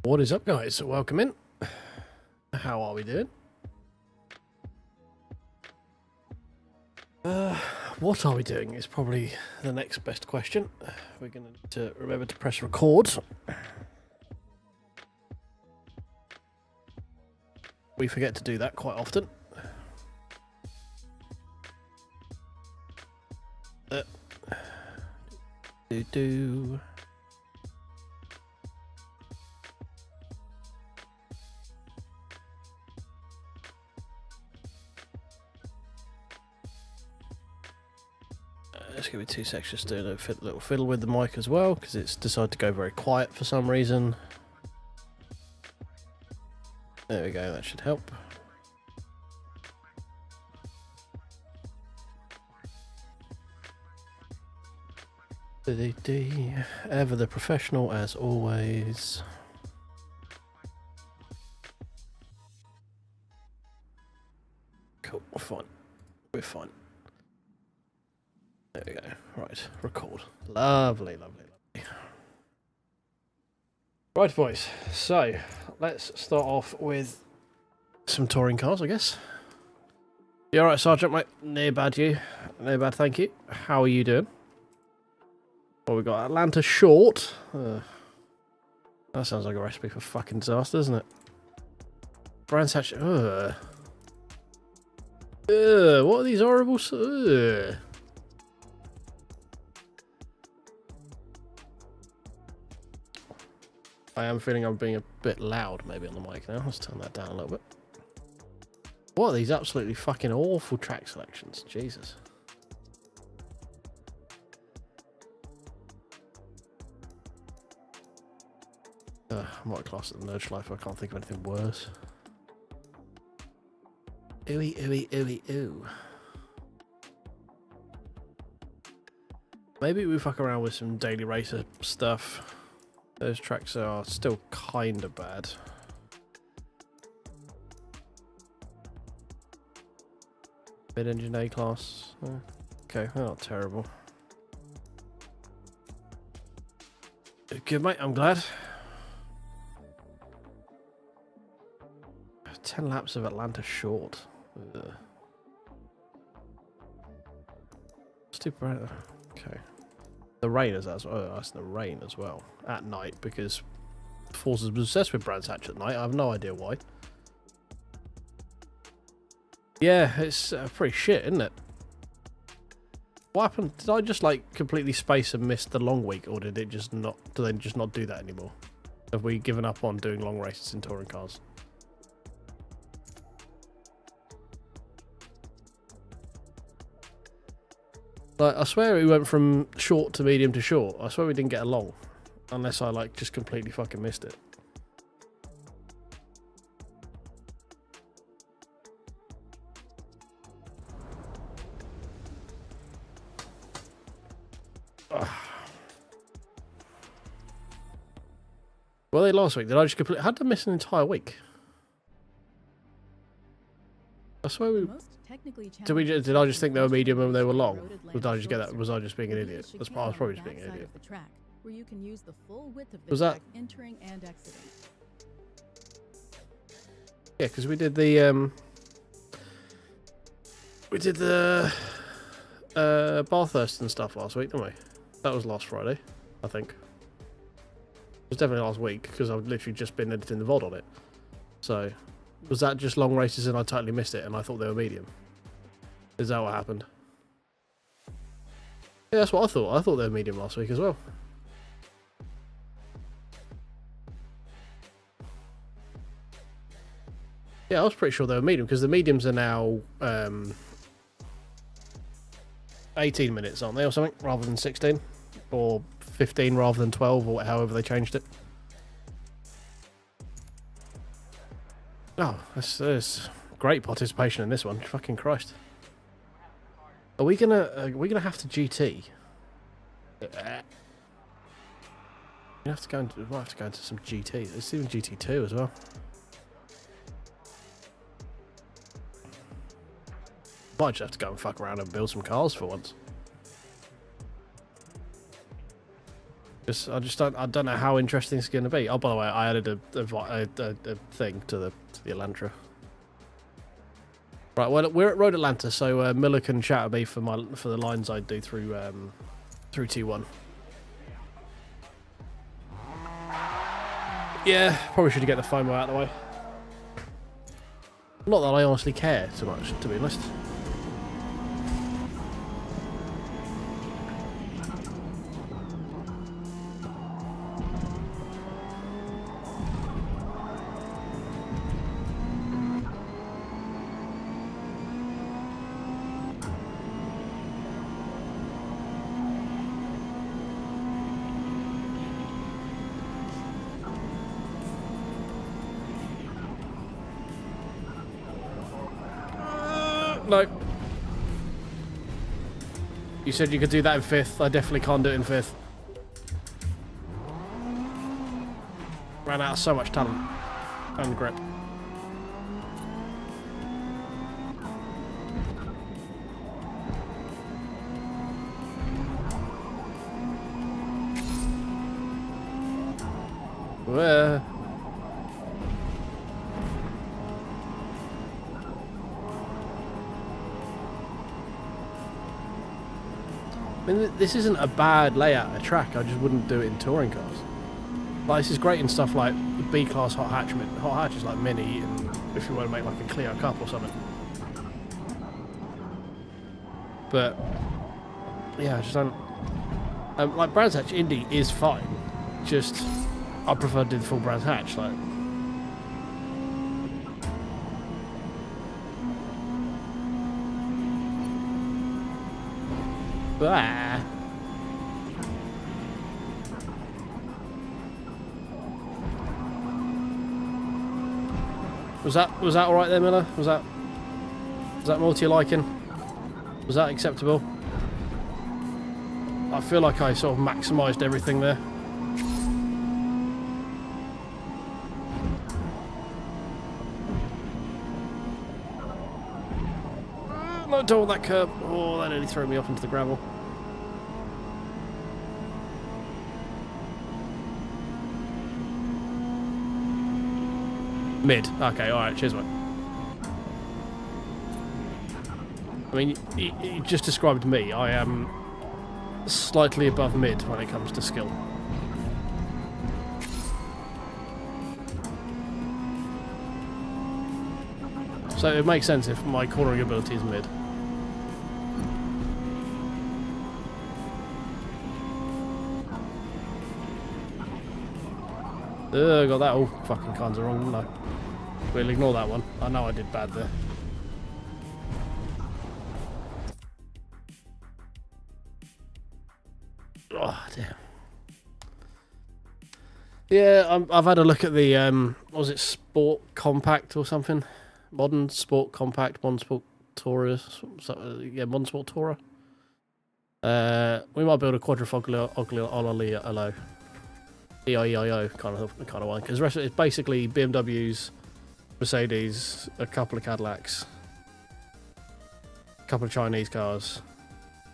What is up, guys? Welcome in. How are we doing? What are we doing is probably the next best question. We're going to remember to press record. We forget to do that quite often. Do. Just give me 2 seconds, just doing a little fiddle with the mic as well, because it's decided to go very quiet for some reason. There we go, that should help. Ever the professional as always. Cool, fine. We're fine. There we go. Right, record. Lovely, lovely, lovely. Right, boys. So, let's start off with some touring cars, I guess. You alright, Sergeant, mate? No bad, you. No bad, thank you. How are you doing? Well, we've got Atlanta Short. That sounds like a recipe for fucking disaster, doesn't it? Brands hatch. What are these horrible... I am feeling I'm being a bit loud maybe on the mic now. Let's turn that down a little bit. What are these absolutely fucking awful track selections? Jesus. I might class it as Nerd Life. I can't think of anything worse. Ooey, ooey, ooey, ooh. Maybe we fuck around with some Daily Racer stuff. Those tracks are still kind of bad. Mid-engine A-class. Okay, they're not terrible. Good, mate. I'm glad. 10 laps of Atlanta short. Stupid. Okay. The rain is as well. Oh, that's the rain as well at night because Forza's obsessed with Brands Hatch at night. I have no idea why. Yeah, it's pretty shit, isn't it? What happened? Did I just like completely space and miss the long week, or did it just not? Do they just not do that anymore? Have we given up on doing long races in touring cars? Like, I swear we went from short to medium to short. I swear we didn't get a long, unless I like just completely fucking missed it. Were they last week? Did I just completely... How did I miss an entire week? I swear we... Did I just think they were medium and they were long? Or did I just get that? Was I just being an idiot? I was probably just being an idiot. Was that... Yeah, because we did the... We did the... Bathurst and stuff last week, didn't we? That was last Friday, I think. It was definitely last week, because I've literally just been editing the VOD on it. So... Was that just long races and I totally missed it and I thought they were medium? Is that what happened? Yeah, that's what I thought. I thought they were medium last week as well. Yeah, I was pretty sure they were medium because the mediums are now 18 minutes, aren't they, or something, rather than 16? Or 15 rather than 12, or however they changed it. Oh, that's great participation in this one. Fucking Christ. Are we gonna have to GT? We have to go into. We might have to go into some GT. There's even GT2 as well. Might just have to go and fuck around and build some cars for once. I don't know how interesting it's going to be. Oh, by the way, I added a thing to the Elantra. Right, well, we're at Road Atlanta, so Miller can chat at me for the lines I do through T1. Yeah, probably should get the FOMO out of the way. Not that I honestly care too much, to be honest. No. You said you could do that in 5th. I definitely can't do it in 5th. Ran out of so much talent and grip. Where? I mean, this isn't a bad layout of track, I just wouldn't do it in touring cars. Like, this is great in stuff like B-class hot hatch is like mini, and if you want to make like a Clio Cup or something. But yeah, I just don't. Like Brands Hatch Indy is fine. Just I prefer to do the full Brands Hatch. Like. Blah. Was that all right there, Miller? Was that more to your liking? Was that acceptable? I feel like I sort of maximised everything there. No, don't want that curb. Oh, that nearly threw me off into the gravel. Mid. Okay, alright, cheers, mate. I mean, you just described me. I am slightly above mid when it comes to skill. So it makes sense if my cornering ability is mid. Ugh, got that all fucking kinds of wrong, didn't I? We'll ignore that one. I know I did bad there. Oh, dear. Yeah, I've had a look at the, what was it, Sport Compact or something? Modern Sport Compact, Modern Sport Tourer. Yeah, Modern Sport Tourer. We might build a quadrifoglio EIEIO kind of one, because the rest of it's basically BMWs, Mercedes, a couple of Cadillacs, a couple of Chinese cars,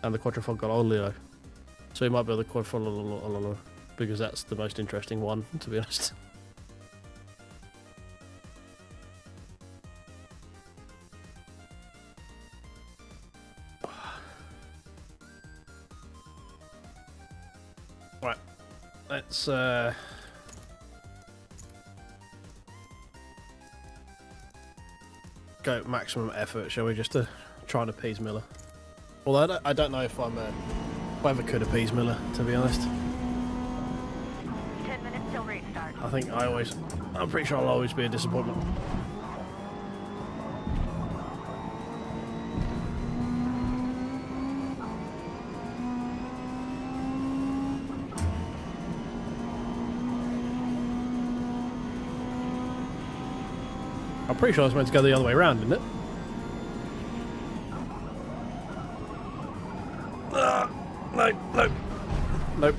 and the quadrifoglio. So we might build the quadrifoglio because that's the most interesting one, to be honest. Right. Let's go maximum effort, shall we, just to try and appease Miller. Although I don't know if I ever could appease Miller, to be honest. 10 minutes till restart. I think I'm pretty sure I'll always be a disappointment. I'm pretty sure I was meant to go the other way around, didn't it? No. Nope.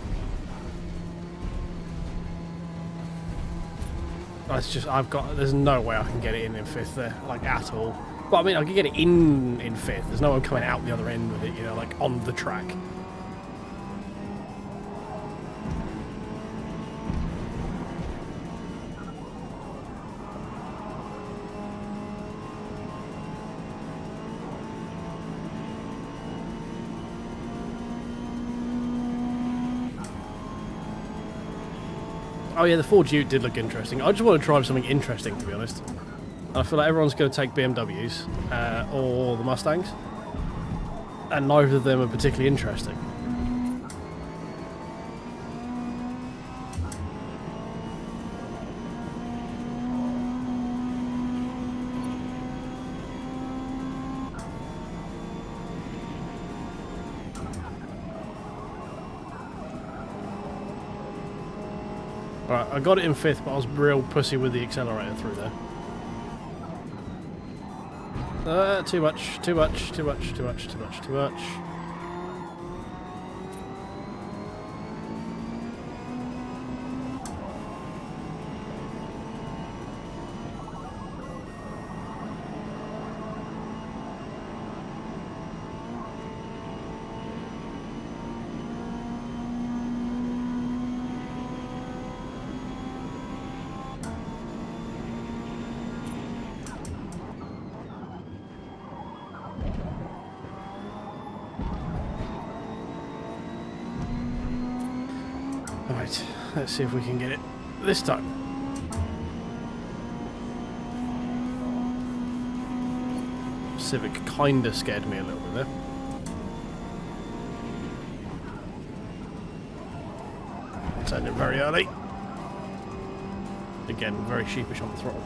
That's just, there's no way I can get it in fifth there, like, at all. Well, I mean, I can get it in fifth. There's no one coming out the other end with it, you know, like, on the track. Oh yeah, the Ford Duke did look interesting. I just want to try something interesting, to be honest. I feel like everyone's going to take BMWs or the Mustangs, and neither of them are particularly interesting. Right, I got it in fifth, but I was real pussy with the accelerator through there. Too much. Alright, let's see if we can get it this time. Civic kinda scared me a little bit there. Turned it very early. Again, very sheepish on the throttle.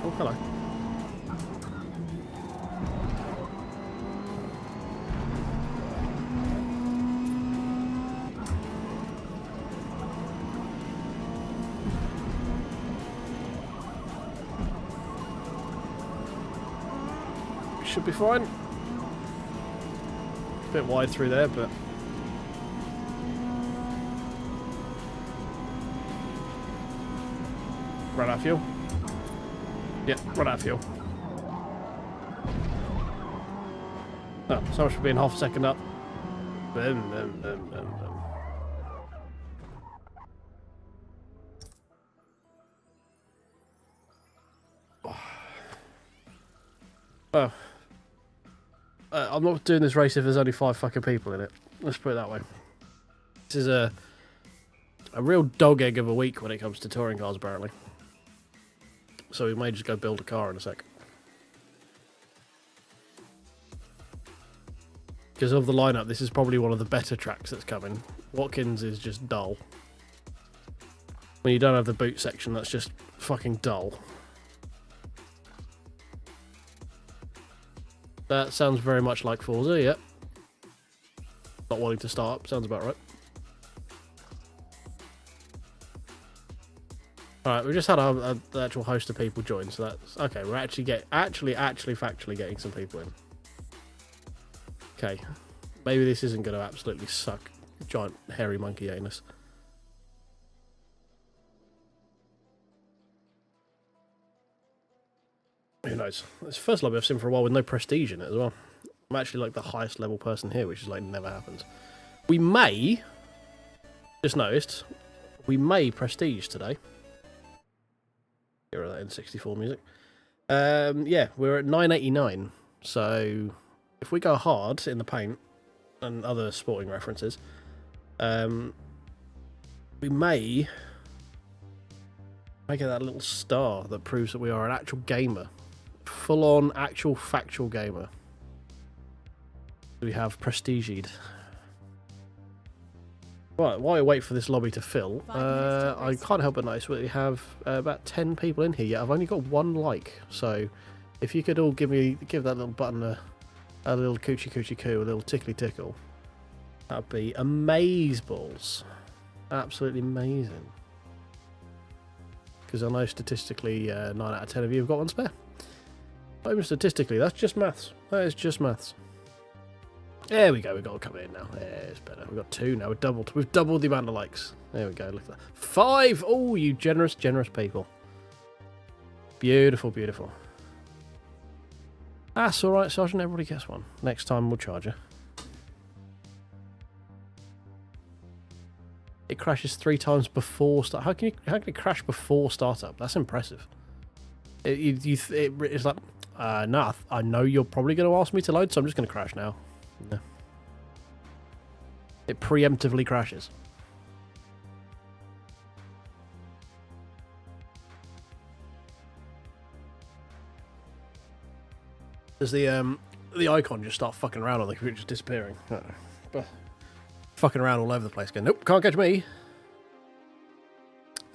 Oh, hello. Should be fine. A bit wide through there, but run out of fuel. Yeah, run out of fuel. Oh, so much for being half a second up. Boom, boom, boom, boom, boom. Oh. I'm not doing this race if there's only 5 fucking people in it. Let's put it that way. This is a real dog egg of a week when it comes to touring cars, apparently. So we may just go build a car in a sec. Because of the lineup, this is probably one of the better tracks that's coming. Watkins is just dull. When you don't have the boot section, that's just fucking dull. That sounds very much like Forza, yep. Not wanting to start up, sounds about right. Alright, we just had an actual host of people join, so that's okay. We're actually factually getting some people in. Okay, maybe this isn't going to absolutely suck giant hairy monkey anus. Who knows? It's the first lobby I've seen for a while with no prestige in it as well. I'm actually like the highest level person here, which is like never happens. We may, just noticed, we may prestige today. Hear that in 64 music. Yeah, we're at 989. So if we go hard in the paint and other sporting references, we may get that little star that proves that we are an actual gamer. Full-on, actual, factual gamer. We have prestiged. Right, while I wait for this lobby to fill, I can't help but notice we have about 10 people in here, yet I've only got 1 like. So, if you could all give that little button a little coochie coochie coo, a little tickly tickle, that'd be amazeballs. Absolutely amazing. Because I know statistically 9 out of 10 of you have got 1 spare. Not even statistically, that's just maths. That is just maths. There we go, we've got to come in now. Yeah, it's better. We've got 2 now, we've doubled the amount of likes. There we go, look at that. 5! Oh, you generous, generous people. Beautiful, beautiful. That's alright, Sergeant, everybody gets 1. Next time we'll charge you. It crashes 3 times before start. How can it crash before startup? That's impressive. It's like, nah, I know you're probably going to ask me to load, so I'm just going to crash now. No. It preemptively crashes. Does the icon just start fucking around on the computer, just disappearing? But fucking around all over the place. Going, nope, can't catch me.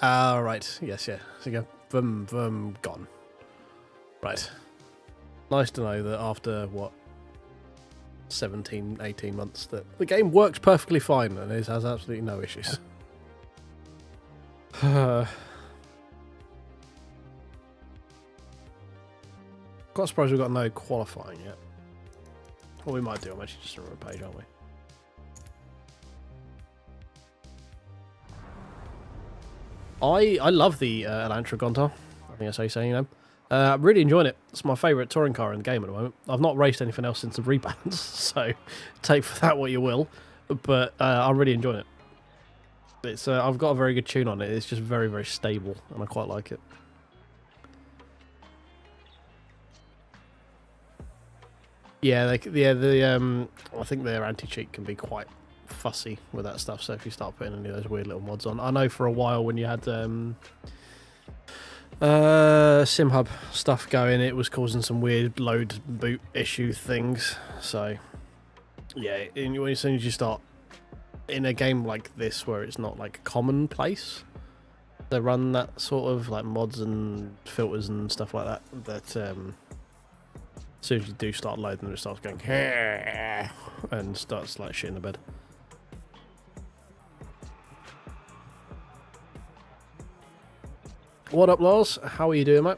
Right, yes, yeah. So you go, vroom, gone. Right. Nice to know that after, what, 17, 18 months, that the game works perfectly fine and it has absolutely no issues. Quite surprised we've got no qualifying yet. Well, we might do. I'm actually just on a page, aren't we? I love the Elantra Gontar. I think that's how you say your name. I'm really enjoying it. It's my favourite touring car in the game at the moment. I've not raced anything else since the rebalance, so take for that what you will. But I'm really enjoying it. It's I've got a very good tune on it. It's just very, very stable, and I quite like it. Yeah, I think their anti-cheat can be quite fussy with that stuff. So if you start putting any of those weird little mods on, I know for a while when you had SimHub stuff going, it was causing some weird load boot issue things. So yeah, as soon as you start in a game like this where it's not like commonplace to run that sort of like mods and filters and stuff like that, that as soon as you do start loading them, it starts going and starts like shit in the bed. What up, Lars? How are you doing, mate?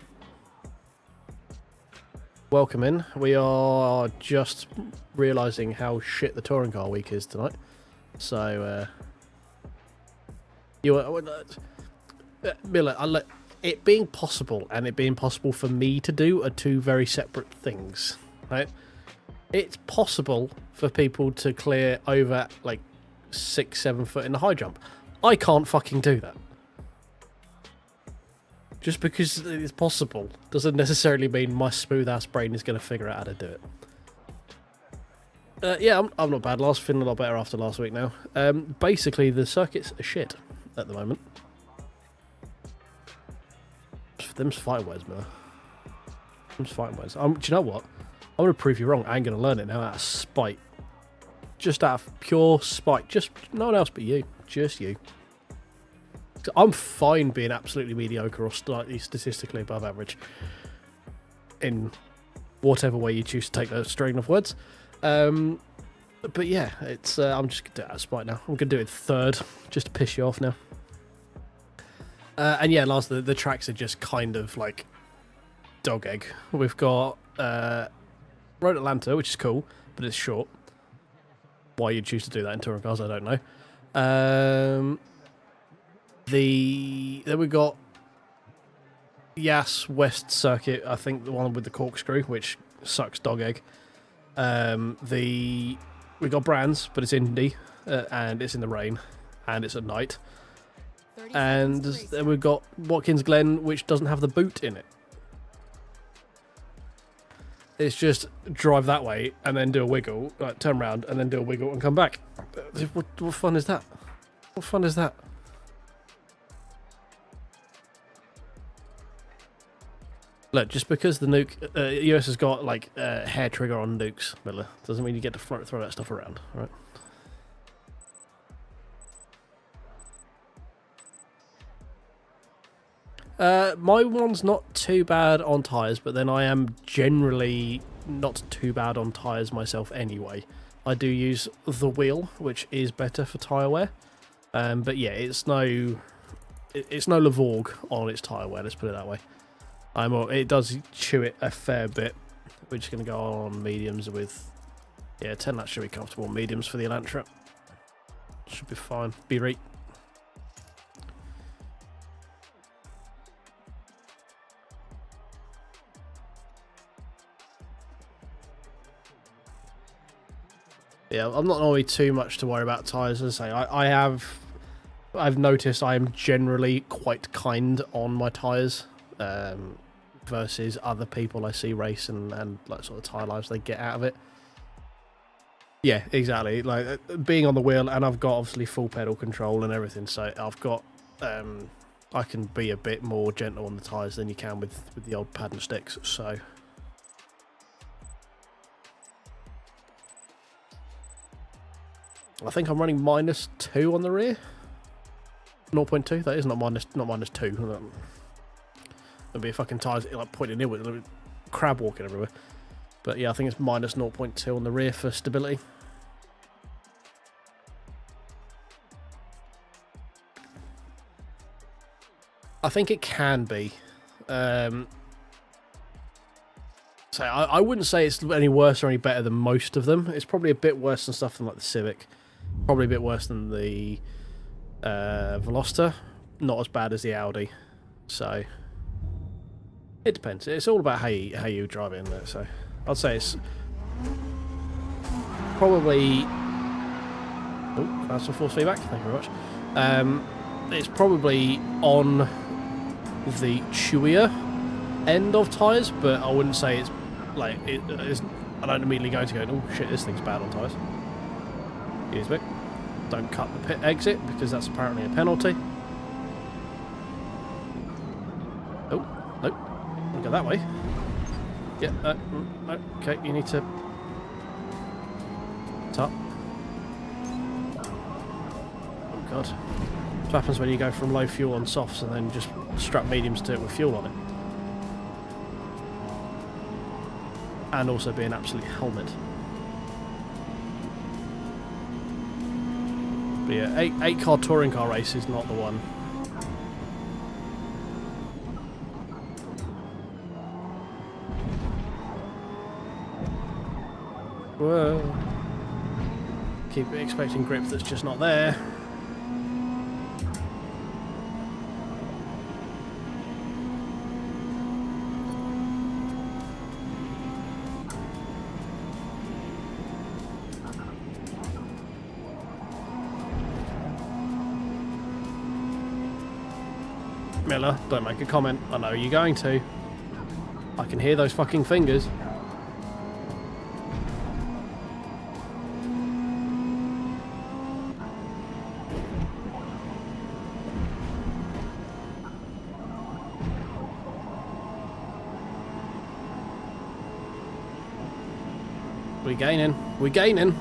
Welcome in. We are just realising how shit the touring car week is tonight. So, Miller, it being possible and it being possible for me to do are two very separate things, right? It's possible for people to clear over like 6-7 foot in the high jump. I can't fucking do that. Just because it's possible doesn't necessarily mean my smooth-ass brain is going to figure out how to do it. Yeah, I'm not bad, Lars. Feeling a lot better after last week now. Basically, the circuits are shit at the moment. Them's fighting words, man. Them's fighting words. Do you know what? I'm going to prove you wrong. I ain't going to learn it now out of spite. Just out of pure spite. Just no one else but you. Just you. I'm fine being absolutely mediocre or slightly statistically above average in whatever way you choose to take those string of words. But yeah, it's I'm just going to do it out of spite now. I'm going to do it third just to piss you off now. And yeah, last the tracks are just kind of like dog egg. We've got Road Atlanta, which is cool, but it's short. Why you choose to do that in touring cars, I don't know. Then we got Yas West Circuit, I think the one with the corkscrew, which sucks dog egg. We got Brands, but it's Indy, and it's in the rain, and it's at night. And then we've got Watkins Glen, which doesn't have the boot in it. It's just drive that way and then do a wiggle, like turn around and then do a wiggle and come back. What fun is that? What fun is that? Look, just because the nuke US has got like hair trigger on nukes, Miller, doesn't mean you get to throw that stuff around, right? My one's not too bad on tyres, but then I am generally not too bad on tyres myself anyway. I do use the wheel, which is better for tyre wear. But yeah, it's no Lavorg on its tyre wear, let's put it that way. It does chew it a fair bit. We're just going to go on mediums with... Yeah, 10 laps should be comfortable. Mediums for the Elantra. Should be fine. Be right. Yeah, I'm not normally too much to worry about tyres. As I say, I've noticed I am generally quite kind on my tyres versus other people I see race and like sort of tyre lives they get out of it. Yeah, exactly. Like being on the wheel, and I've got obviously full pedal control and everything, so I've got I can be a bit more gentle on the tyres than you can with the old pad and sticks. So. I think I'm running -2 on the rear. 0.2. That is not -2. There'll be a fucking tyres like pointing inward, crab walking everywhere. But yeah, I think it's -0.2 on the rear for stability. I think it can be. So I wouldn't say it's any worse or any better than most of them. It's probably a bit worse than stuff like the Civic. Probably a bit worse than the Veloster. Not as bad as the Audi. So it depends. It's all about how you drive in there. So I'd say it's probably. Oh, that's some force feedback. Thank you very much. It's probably on the chewier end of tyres, but I wouldn't say it's like it is. I don't immediately go to go, oh shit, this thing's bad on tyres. Excuse me. Don't cut the pit exit because that's apparently a penalty. Oh, nope. Go that way. Yeah, okay, you need to... Top. God. What happens when you go from low fuel on softs and then just strap mediums to it with fuel on it? And also be an absolute helmet. But yeah, 8-car touring car race is not the one. Whoa. Keep expecting grip that's just not there. Miller, don't make a comment. I know you're going to. I can hear those fucking fingers. We're gaining. We're gaining.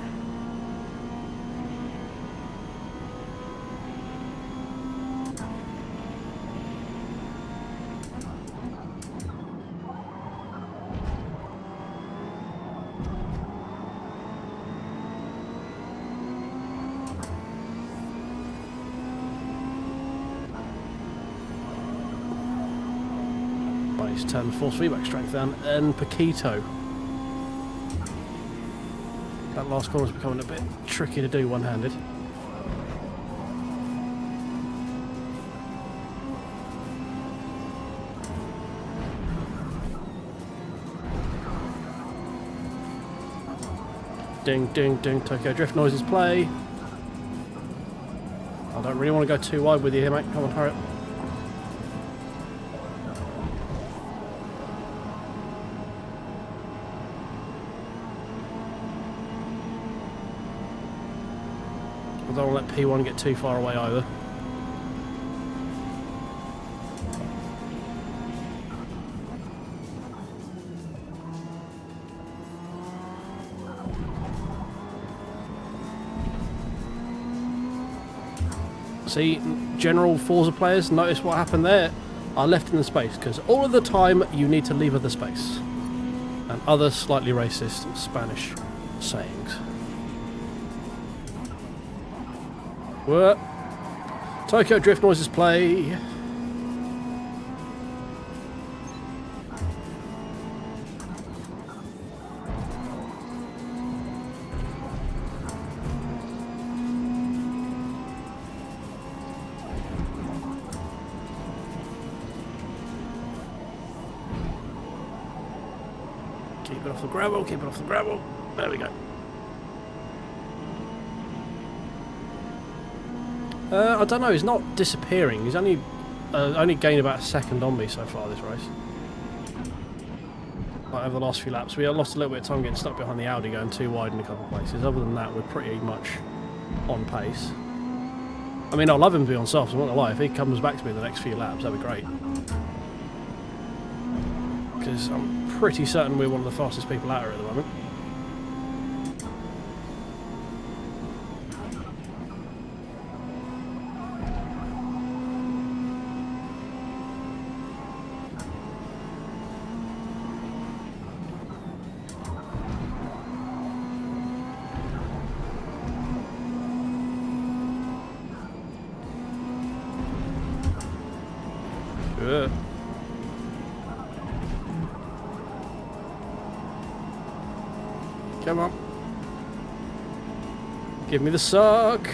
I need to turn the force feedback strength down and Paquito. That last corner's becoming a bit tricky to do one-handed. Ding, ding, ding, Tokyo Drift noises play. I don't really want to go too wide with you here, mate. Come on, hurry up. I don't want to let P1 get too far away either. See, general Forza players, notice what happened there. I left in the space, because all of the time you need to leave the space. And other slightly racist Spanish sayings. What? Tokyo Drift noises play. Keep it off the gravel, keep it off the gravel. There we go. I don't know, he's not disappearing. He's only gained about a second on me so far this race. Like over the last few laps. We lost a little bit of time getting stuck behind the Audi going too wide in a couple of places. Other than that, we're pretty much on pace. I mean, I'd love him to be on softs, I'm not gonna lie. If he comes back to me in the next few laps, that'd be great. Because I'm pretty certain we're one of the fastest people out here at the moment. Good. Come on. Give me the suck.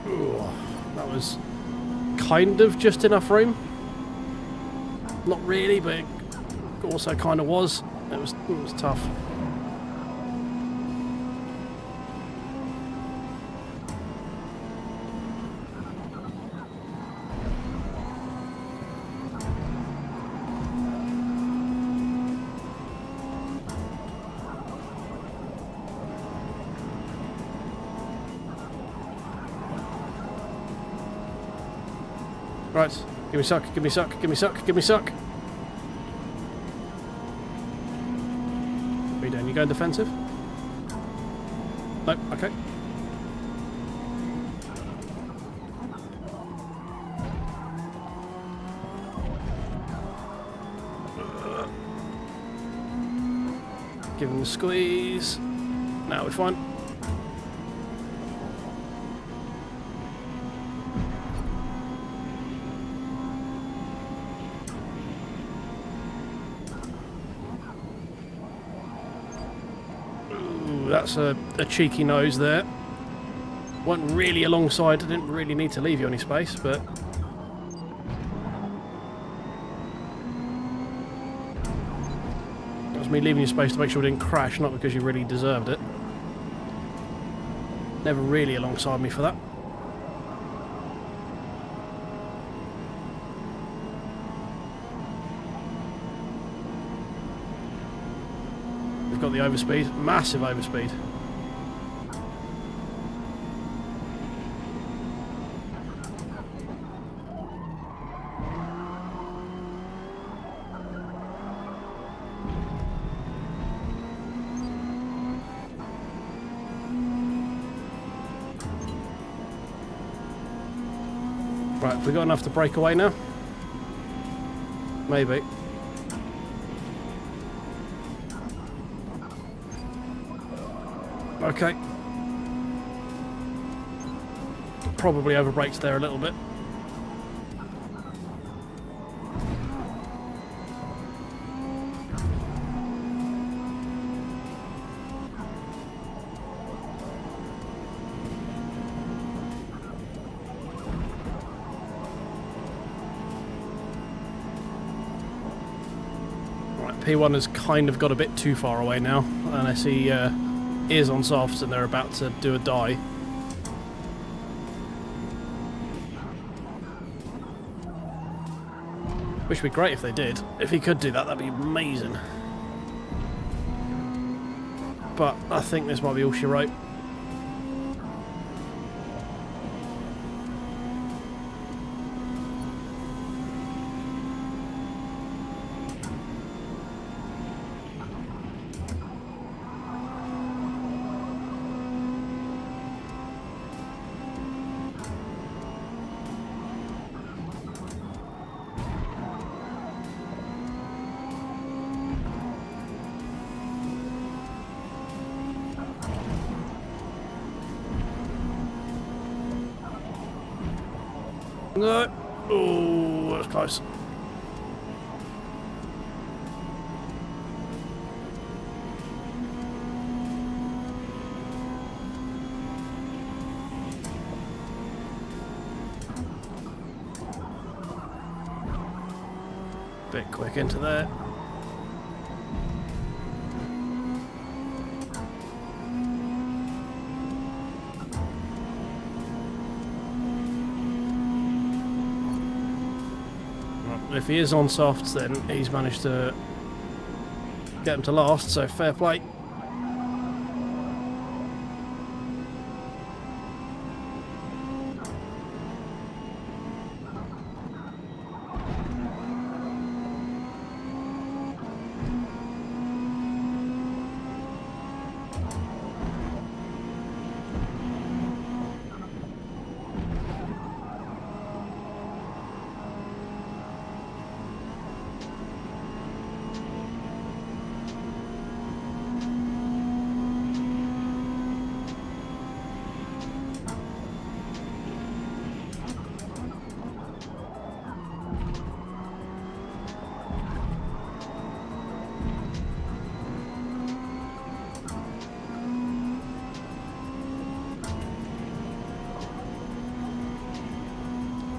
Ooh, that was kind of just enough room. Not really, but it also kind of was. It was tough. Right, give me suck, give me suck, give me suck, give me suck. What are you doing? You going defensive? Nope, okay. Give him a squeeze. Now we're fine. Ooh, that's a cheeky nose there. Went really alongside. I didn't really need to leave you any space, but... that was me leaving you space to make sure we didn't crash, not because you really deserved it. Never really alongside me for that. We've got the overspeed, massive overspeed. Right, have we got enough to break away now? Maybe. Okay. Probably overbraked there a little bit. P1 has kind of got a bit too far away now, unless he is on softs and they're about to do a die. Which would be great if they did. If he could do that, that'd be amazing. But I think this might be all she wrote. No. Oh, that was close. Bit quick into there. If he is on softs, then he's managed to get him to last, so fair play.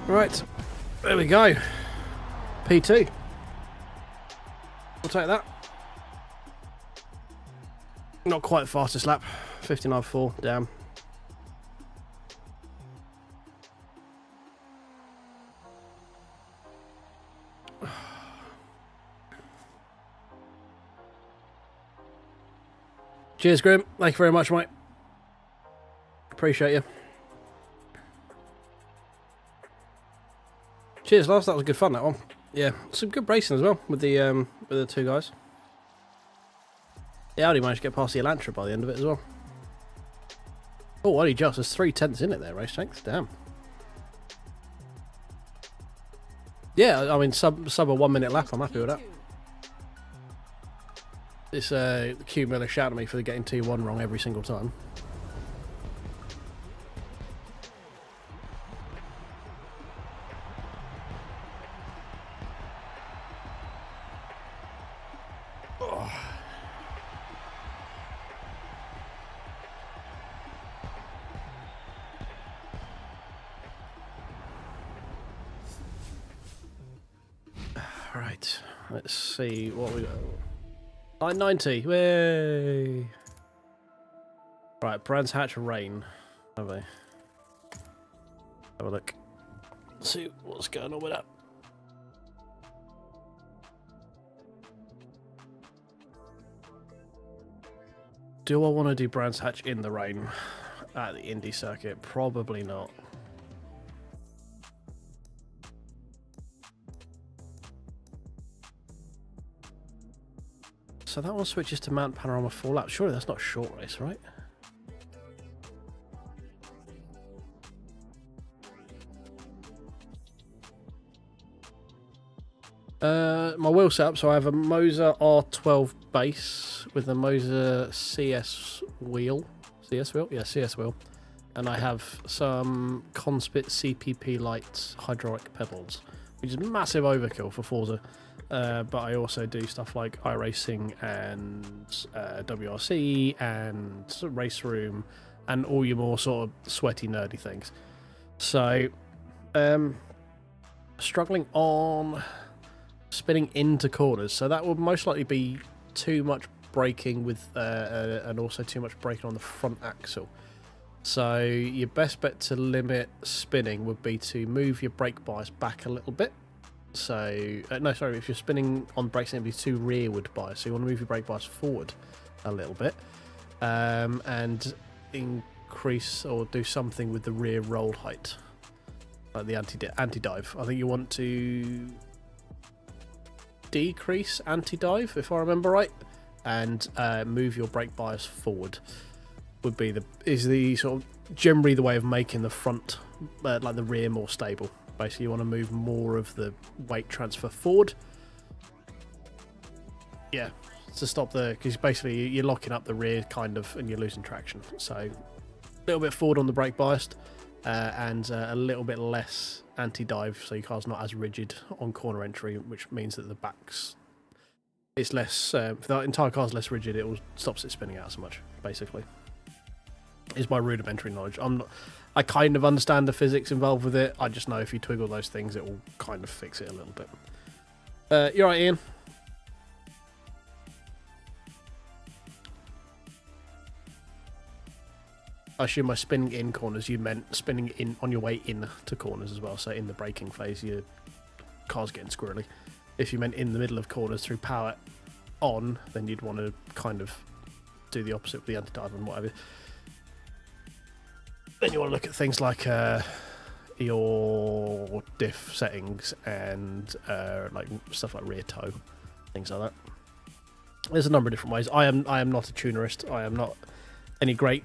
Right, there we go. P2. We'll take that. Not quite fastest lap. 59.4, damn. Cheers, Grim. Thank you very much, mate. Appreciate you. Cheers, lads. That was good fun. That one. Yeah, some good racing as well with the two guys. Yeah, I only managed to get past the Elantra by the end of it as well. Oh, only just. There's 3/10 in it there, race strength. Damn. Yeah, I mean, sub a 1 minute lap. I'm happy with that. This Q Miller shouted at me for getting T1 wrong every single time. Oh. Right, let's see what we got. 990, way. Right, Brands Hatch Rain. Have they? Have a look. See what's going on with that. Do I want to do Brands Hatch in the rain at the Indy circuit? Probably not. So that one switches to Mount Panorama 4 laps. Surely that's not a short race, right? My wheel setup, so I have a Moza R12 base with a Moza CS wheel. CS wheel? Yeah, CS wheel. And I have some Conspit CPP Lite hydraulic pedals, which is massive overkill for Forza. But I also do stuff like iRacing and WRC and Race Room and all your more sort of sweaty, nerdy things. So, struggling on spinning into corners. So that would most likely be too much braking with, and also too much braking on the front axle. So your best bet to limit spinning would be to move your brake bias back a little bit. So, no, sorry, if you're spinning on brakes, it'd be too rearward bias. So you want to move your brake bias forward a little bit, and increase or do something with the rear roll height, like the anti-dive. I think you want to decrease anti-dive, if I remember right, and move your brake bias forward. Would be the sort of generally the way of making the front, like the rear, more stable. Basically, you want to move more of the weight transfer forward. Yeah, to stop because basically you're locking up the rear kind of, and you're losing traction. So a little bit forward on the brake biased, and a little bit less anti-dive, so your car's not as rigid on corner entry, which means that the back's it's less. If the entire car's less rigid, it will stops it spinning out so much. Basically, is my rudimentary knowledge. I kind of understand the physics involved with it. I just know if you twiggle those things, it will kind of fix it a little bit. You're right, Ian. I assume by spinning in corners, you meant spinning in on your way in to corners as well. So in the braking phase, your car's getting squirrely. If you meant in the middle of corners through power on, then you'd want to kind of do the opposite with the anti-dive and whatever. Then you want to look at things like your diff settings and like stuff like rear toe, things like that. There's a number of different ways. I am not a tunerist. I am not any great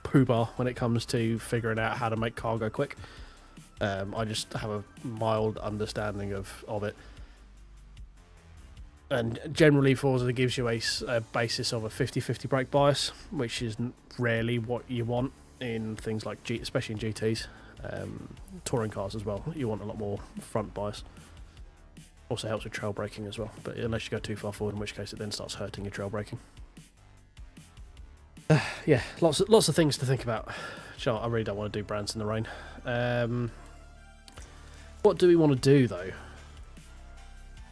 poobah when it comes to figuring out how to make car go quick. I just have a mild understanding of it. And generally Forza gives you a basis of a 50-50 brake bias, which is rarely what you want in things like especially in GTs, touring cars as well. You want a lot more front bias. Also helps with trail braking as well, but unless you go too far forward, in which case it then starts hurting your trail braking. Yeah, lots of things to think about. I really don't want to do brands in the rain. What do we want to do though?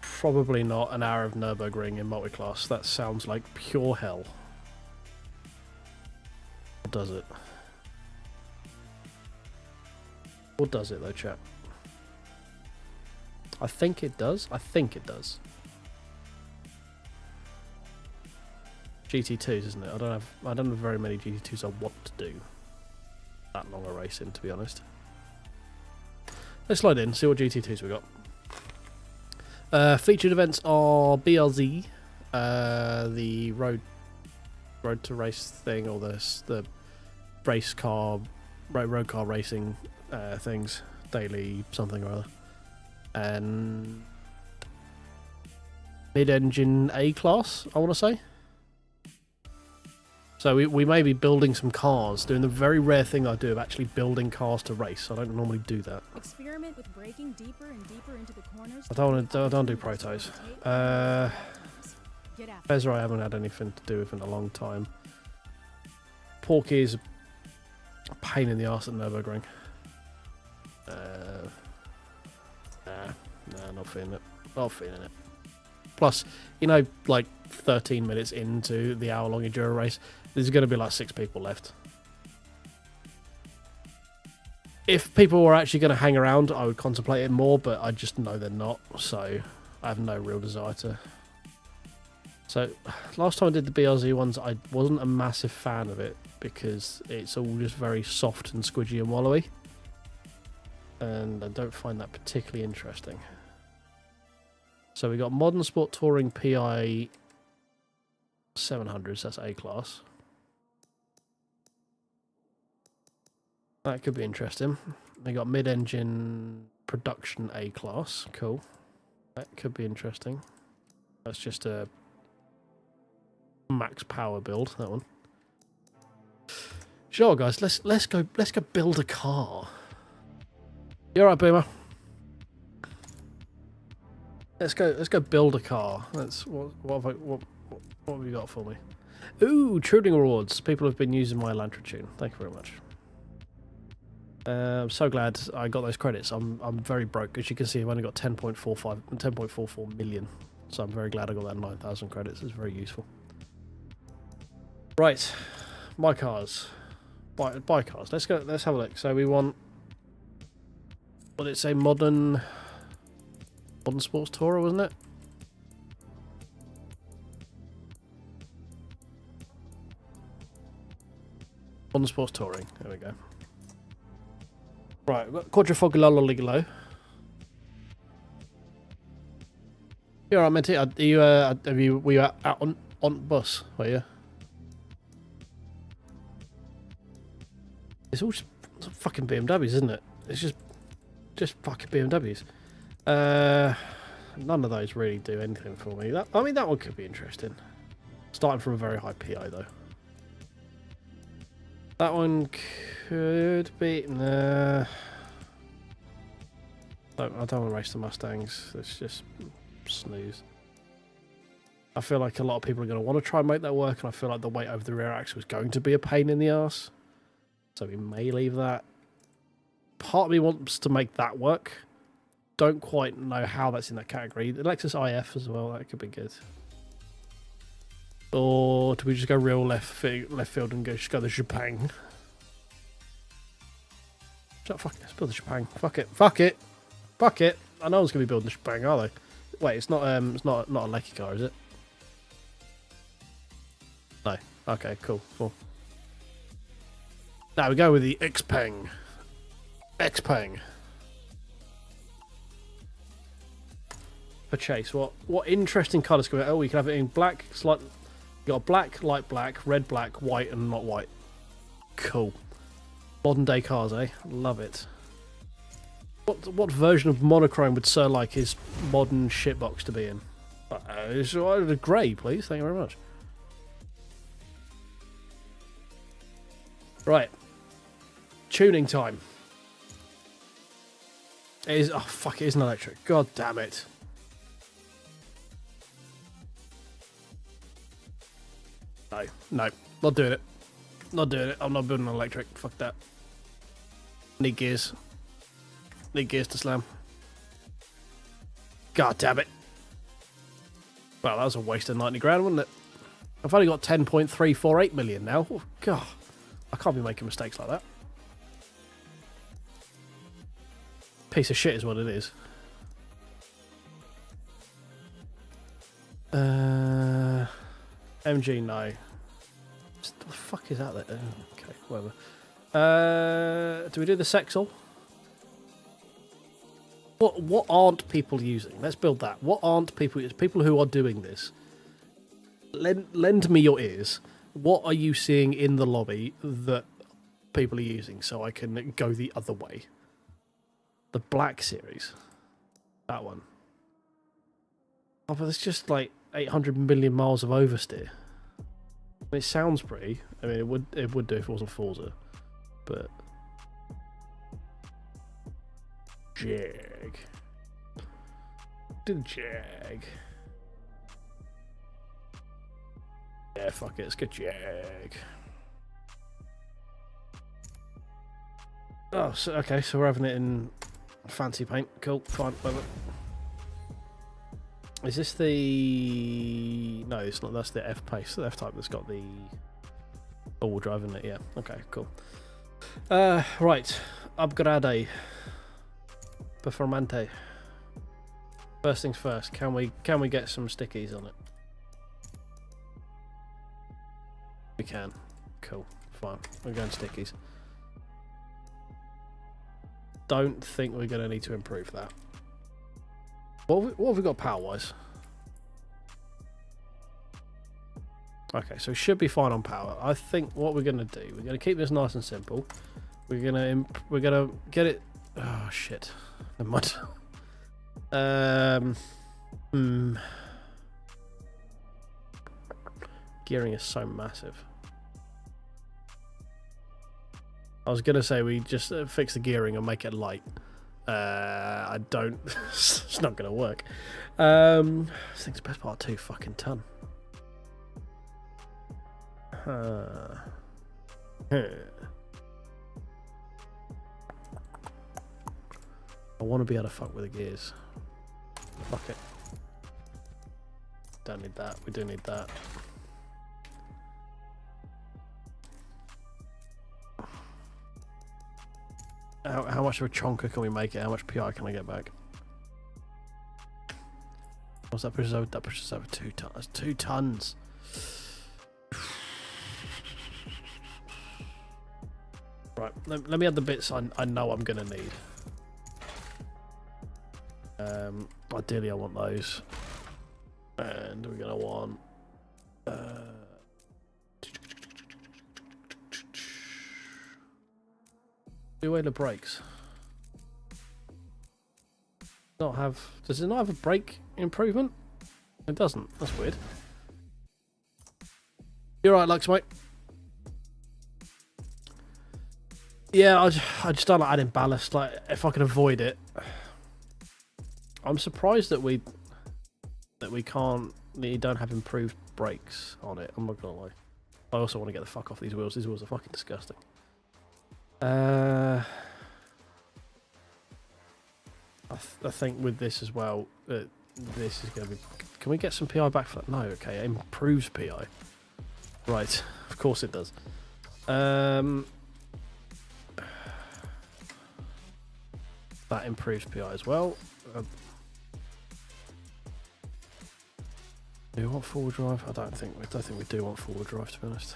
Probably not an hour of Nürburgring in multi-class. That sounds like pure hell. Or does it? Or does it though, chap? I think it does. I think it does. GT2s, isn't it? I don't have very many GT2s I want to do that long a race in, to be honest. Let's slide in, see what GT2s we got. Featured events are BRZ, the road to race thing, or the race car, road car racing things, daily something or other, and mid-engine A class, I want to say. So we may be building some cars, doing the very rare thing I do of actually building cars to race. I don't normally do that. Experiment with breaking deeper and deeper into the corners. I don't do protos. Bezra I haven't had anything to do with in a long time. Porky is a pain in the arse at Nürburgring. Nah, not feeling it. Not feeling it. Plus, you know, like 13 minutes into the hour-long enduro race, there's going to be like 6 people left. If people were actually going to hang around, I would contemplate it more, but I just know they're not, so I have no real desire to. So, last time I did the BRZ ones, I wasn't a massive fan of it, because it's all just very soft and squidgy and wallowy. And I don't find that particularly interesting. So we got Modern Sport Touring PI 700s, that's A class. That could be interesting. They got mid-engine production A class, cool. That could be interesting. That's just a max power build, that one. Sure guys, let's go build a car. You alright, Boomer? Let's go build a car. That's what have you got for me? Ooh, tuning rewards. People have been using my Elantra tune. Thank you very much. I'm so glad I got those credits. I'm very broke. As you can see, I've only got 10.44 million. So I'm very glad I got that 9,000 credits. It's very useful. Right, my cars. Buy cars. Let's go. Let's have a look. So we want. What did it say? Modern Sports Tourer, wasn't it? Modern Sports Touring. There we go. Right, we've got Quadrifoglio. You alright, Minty? Were you out on bus? Were you? It's all just fucking BMWs, isn't it? It's just fucking BMWs. None of those really do anything for me. I mean, that one could be interesting. Starting from a very high PI though. That one could be. Nah. I don't want to race the Mustangs. It's just snooze. I feel like a lot of people are going to want to try and make that work, and I feel like the weight over the rear axle is going to be a pain in the arse. So we may leave that. Part of me wants to make that work. Don't quite know how that's in that category. The Lexus IF as well, that could be good. Or do we just go real left field and just go the Japan? Let's build the Japan. Fuck it. I know I was going to be building the Japan, are they? Wait, it's not a Lecky car, is it? No. Okay, cool. Now we go with the Xpeng. For Chase, what interesting colours can we? Oh, we can have it in black, you got black, light black, red, black, white, and not white. Cool. Modern day cars, eh? Love it. What version of monochrome would Sir like his modern shitbox to be in? It's grey, please. Thank you very much. Right. Tuning time. It is. Oh fuck! It is an electric. God damn it. No, not doing it. Not doing it. I'm not building an electric. Fuck that. Need gears. Need gears to slam. God damn it. Well, that was a waste of 90 grand, wasn't it? I've only got 10.348 million now. Oh, God. I can't be making mistakes like that. Piece of shit is what it is. MG, no. What the fuck is that there? Okay, whatever. Do we do the Sexal? What aren't people using? Let's build that. What aren't people using? People who are doing this. Lend me your ears. What are you seeing in the lobby that people are using so I can go the other way? The black series. That one. Oh, but it's just like 800 million miles of oversteer. I mean, it sounds pretty. I mean, it would do if it wasn't Forza. But... Jag. Do the Jag. Yeah, fuck it. Let's get Jag. Oh, so, okay. So we're having it in fancy paint. Cool. Fine. Whatever. Is this the... No, it's not. That's the F-Pace. The F-Type that's got the all-wheel drive in it. Yeah. Okay, cool. Right. Upgrade. Performante. First things first. Can we get some stickies on it? We can. Cool. Fine. We're going stickies. Don't think we're going to need to improve that. What have we got power-wise? Okay, so it should be fine on power. I think what we're going to do, we're going to keep this nice and simple. We're going to get it... Oh, shit. Never mind. Gearing is so massive. I was going to say we just fix the gearing and make it light. I don't... It's not going to work. This thing's best part 2 fucking ton. I want to be able to fuck with the gears. Fuck it. Don't need that. We do need that. How much of a chonker can we make it? How much PI can I get back? What's that pushes over? That pushes over 2 tons. That's 2 tons. Right, let me add the bits I know I'm going to need. Ideally I want those. And we're going to want... Do away the brakes. Does it not have a brake improvement? It doesn't. That's weird. You're right, Lux, mate. Yeah, I just don't like adding ballast. Like, if I can avoid it. I'm surprised that we don't have improved brakes on it. I'm not gonna lie. I also want to get the fuck off these wheels. These wheels are fucking disgusting. I think with this as well, this is going to be... Can we get some PI back for that? No, okay, it improves PI. Right, of course it does. That improves PI as well. Do we want four-wheel drive? I don't think we do want four-wheel drive, to be honest.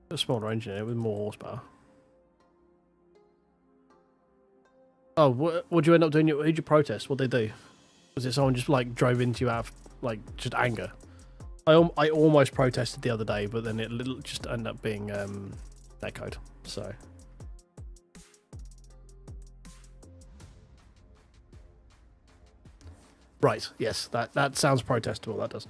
A smaller engine here with more horsepower. Oh, what'd you end up doing? Who'd you protest? What'd they do? Was it someone just like drove into you out of like just anger? I almost protested the other day, but then it just ended up being echoed. So. Right, yes, that sounds protestable, that does.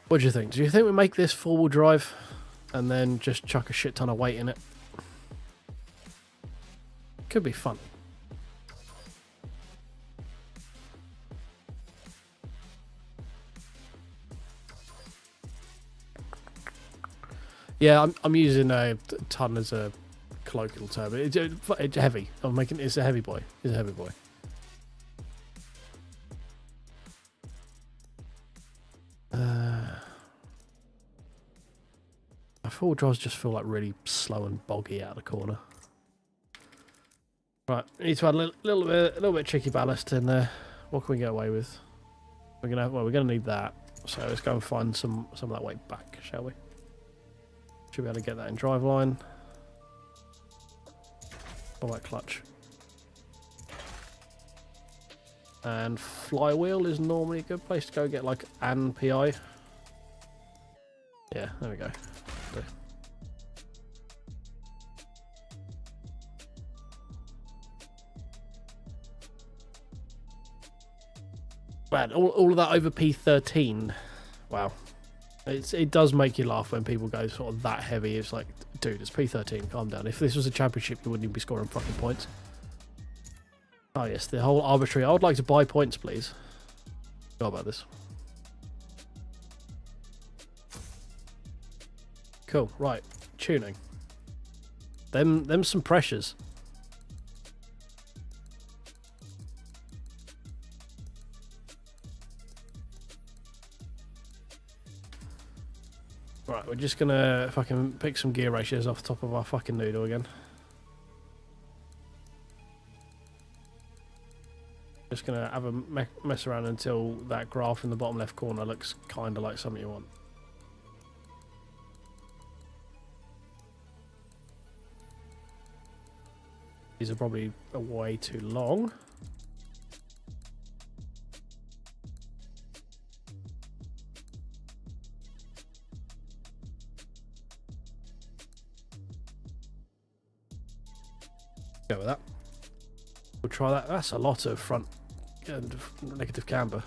What do you think? Do you think we make this four-wheel drive and then just chuck a shit ton of weight in it? Could be fun. Yeah, I'm using a ton as a colloquial term. It's heavy. It's a heavy boy. It's a heavy boy. My four-wheel drives just feel like really slow and boggy out of the corner. Right, we need to add a little bit cheeky ballast in there. What can we get away with? We're gonna need that. So let's go and find some of that weight back, shall we? Should be able to get that in driveline. Or that clutch. And flywheel is normally a good place to go get like an PI. Yeah, there we go. Man, all of that over P13. Wow. It does make you laugh when people go sort of that heavy. It's like, dude, it's P13, calm down. If this was a championship, you wouldn't even be scoring fucking points. Oh yes, the whole arbitrary. I would like to buy points, please. Go about this. Cool, right. Tuning. Them some pressures. Right, we're just gonna fucking pick some gear ratios off the top of our fucking noodle again. Just gonna have a mess around until that graph in the bottom left corner looks kind of like something you want. These are probably way too long. Go with that. We'll try that. That's a lot of front and negative camber.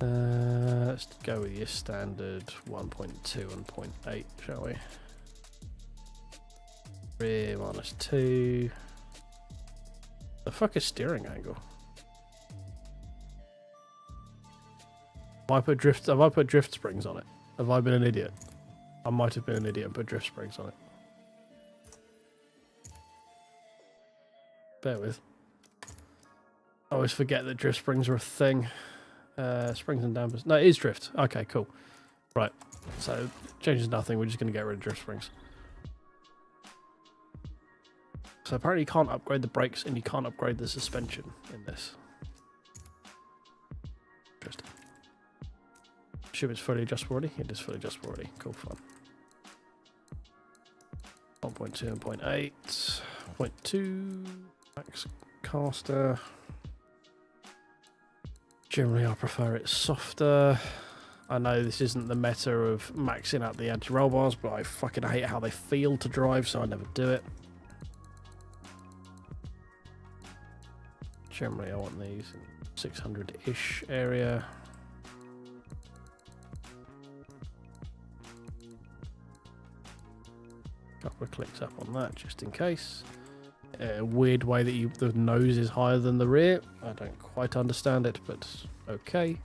Let's go with your standard 1.2 and 0.8, shall we? Rear -2. The fuck is steering angle? Have I put drift springs on it? Have I been an idiot? I might have been an idiot and put drift springs on it. Bear with. I always forget that drift springs are a thing. Springs and dampers. No, it is drift. Okay, cool. Right. So, changes nothing. We're just going to get rid of drift springs. So apparently you can't upgrade the brakes and you can't upgrade the suspension in this. Interesting. Assume it's fully adjustable already? It is fully adjustable already. Cool, fun. 1.2 and 0.8. 0.2. Max caster. Generally I prefer it softer. I know this isn't the meta of maxing out the anti-roll bars, but I fucking hate how they feel to drive, so I never do it. Generally I want these in 600-ish area. Couple of clicks up on that just in case. A weird way that the nose is higher than the rear. I don't quite understand it, but okay.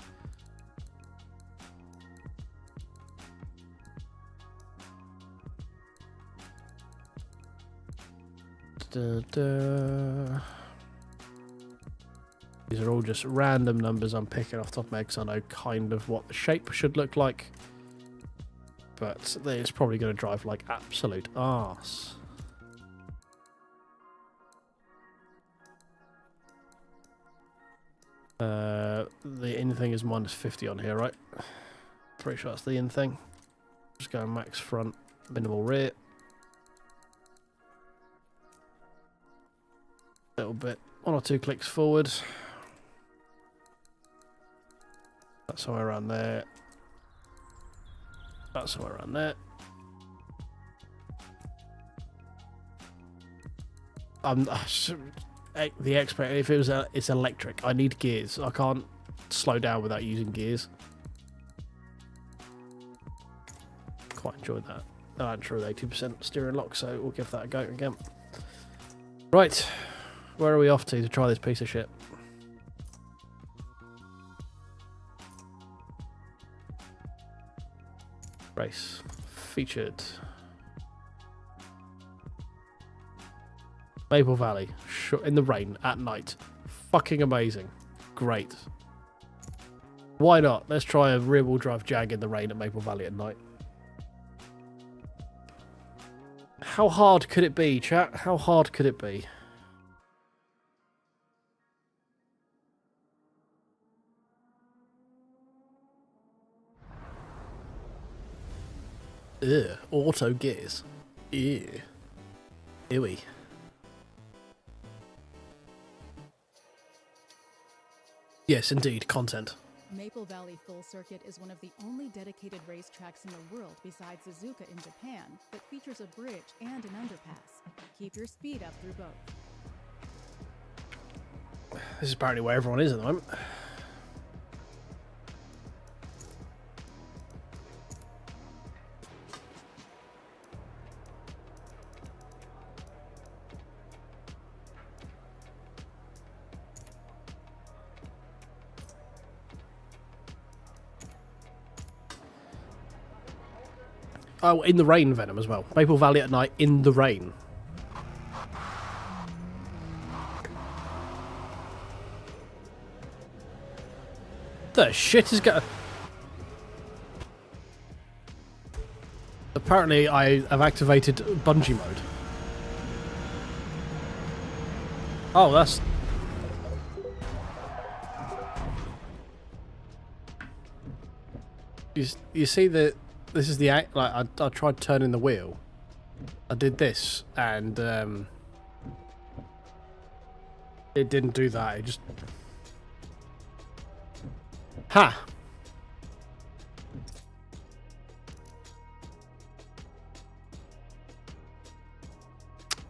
These are all just random numbers I'm picking off the top of my head because I know kind of what the shape should look like. But it's probably going to drive like absolute arse. The in thing is -50 on here, right? Pretty sure that's the in thing. Just go max front, minimal rear. Little bit, 1 or 2 clicks forward. That's somewhere around there. That's somewhere around there. The expert, if it was it's electric. I need gears. I can't slow down without using gears. Quite enjoyed that. I'm sure with 80% steering lock, so we'll give that a go again. Right, where are we off to try this piece of shit? Race featured. Maple Valley, in the rain, at night. Fucking amazing. Great. Why not? Let's try a rear-wheel drive Jag in the rain at Maple Valley at night. How hard could it be, chat? How hard could it be? Ugh, auto gears. Ew. Ewy. Yes, indeed, content. Maple Valley Full Circuit is one of the only dedicated racetracks in the world besides Suzuka in Japan that features a bridge and an underpass. Keep your speed up through both. This is apparently where everyone is at the moment. Oh, in the rain, Venom, as well. Maple Valley at night in the rain. The shit is going... Apparently, I have activated bungee mode. Oh, that's... You see that... This is the act. Like I tried turning the wheel. I did this, and it didn't do that. It just ha.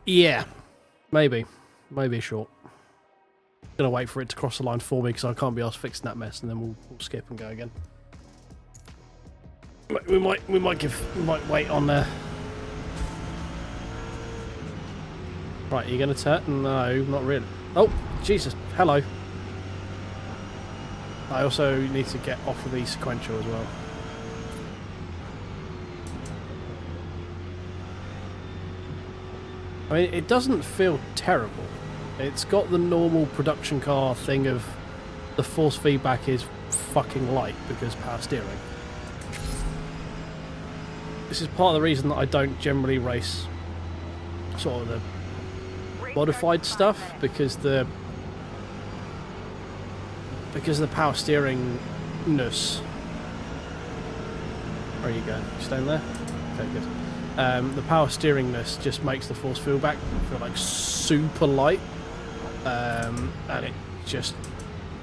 Yeah, maybe short. Gonna wait for it to cross the line for me because I can't be asked fixing that mess, and then we'll skip and go again. We might wait on there. Right, are you going to turn? No, not really. Oh, Jesus, hello. I also need to get off of the sequential as well. I mean, it doesn't feel terrible. It's got the normal production car thing of the force feedback is fucking light because power steering. This is part of the reason that I don't generally race sort of the modified stuff because the power steering-ness. Where are you going? You staying there? Okay, good. The power steering-ness just makes the force feedback feel like super light, and it just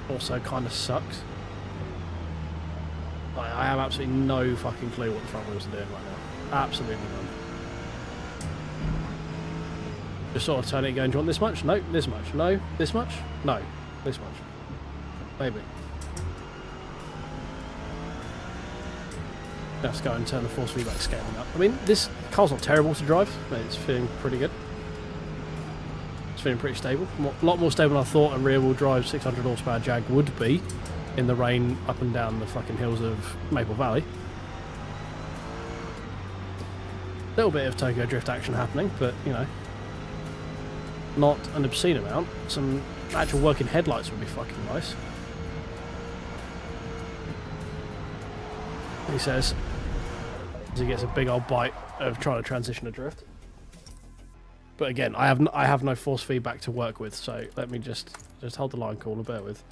also kind of sucks. I have absolutely no fucking clue what the front wheels are doing right now. Absolutely none. Just sort of turn it and going, do you want this much? No, this much. No, this much? No, this much. Maybe. Let's go and turn the force feedback scaling up. I mean, this car's not terrible to drive, but it's feeling pretty good. It's feeling pretty stable. A lot more stable than I thought a rear-wheel drive 600 horsepower Jag would be in the rain up and down the fucking hills of Maple Valley. A little bit of Tokyo Drift action happening, but, you know, not an obscene amount. Some actual working headlights would be fucking nice. He says, as he gets a big old bite of trying to transition a drift. But again, I have no force feedback to work with, so let me just hold the line cool and bear with.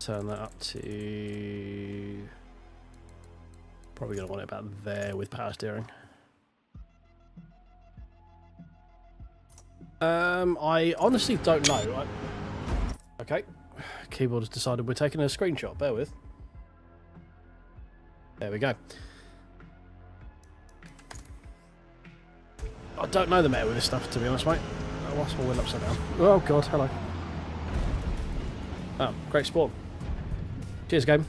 Turn that up to... Probably going to want it about there with power steering. I honestly don't know. Okay. Keyboard has decided we're taking a screenshot. Bear with. There we go. I don't know the matter with this stuff, to be honest, mate. I lost my wheel upside down. Oh, God. Hello. Oh, great spawn. Cheers, game.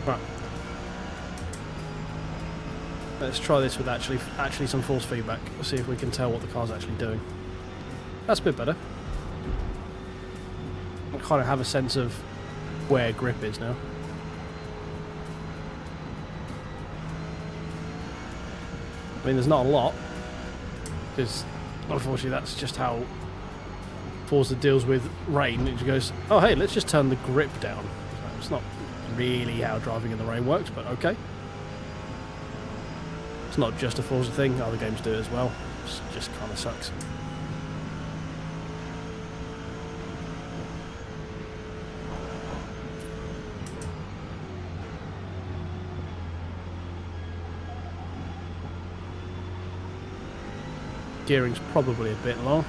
Right. Let's try this with actually some force feedback. We'll see if we can tell what the car's actually doing. That's a bit better. I kind of have a sense of where grip is now. I mean, there's not a lot, because unfortunately that's just how Forza deals with rain. It just goes, oh hey, let's just turn the grip down. So it's not really how driving in the rain works, but okay. It's not just a Forza thing, other games do it as well. It just kind of sucks. Gearing's probably a bit long.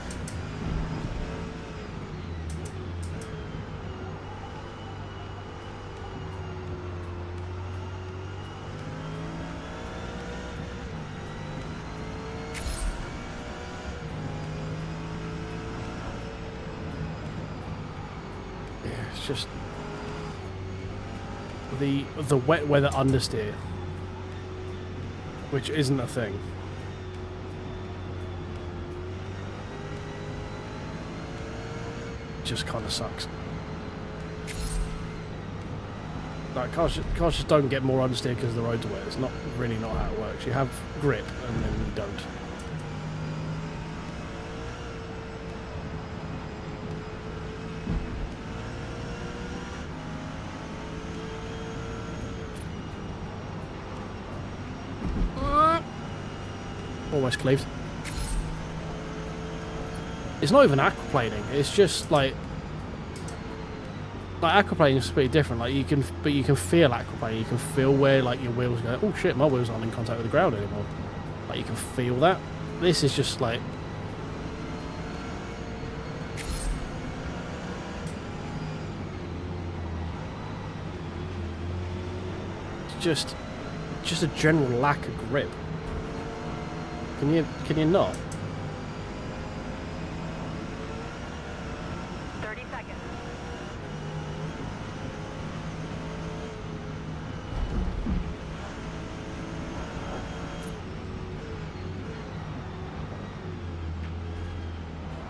It's just the wet weather understeer, which isn't a thing. Just kind of sucks. Like cars just don't get more understeer because the roads are wet. It's not really not how it works. You have grip and then you don't. Almost cleaved. It's not even aquaplaning. It's just like aquaplaning is pretty different. Like you can feel aquaplaning. You can feel where like your wheels go. Oh shit, my wheels aren't in contact with the ground anymore. Like you can feel that. This is just like just a general lack of grip. Can you not? 30 seconds.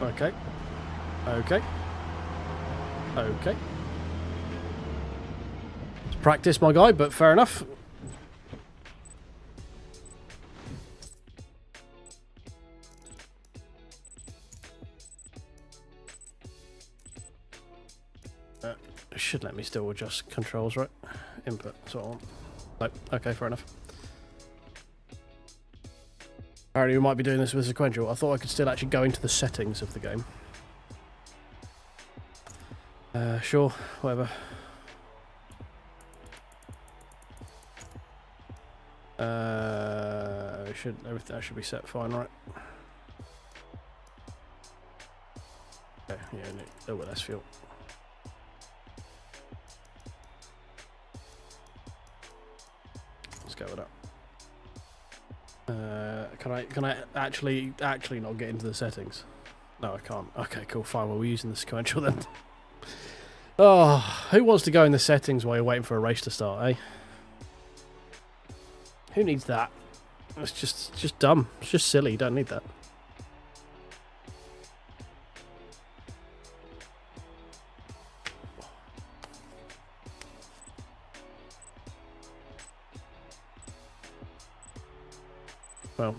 Okay. Okay. Okay. It's practice, my guy, but fair enough. Should let me still adjust controls, right? Input, so on. Nope. Okay, fair enough. Apparently we might be doing this with sequential. I thought I could still actually go into the settings of the game. Sure, whatever. Everything should be set fine, right? Okay, yeah, a little bit less fuel. Let's go with that. Can I actually not get into the settings? No, I can't. Okay, cool, fine. Well, we're using the sequential then. Oh, who wants to go in the settings while you're waiting for a race to start, eh? Who needs that? It's just dumb. It's just silly. You don't need that. Well,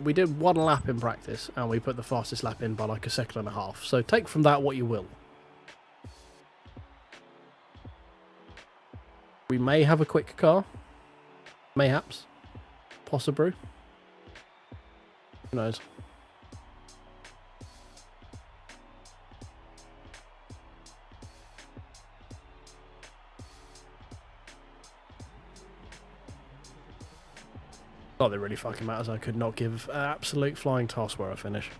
we did one lap in practice, and we put the fastest lap in by like a second and a half. So take from that what you will. We may have a quick car. Mayhaps. Possibly. Who knows? Not that it really fucking matters. I could not give an absolute flying toss where I finish.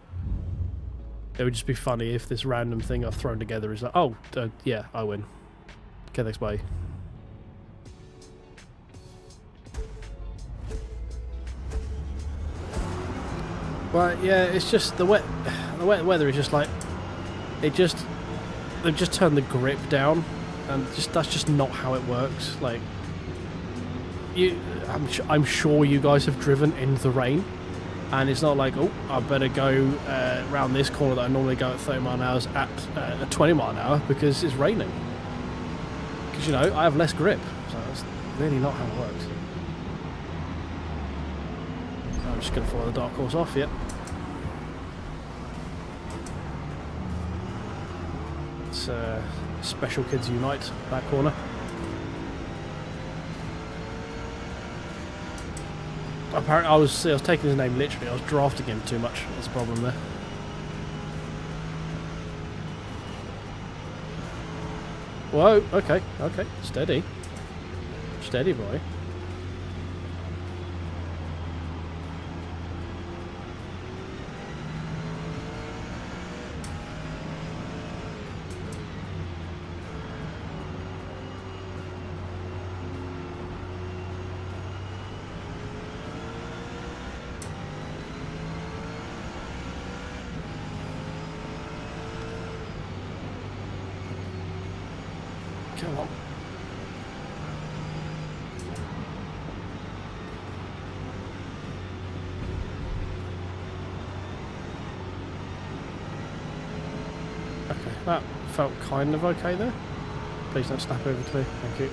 It would just be funny if this random thing I've thrown together is like, oh, yeah, I win. Okay, thanks, bye. But yeah, it's just the wet weather is just like they've just turned the grip down, and that's just not how it works. Like I'm sure you guys have driven in the rain, and it's not like, oh, I better go around this corner that I normally go at 30 mile an hour at 20 mile an hour because it's raining. Because you know I have less grip, so that's really not how it works. I'm just going to follow the dark horse off, yep. It's Special Kids Unite, that corner. Apparently, I was taking his name literally. I was drafting him too much. That's the problem there. Whoa, okay, okay. Steady. Steady, boy. Come on. Okay, that felt kind of okay there. Please don't snap over to me. Thank you.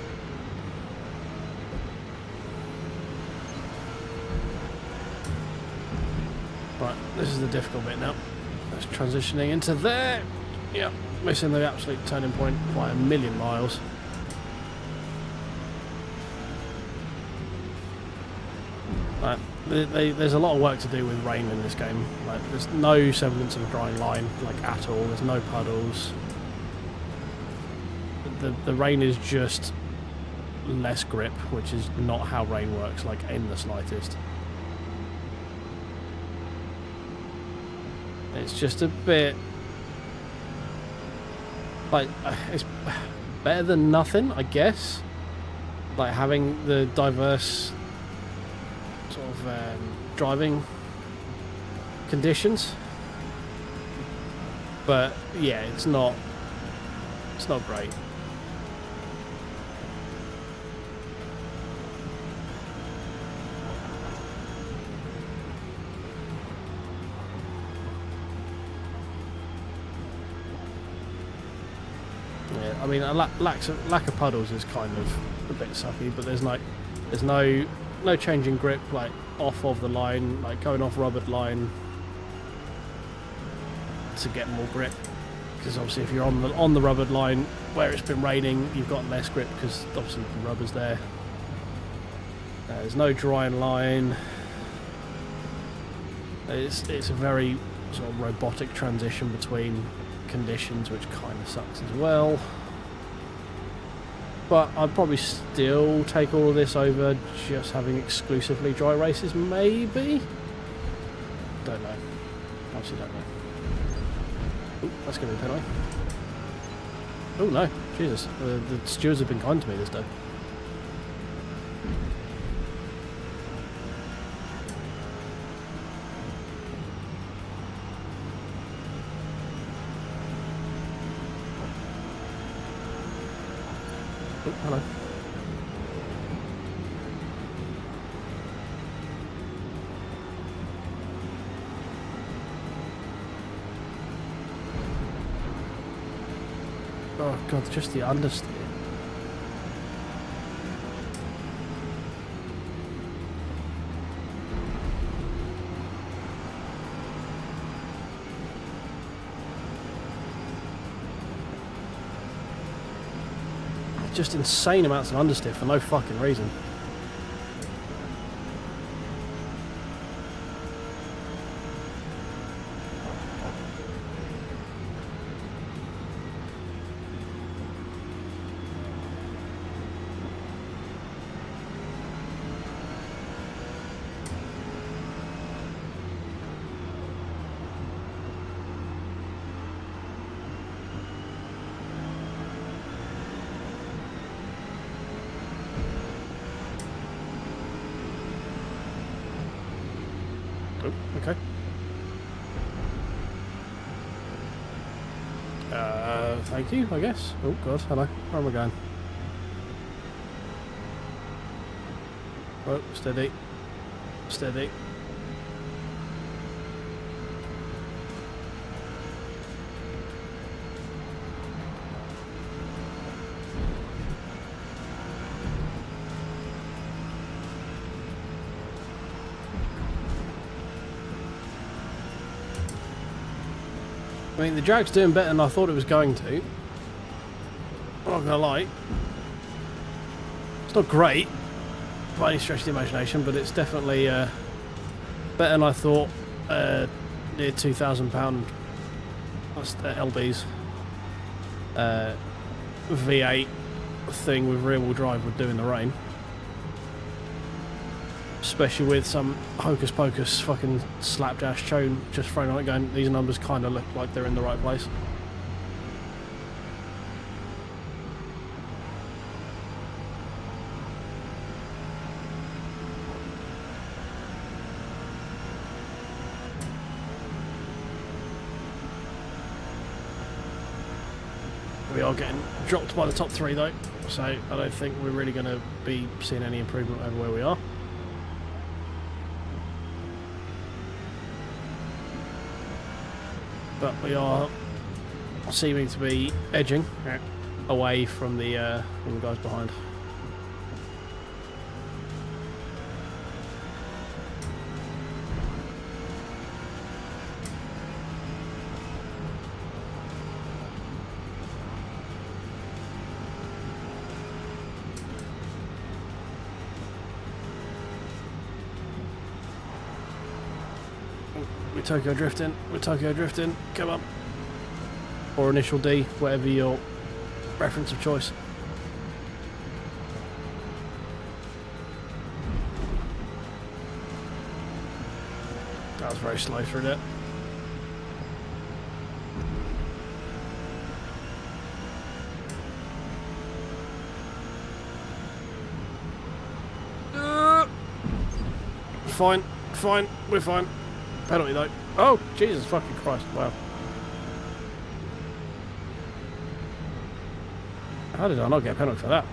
Right, this is the difficult bit now. That's transitioning into there. Yep, missing the absolute turning point by a million miles. Right, there's a lot of work to do with rain in this game. Like, there's no semblance of a drying line, like at all. There's no puddles. The rain is just less grip, which is not how rain works, like in the slightest. It's just a bit like it's better than nothing, I guess. Like having the diverse sort of driving conditions, but yeah, it's not great. Yeah, I mean, a lack of puddles is kind of a bit sucky, but there's no changing grip, like off of the line, like going off rubbered line to get more grip. Because obviously, if you're on the rubbered line where it's been raining, you've got less grip because obviously the rubber's there. There's no drying line. It's a very sort of robotic transition between conditions, which kind of sucks as well. But I'd probably still take all of this over just having exclusively dry races, maybe? Don't know. Honestly don't know. Ooh, that's going to be a penalty. Oh no, Jesus. The stewards have been kind to me this day. Oh, hello. Oh god, just the understeer. Just insane amounts of understeer for no fucking reason. Oh, okay. Thank you, I guess. Oh god, hello. Where am I going? Oh, steady. Steady. I mean, the drag's doing better than I thought it was going to. I'm not gonna lie. It's not great. by any stretch of the imagination, but it's definitely better than I thought. Near £2,000 LBs V8 thing with rear-wheel drive would do in the rain. Especially with some hocus-pocus fucking slapdash chone just thrown on it going, these numbers kind of look like they're in the right place. We are getting dropped by the top three though, so I don't think we're really going to be seeing any improvement over where we are. But we are seeming to be edging away from the guys behind. We're Tokyo drifting, come on. Or initial D, whatever your reference of choice. That was very slow through that. Fine, we're fine. Penalty though. Oh, Jesus fucking Christ, wow. How did I not get a penalty for that?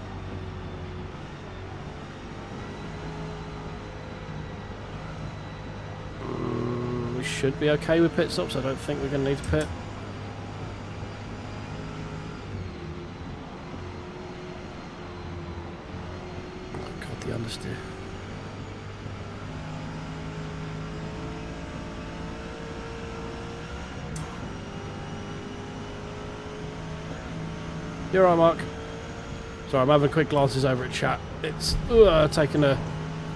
We should be okay with pit stops. I don't think we're going to need to pit. Oh God, the understeer. You're right, Mark. Sorry, I'm having quick glances over at chat. It's taking a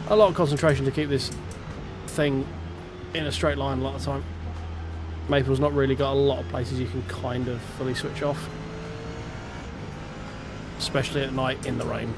lot of concentration to keep this thing in a straight line a lot of the time. Maple's not really got a lot of places you can kind of fully switch off. Especially at night in the rain.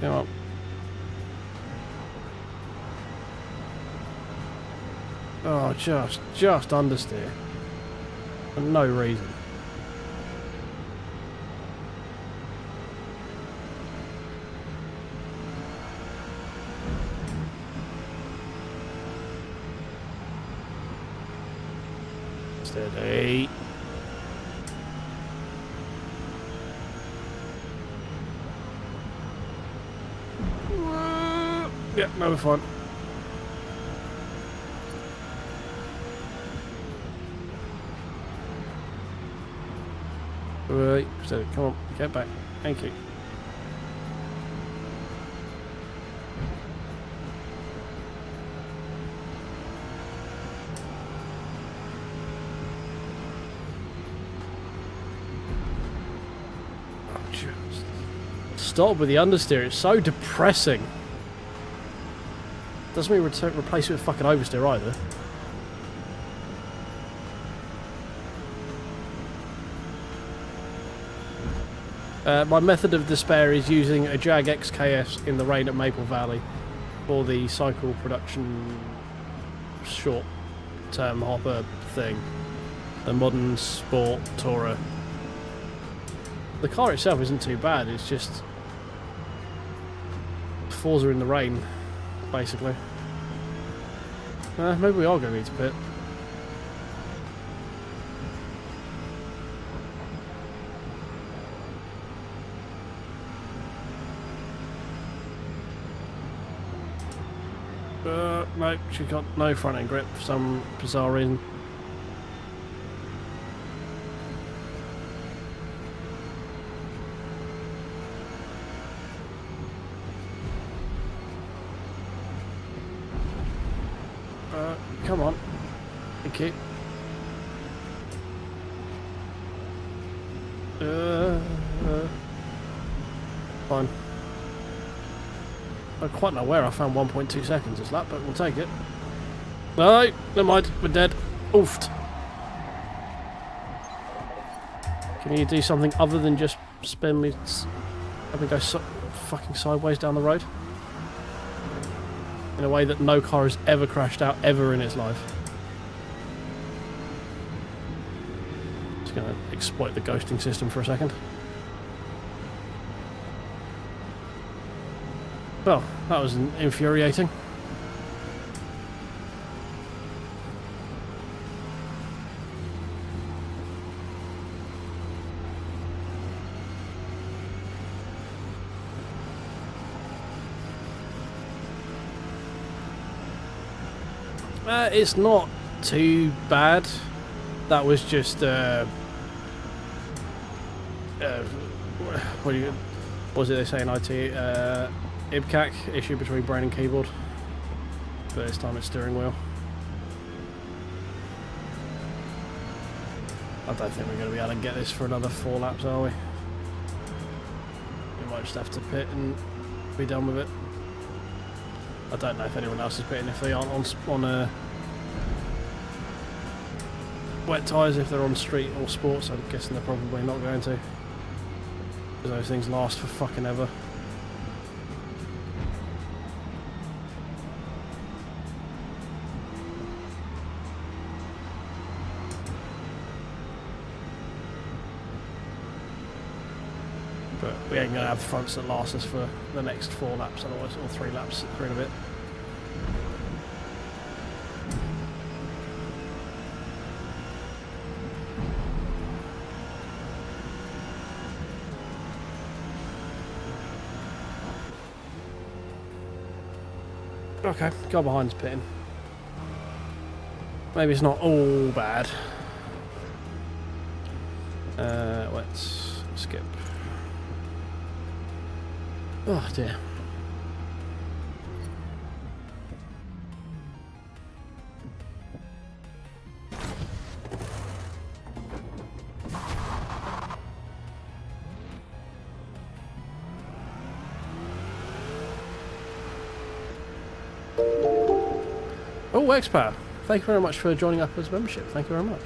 Come on. Oh, just understeer. For no reason. Steady. Yeah, no, we're fine. Right, steady, come on, get back. Thank you. Oh, just stop with the understeer, it's so depressing. Doesn't mean replace it with fucking oversteer either. My method of despair is using a Jag XKS in the rain at Maple Valley for the cycle production short-term hopper thing. The modern sport tourer. The car itself isn't too bad, it's just Forza in the rain. Basically. Maybe we are going to need to pit. No, she got no front end grip for some bizarre reason. come on. Thank you. Fine. I don't quite know where I found 1.2 seconds this lap, but we'll take it. No, never mind, we're dead. Oofed. Can you do something other than just spin me, have me go fucking sideways down the road? In a way that no car has ever crashed out ever in its life. Just gonna exploit the ghosting system for a second. Well, that was infuriating. It's not too bad. That was just what was it they say in IT? IBCAC, issue between brain and keyboard. But this time it's steering wheel. I don't think we're going to be able to get this for another 4 laps, are we? We might just have to pit and be done with it. I don't know if anyone else is pitting if they aren't on wet tyres. If they're on street or sports, I'm guessing they're probably not going to. Because those things last for fucking ever. But we ain't going to have fronts that last us for the next 4 laps otherwise, or 3 laps, 3 and a bit. Okay, go behind's pitting. Maybe it's not all bad. Let's skip. Oh dear. Oh, X-Power, thank you very much for joining up as membership. Thank you very much.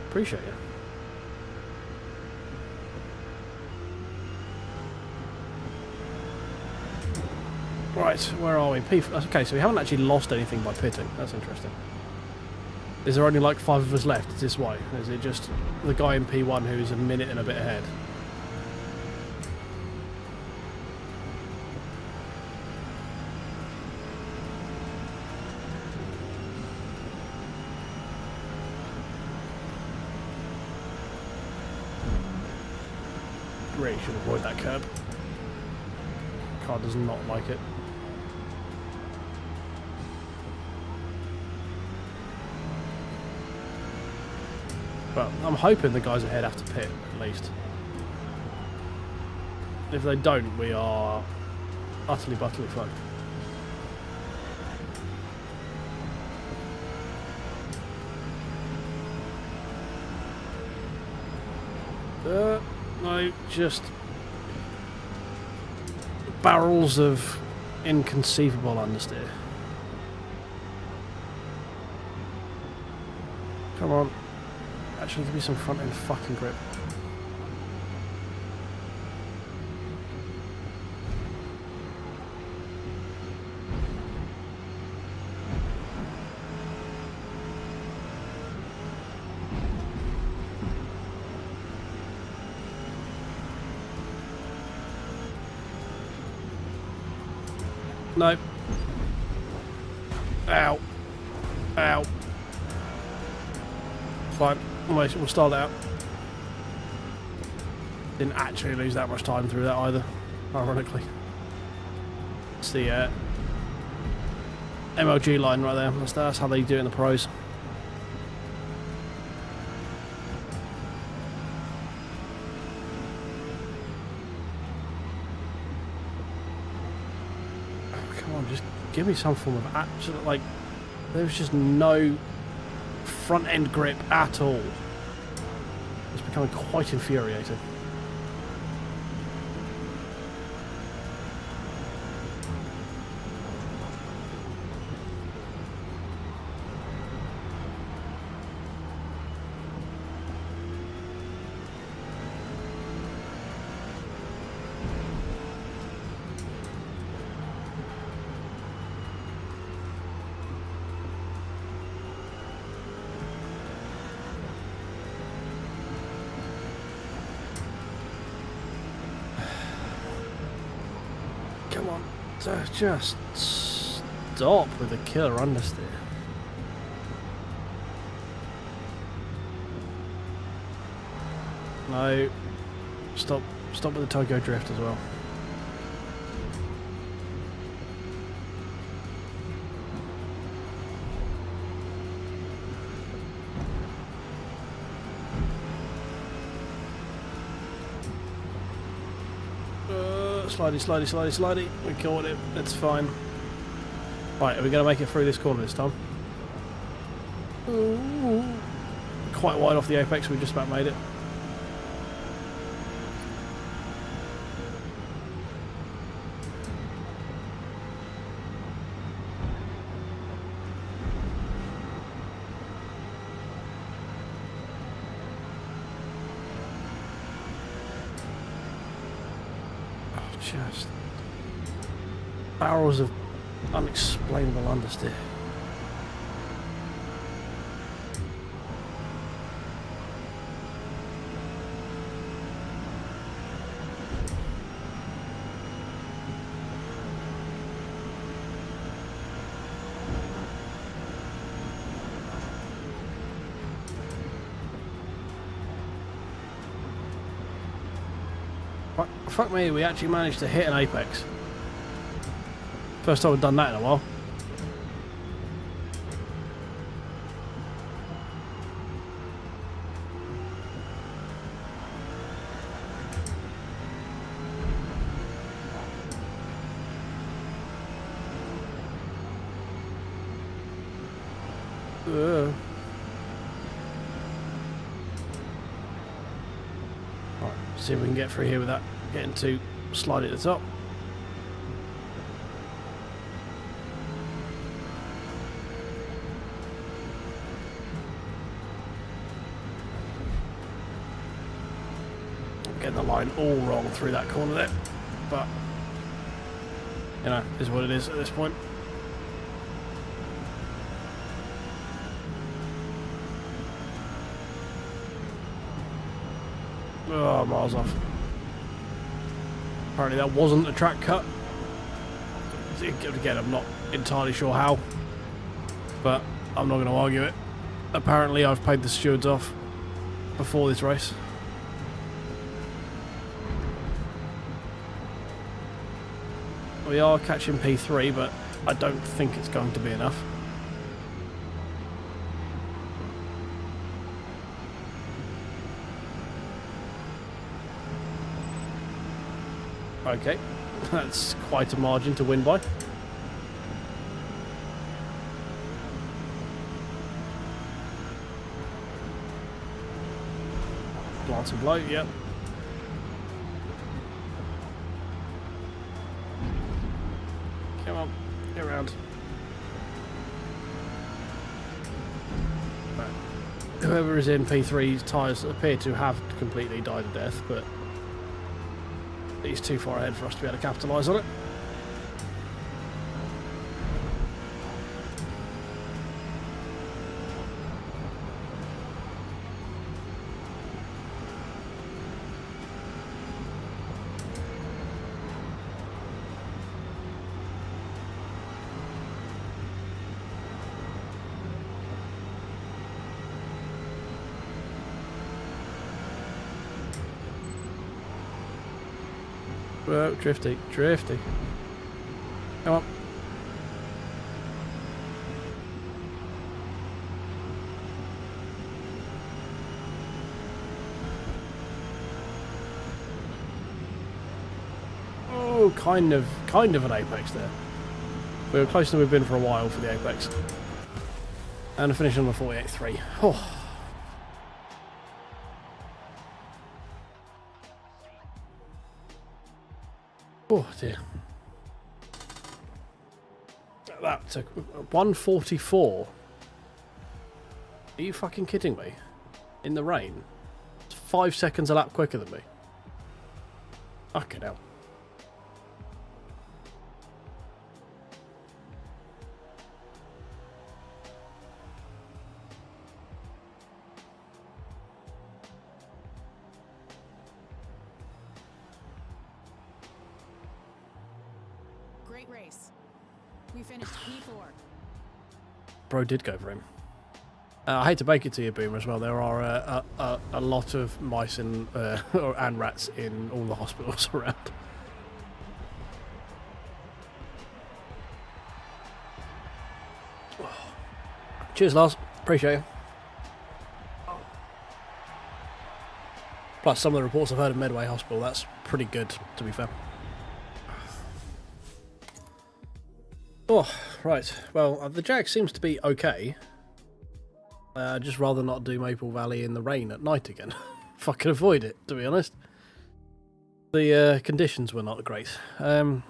Appreciate it. Right, where are we? Okay, so we haven't actually lost anything by pitting. That's interesting. Is there only like 5 of us left? Is this why? Is it just the guy in P1 who's a minute and a bit ahead? Really should avoid that curb. Car does not like it. But I'm hoping the guys ahead have to pit, at least. If they don't, we are utterly fucked. No, just barrels of inconceivable understeer. Come on. Actually, give me some front end fucking grip. No. Ow. Ow. Fine. We'll start out. Didn't actually lose that much time through that either, ironically. It's the MLG line right there. That's how they do it in the pros. Give me some form of absolute, like, There's just no front end grip at all. It's becoming quite infuriating. Come on, just stop with the killer understeer. No, stop with the Togo drift as well. Slidey. We caught it. It's fine. Right, are we going to make it through this corner this time? Ooh. Quite wide off the apex. We just about made it. Just barrels of unexplainable understeer. Fuck me, we actually managed to hit an apex. First time we've done that in a while. Alright, see if we can get through here without getting too slide at the top. I'm getting the line all wrong through that corner there, but you know, is what it is at this point. Oh, miles off. Apparently that wasn't a track cut. Again, I'm not entirely sure how, but I'm not going to argue it. Apparently I've paid the stewards off before this race. We are catching P3, but I don't think it's going to be enough. Okay, that's quite a margin to win by. Glance and blow, yep. Come on, get around. Right. Whoever is in P3's tyres appear to have completely died a death, but he's too far ahead for us to be able to capitalise on it. Whoa, drifty. Come on. Oh, kind of an apex there. We were closer than we've been for a while for the apex. And a finish on the 48.3. Oh. Oh dear. That took 144. Are you fucking kidding me? In the rain? It's 5 seconds a lap quicker than me. Fucking hell. Great race. We finished P4. Bro did go for him. I hate to break it to you, Boomer, as well. There are a lot of mice and rats in all the hospitals around. Cheers, Lars. Appreciate you. Plus, some of the reports I've heard of Medway Hospital, that's pretty good, to be fair. Oh, right. Well, the Jag seems to be okay. I'd just rather not do Maple Valley in the rain at night again. If I can avoid it, to be honest. The conditions were not great. Your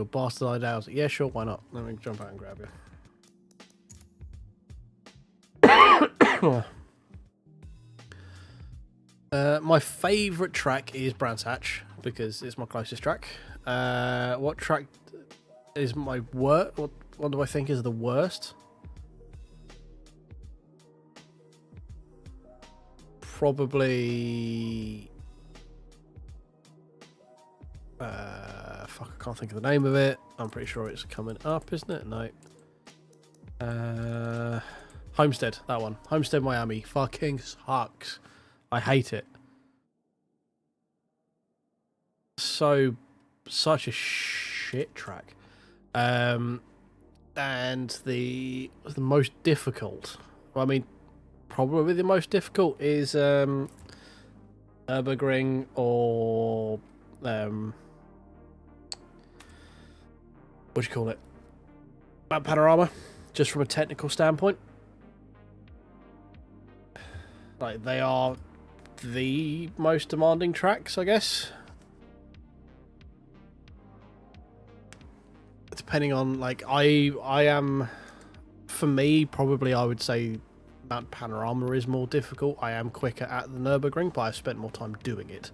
bastard out. Yeah, sure, why not? Let me jump out and grab you. My favourite track is Brands Hatch, because it's my closest track. What track is my worst? What do I think is the worst? Probably... fuck, I can't think of the name of it. I'm pretty sure it's coming up, isn't it? No. Homestead, that one. Homestead Miami. Fucking sucks. I hate it. Such a shit track. And the most difficult, well, I mean, probably the most difficult is Nürburgring or what do you call it? Mount Panorama, just from a technical standpoint. Like, they are the most demanding tracks, I guess. Depending on, like, I am, for me, probably I would say Mount Panorama is more difficult. I am quicker at the Nürburgring, but I've spent more time doing it.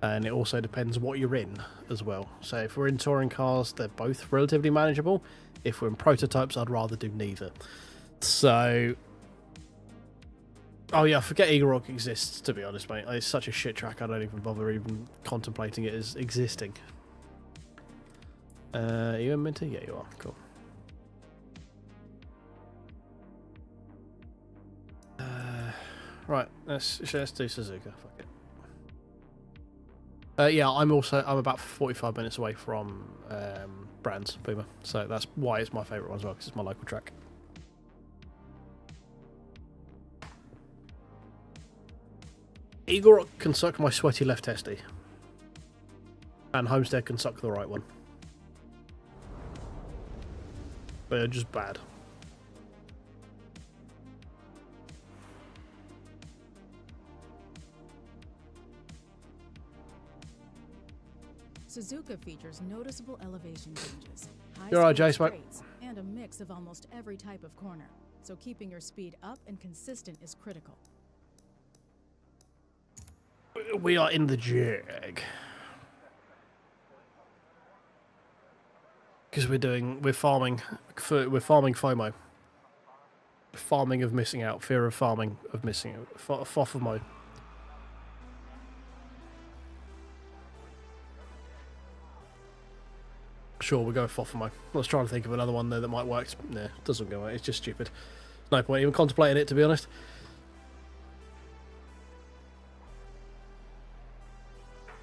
And it also depends what you're in as well. So if we're in touring cars, they're both relatively manageable. If we're in prototypes, I'd rather do neither. So... Oh yeah, I forget Eagle Rock exists, to be honest, mate. It's such a shit track, I don't even bother even contemplating it as existing. Are you in Minty? Yeah, you are. Cool. Right, let's do Suzuka. Fuck it. Yeah, I'm about 45 minutes away from Brands, Boomer. So that's why it's my favourite one as well, because it's my local track. Eagle Rock can suck my sweaty left testy. And Homestead can suck the right one. But they're just bad. Suzuka features noticeable elevation changes, You're right, Jace, mate. and a mix of almost every type of corner. So keeping your speed up and consistent is critical. We are in the Jag. Because we're farming FOMO. Farming of missing out. Fear of farming of missing out. FOFMO. Sure, we'll go with FOFMO. I was trying to think of another one there that might work. Nah, it doesn't go. It's just stupid. No point even contemplating it, to be honest.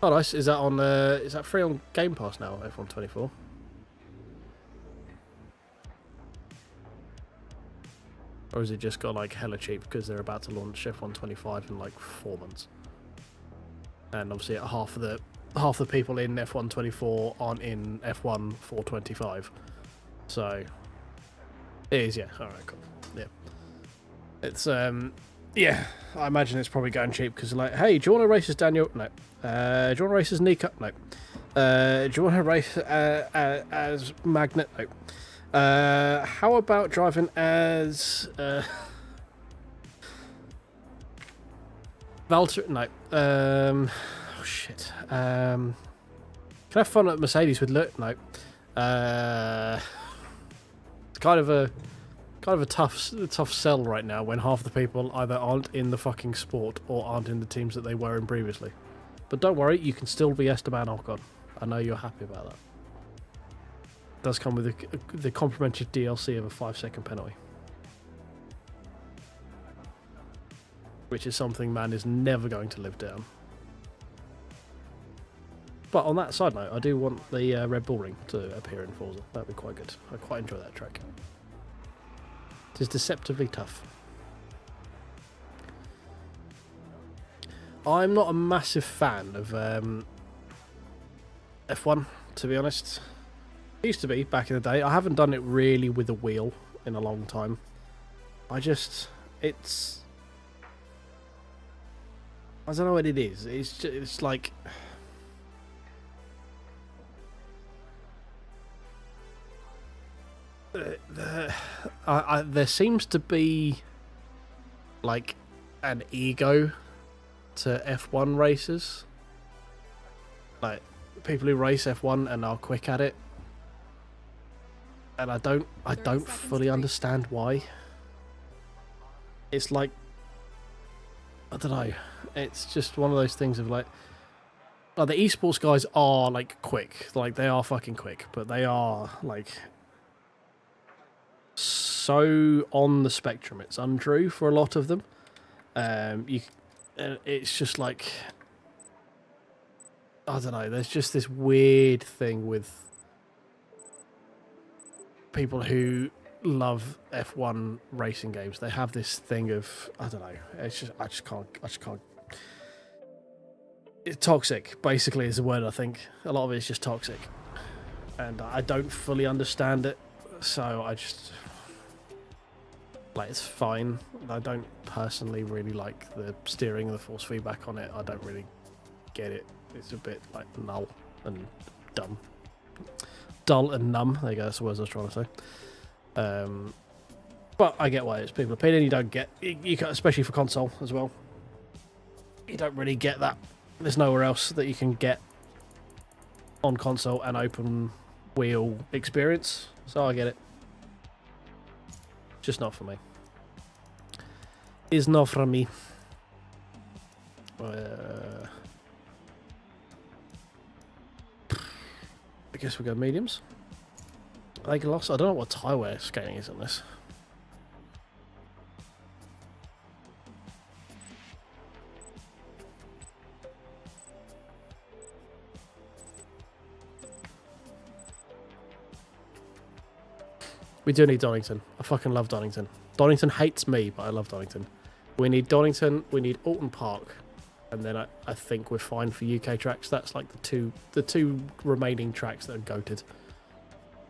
Oh, nice. Is that on? Is that free on Game Pass now? F1 24. Or has it just got like hella cheap because they're about to launch F1 25 in like 4 months? And obviously, half the people in F1 24 aren't in F1 425. So It is, yeah. Alright, cool. Yeah. It's, yeah, I imagine it's probably going cheap because, like, hey, do you want to race as Daniel? No. Do you want to race as Nika? No. Do you want to race as Magnet? No. How about driving as Valtteri? No. Oh shit. Can I have fun at Mercedes with Lut? No. It's kind of a tough sell right now when half the people either aren't in the fucking sport or aren't in the teams that they were in previously. But don't worry, you can still be Esteban Ocon. I know you're happy about that. It does come with the complimentary DLC of a 5-second penalty. Which is something man is never going to live down. But on that side note, I do want the Red Bull Ring to appear in Forza. That'd be quite good. I quite enjoy that track. It is deceptively tough. I'm not a massive fan of F1, to be honest. It used to be back in the day. I haven't done it really with a wheel in a long time. I don't know what it is. It's like... there seems to be like an ego to F1 racers, like people who race F1 and are quick at it, and I don't fully understand why. It's like, I don't know, it's just one of those things of like the esports guys are like quick, like they are fucking quick, but they are like so on the spectrum, it's untrue for a lot of them. It's just like, I don't know, there's just this weird thing with people who love F1 racing games. They have this thing of, I don't know, it's just, I just can't. It's toxic, basically, is the word. I think a lot of it is just toxic, and I don't fully understand it. So I just, like, it's fine. I don't personally really like the steering and the force feedback on it. I don't really get it. It's a bit like null and dumb. Dull and numb. There you go, that's the words I was trying to say. But I get why it's people's opinion. You don't get, you can, especially for console as well, you don't really get that. There's nowhere else that you can get on console an open wheel experience, so I get it. Just not for me. Is not for me. I guess we go mediums. I lost. I don't know what tyre wear scaling is on this. We do need Donington. I fucking love Donington. Donington hates me, but I love Donington. We need Donington, we need Alton Park, and then I think we're fine for UK tracks. That's like the two remaining tracks that are goated.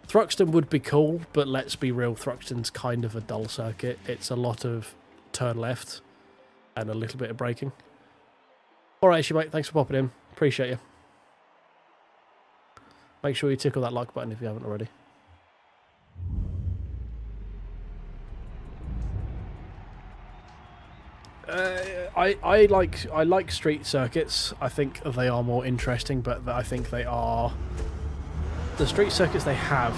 Thruxton would be cool, but let's be real, Thruxton's kind of a dull circuit. It's a lot of turn left and a little bit of braking. Alright, actually, mate, thanks for popping in. Appreciate you. Make sure you tickle that like button if you haven't already. I like street circuits. I think they are more interesting, but I think they are, the street circuits they have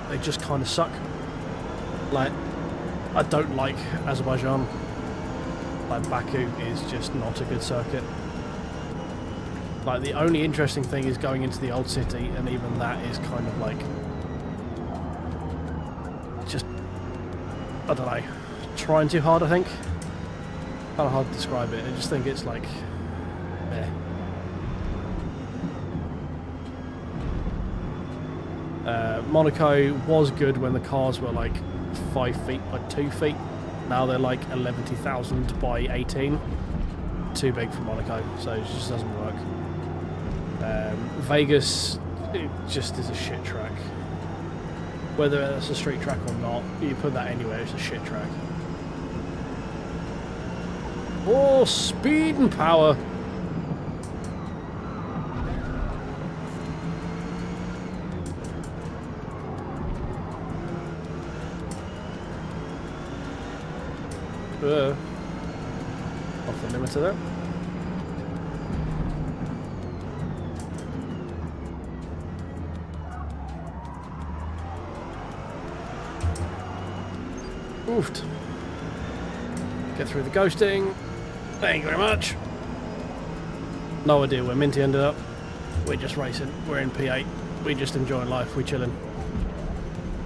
they just kind of suck. Like, I don't like Azerbaijan. Like, Baku is just not a good circuit. Like, the only interesting thing is going into the old city, and even that is kind of like, just, I don't know, trying too hard, I think. Kind of hard to describe it. I just think it's like, Monaco was good when the cars were like 5 feet by 2 feet. Now they're like 11,000 by 18. Too big for Monaco, so it just doesn't work. Vegas, it just is a shit track. Whether that's a street track or not, you put that anywhere, it's a shit track. Oh, speed and power! Off the limiter there. Oofed. Get through the ghosting. Thank you very much. No idea where Minty ended up. We're just racing. We're in P8. We're just enjoying life. We're chilling.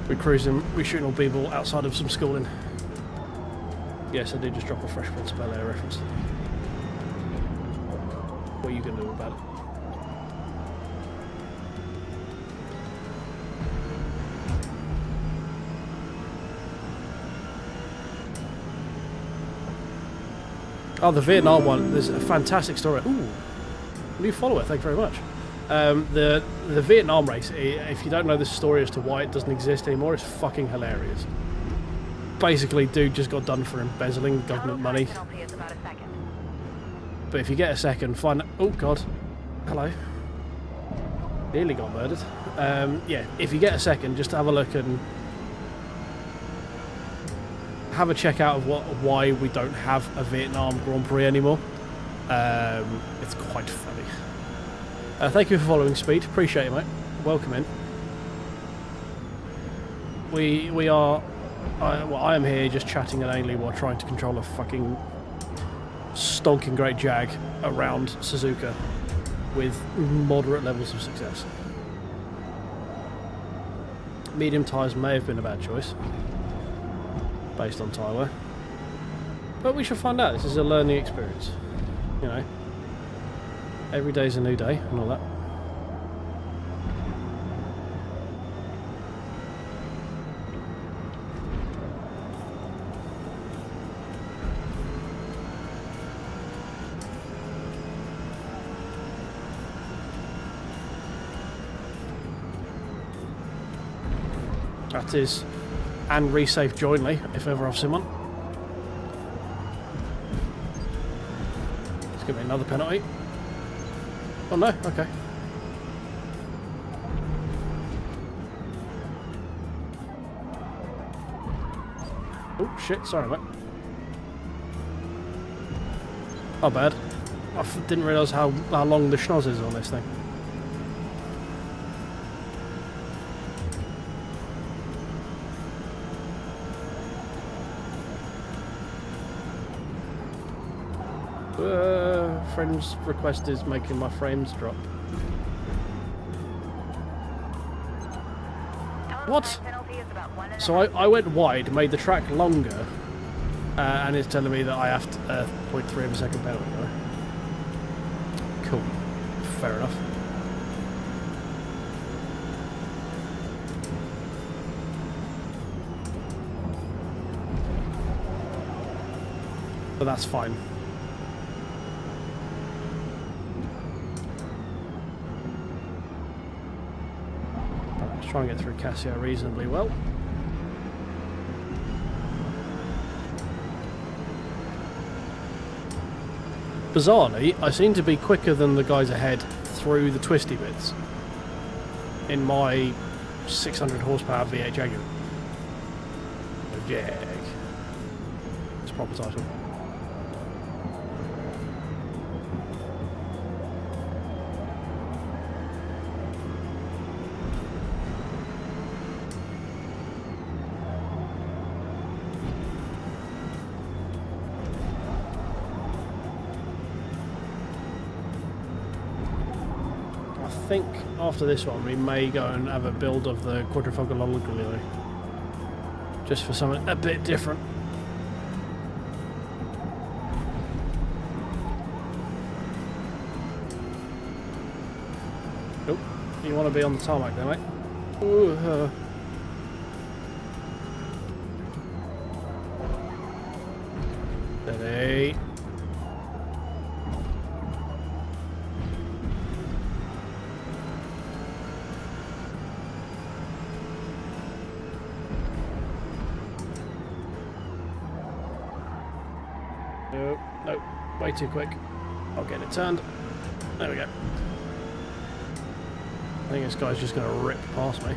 We're cruising. We're shooting all people outside of some schooling. Yes, I did just drop a Fresh Prince of Bel-Air reference. What are you going to do about it? Oh, the Vietnam one. There's a fantastic story. Ooh, new follower. Thank you very much. The Vietnam race. If you don't know the story as to why it doesn't exist anymore, it's fucking hilarious. Basically, dude just got done for embezzling government money. But if you get a second, find. Oh God, hello. Nearly got murdered. Yeah, if you get a second, just have a look and have a check out of why we don't have a Vietnam Grand Prix anymore. It's quite funny. Thank you for following, Speed. Appreciate it, mate. Welcome in. We are. Well, I am here just chatting inanely while trying to control a fucking stonking great Jag around Suzuka with moderate levels of success. Medium tyres may have been a bad choice based on tyre wear, but we shall find out. This is a learning experience, you know. Every day's a new day and all that. That is, and resafe jointly, if ever I've seen one. Let's give me another penalty. Oh no, okay. Oh shit, sorry mate. Not bad. I didn't realise how long the schnoz is on this thing. Friend's request is making my frames drop. What? So I went wide, made the track longer, and it's telling me that I have to 0.3 of a second penalty. Right? Cool. Fair enough. But that's fine. Try and get through Casio reasonably well. Bizarrely, I seem to be quicker than the guys ahead through the twisty bits in my 600 horsepower V8 Jaguar. Jag. It's a proper title. I think after this one we may go and have a build of the quadrifocal Longolino, just for something a bit different. Oh, you want to be on the tarmac there, mate? Ooh, Steady. way too quick. I'll get it turned. There we go. I think this guy's just going to rip past me.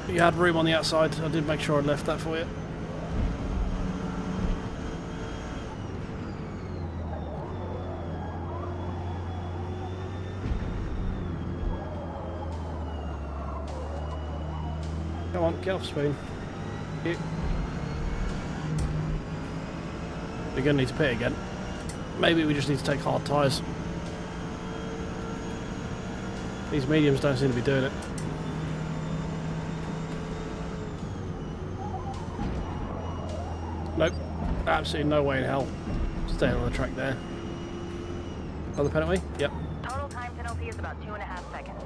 You had room on the outside. I did make sure I left that for you. Come on, get off spoon. You're going to need to pit again. Maybe we just need to take hard tyres. These mediums don't seem to be doing it. Nope. Absolutely no way in hell staying on the track there. On the penalty? Yep. Total time penalty is about 2.5 seconds.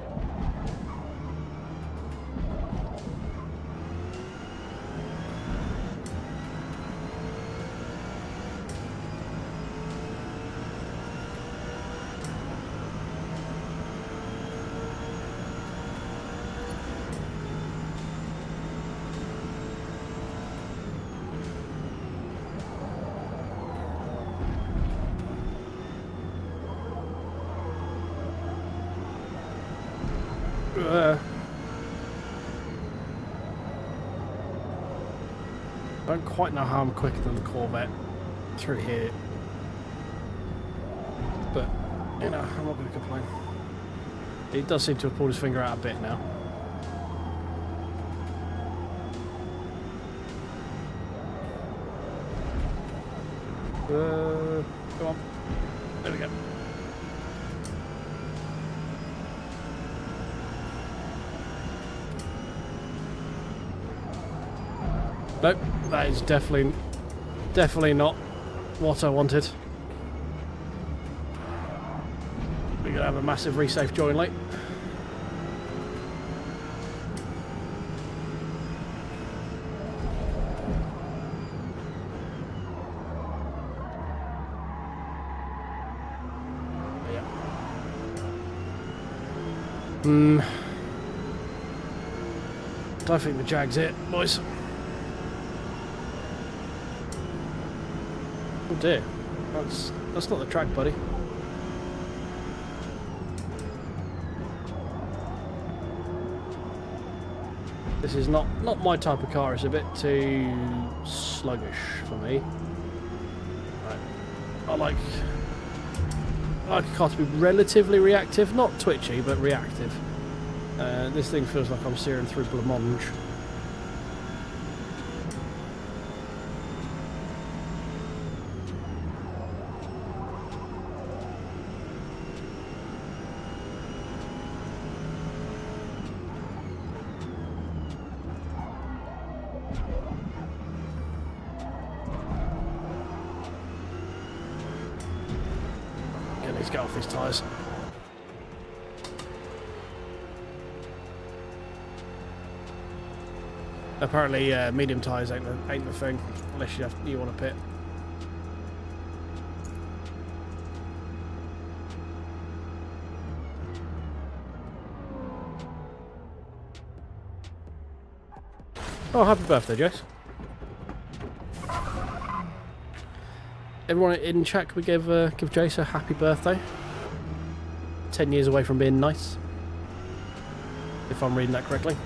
I don't quite know how I'm quicker than the Corvette through here, but you know, I'm not going to complain. He does seem to have pulled his finger out a bit now. Come on. There we go. Nope, that is definitely not what I wanted. We're gonna have a massive resafe join late. Don't think the Jag's it, boys. Oh dear, that's not the track, buddy. This is not my type of car. It's a bit too sluggish for me. Right. I like a car to be relatively reactive, not twitchy, but reactive. This thing feels like I'm steering through blancmange. Let's get off his tyres. Apparently, medium tyres ain't the thing unless you want to pit. Oh, happy birthday, Jess! Everyone in chat, we give Jace a happy birthday. 10 years away from being nice, if I'm reading that correctly.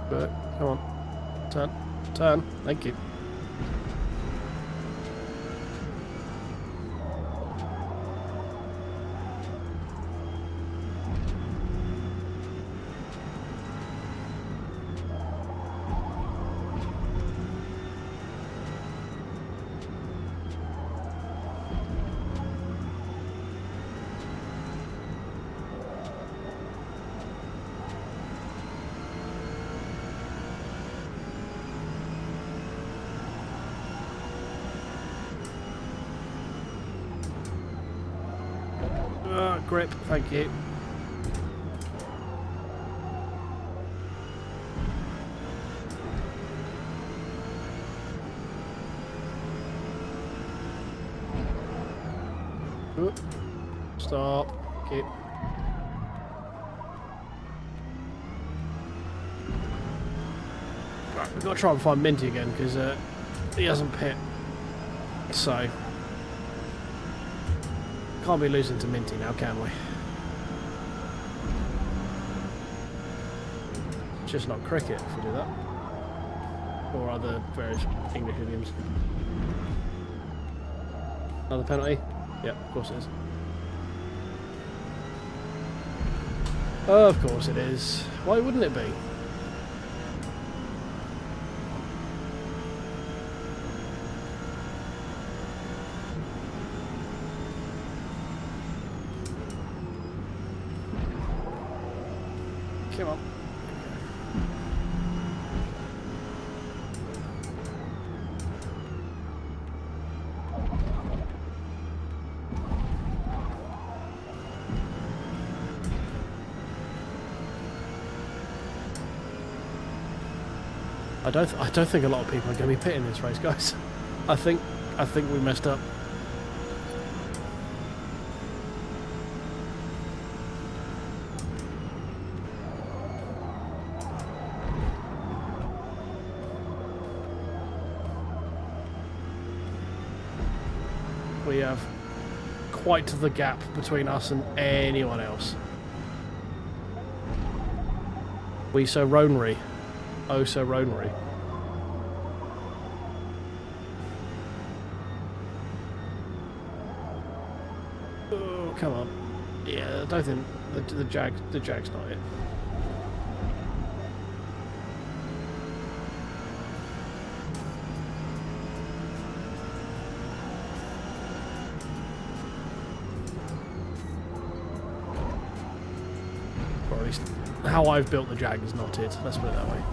But come on, turn. Thank you. Grip, thank you. Stop. Keep. Right, we've got to try and find Minty again because he hasn't pit. So can't be losing to Minty now, can we? It's just not cricket if we do that. Or other various English idioms. Another penalty? Yeah, of course it is. Of course it is. Why wouldn't it be? Come on. I don't think a lot of people are going to be pitting this race, guys. I think we messed up. We have quite the gap between us and anyone else. We so ronery. Oh, so ronery. Oh, come on. Yeah, I don't think the Jag's not it. Or at least how I've built the Jag is not it. Let's put it that way.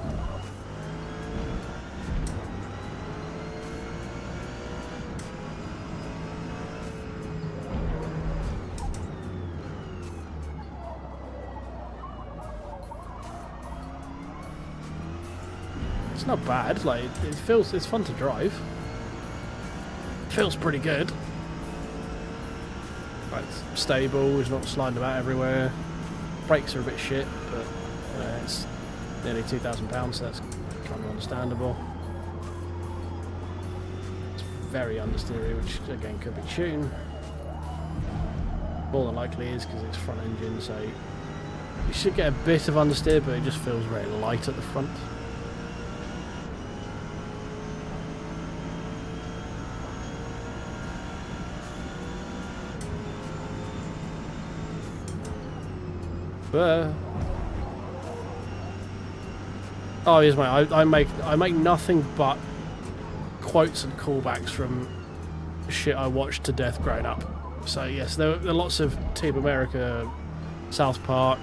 It's not bad, like it's fun to drive. Feels pretty good. Like, it's stable, it's not sliding about everywhere. Brakes are a bit shit, but it's nearly £2,000, so that's kind of understandable. It's very understeery, which again could be tuned. More than likely is because it's front engine, so you should get a bit of understeer, but it just feels very light at the front. Oh yes, mate. I make nothing but quotes and callbacks from shit I watched to death growing up. So yes, there are lots of Team America, South Park.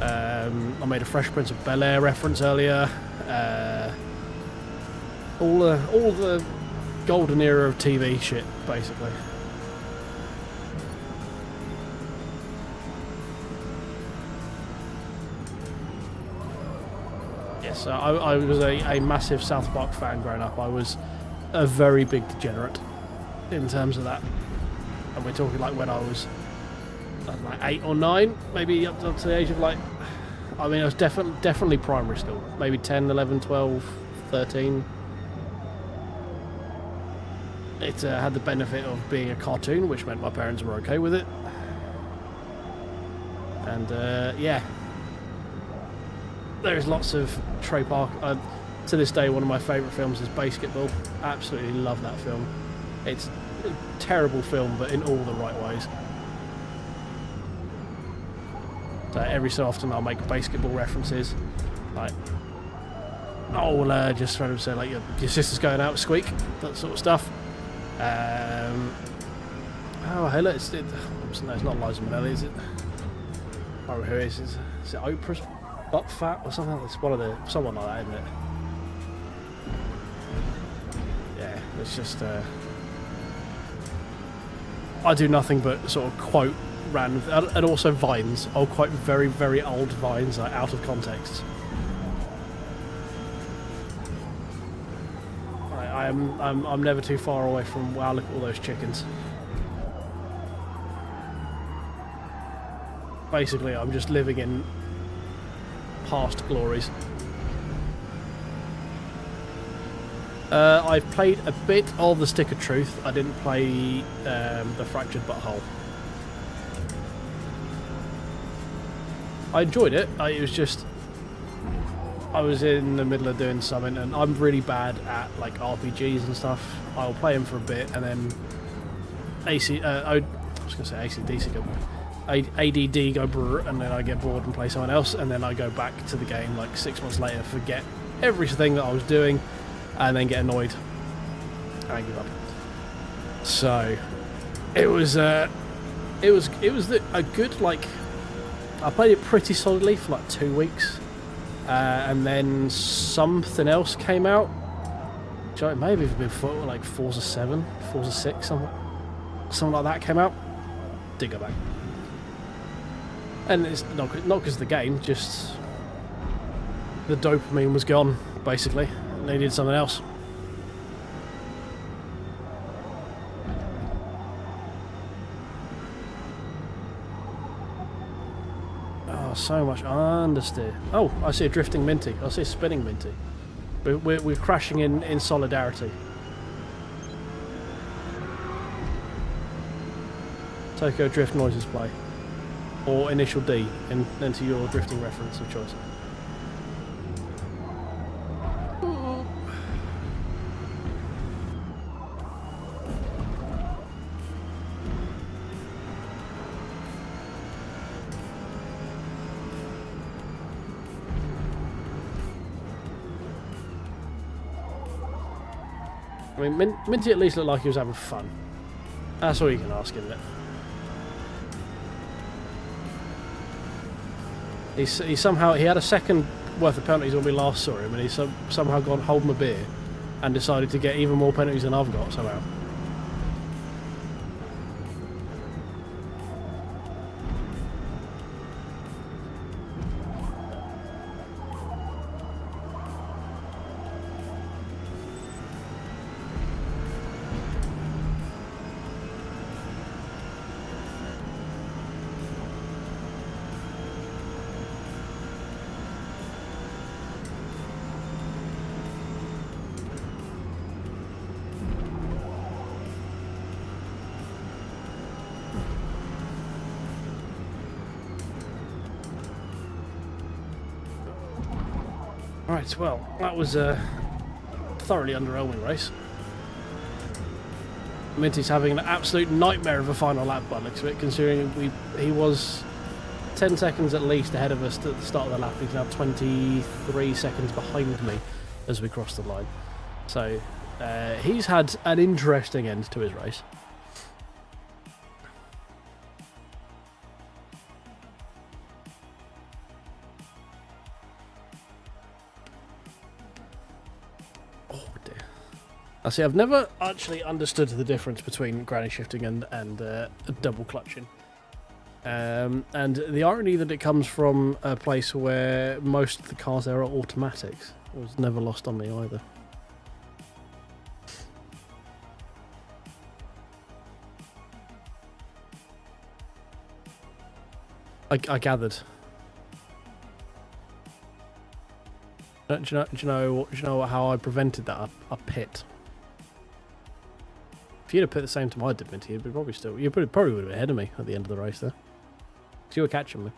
I made a Fresh Prince of Bel-Air reference earlier. All the golden era of TV shit, basically. So I was a massive South Park fan growing up. I was a very big degenerate in terms of that. And we're talking like when I was like 8 or 9, maybe up to the age of like, I mean I was definitely primary still. Maybe 10, 11, 12, 13. It had the benefit of being a cartoon, which meant my parents were okay with it. And yeah. There's lots of Trey Park. To this day, one of my favourite films is Basketball. Absolutely love that film. It's a terrible film, but in all the right ways. So every so often, I'll make basketball references, like, oh, well, just trying to say like your sister's going out, squeak, that sort of stuff. Oh, hey, look, no, it's not Liza Minnelli, is it? I don't know who it is. Is it Oprah's butt fat or something? It's someone like that, isn't it? Yeah, it's just I do nothing but sort of quote random, and also vines. I'll quote very, very old vines, like out of context. I'm never too far away from, wow, look at all those chickens. Basically, I'm just living in past glories. I've played a bit of the Stick of Truth. I didn't play the Fractured Butthole. I enjoyed it. It was just I was in the middle of doing something, and I'm really bad at like RPGs and stuff. I'll play them for a bit, and then I was going to say ACDC go ADD go brr, and then I get bored and play someone else, and then I go back to the game like 6 months later, forget everything that I was doing, and then get annoyed and give up. So it was a good, like, I played it pretty solidly for like 2 weeks, and then something else came out. It may have even been like Forza 7, Forza 6, something like that came out. Did go back. And it's not because of the game, just the dopamine was gone, basically. They needed something else. Oh, so much understeer. Oh, I see a drifting Minty. I see a spinning Minty. We're crashing in solidarity. Tokyo Drift noises play. Or Initial D, and enter your drifting reference of choice. I mean, Minty at least looked like he was having fun. That's all you can ask, isn't it? He somehow had a second worth of penalties when we last saw him, and he's somehow gone hold my beer and decided to get even more penalties than I've got somehow. Right, well, that was a thoroughly underwhelming race. Minty's having an absolute nightmare of a final lap by the looks of it, considering he was 10 seconds at least ahead of us at the start of the lap. He's now 23 seconds behind me as we cross the line. So he's had an interesting end to his race. I see, I've never actually understood the difference between granny shifting and double clutching. And the irony that it comes from a place where most of the cars there are automatics was never lost on me either. I gathered. Do you know how I prevented that? I pit. If you'd have put the same time I did, Minty, you'd probably would have been ahead of me at the end of the race there. Because you were catching me.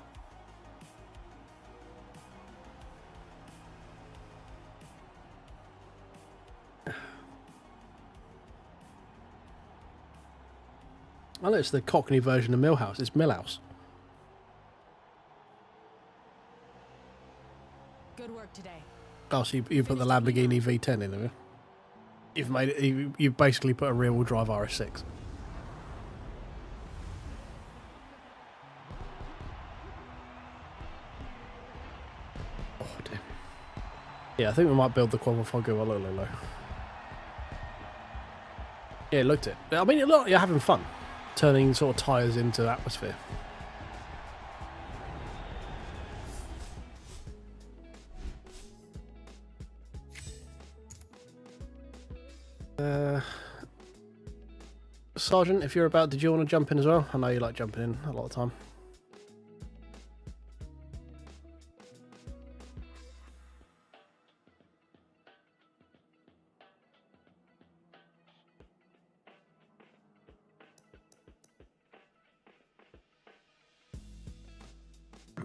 Well, it's the Cockney version of Millhouse. It's Millhouse. Good work today. Oh, so you put the Lamborghini V10 in, have you? You've made it. You've basically put a rear-wheel drive RS6. Oh dear. Yeah, I think we might build the quad before I go a little low. Yeah, it looked it. I mean, it looked like you're having fun, turning sort of tyres into atmosphere. Sergeant, if you're about, did you want to jump in as well? I know you like jumping in a lot of the time.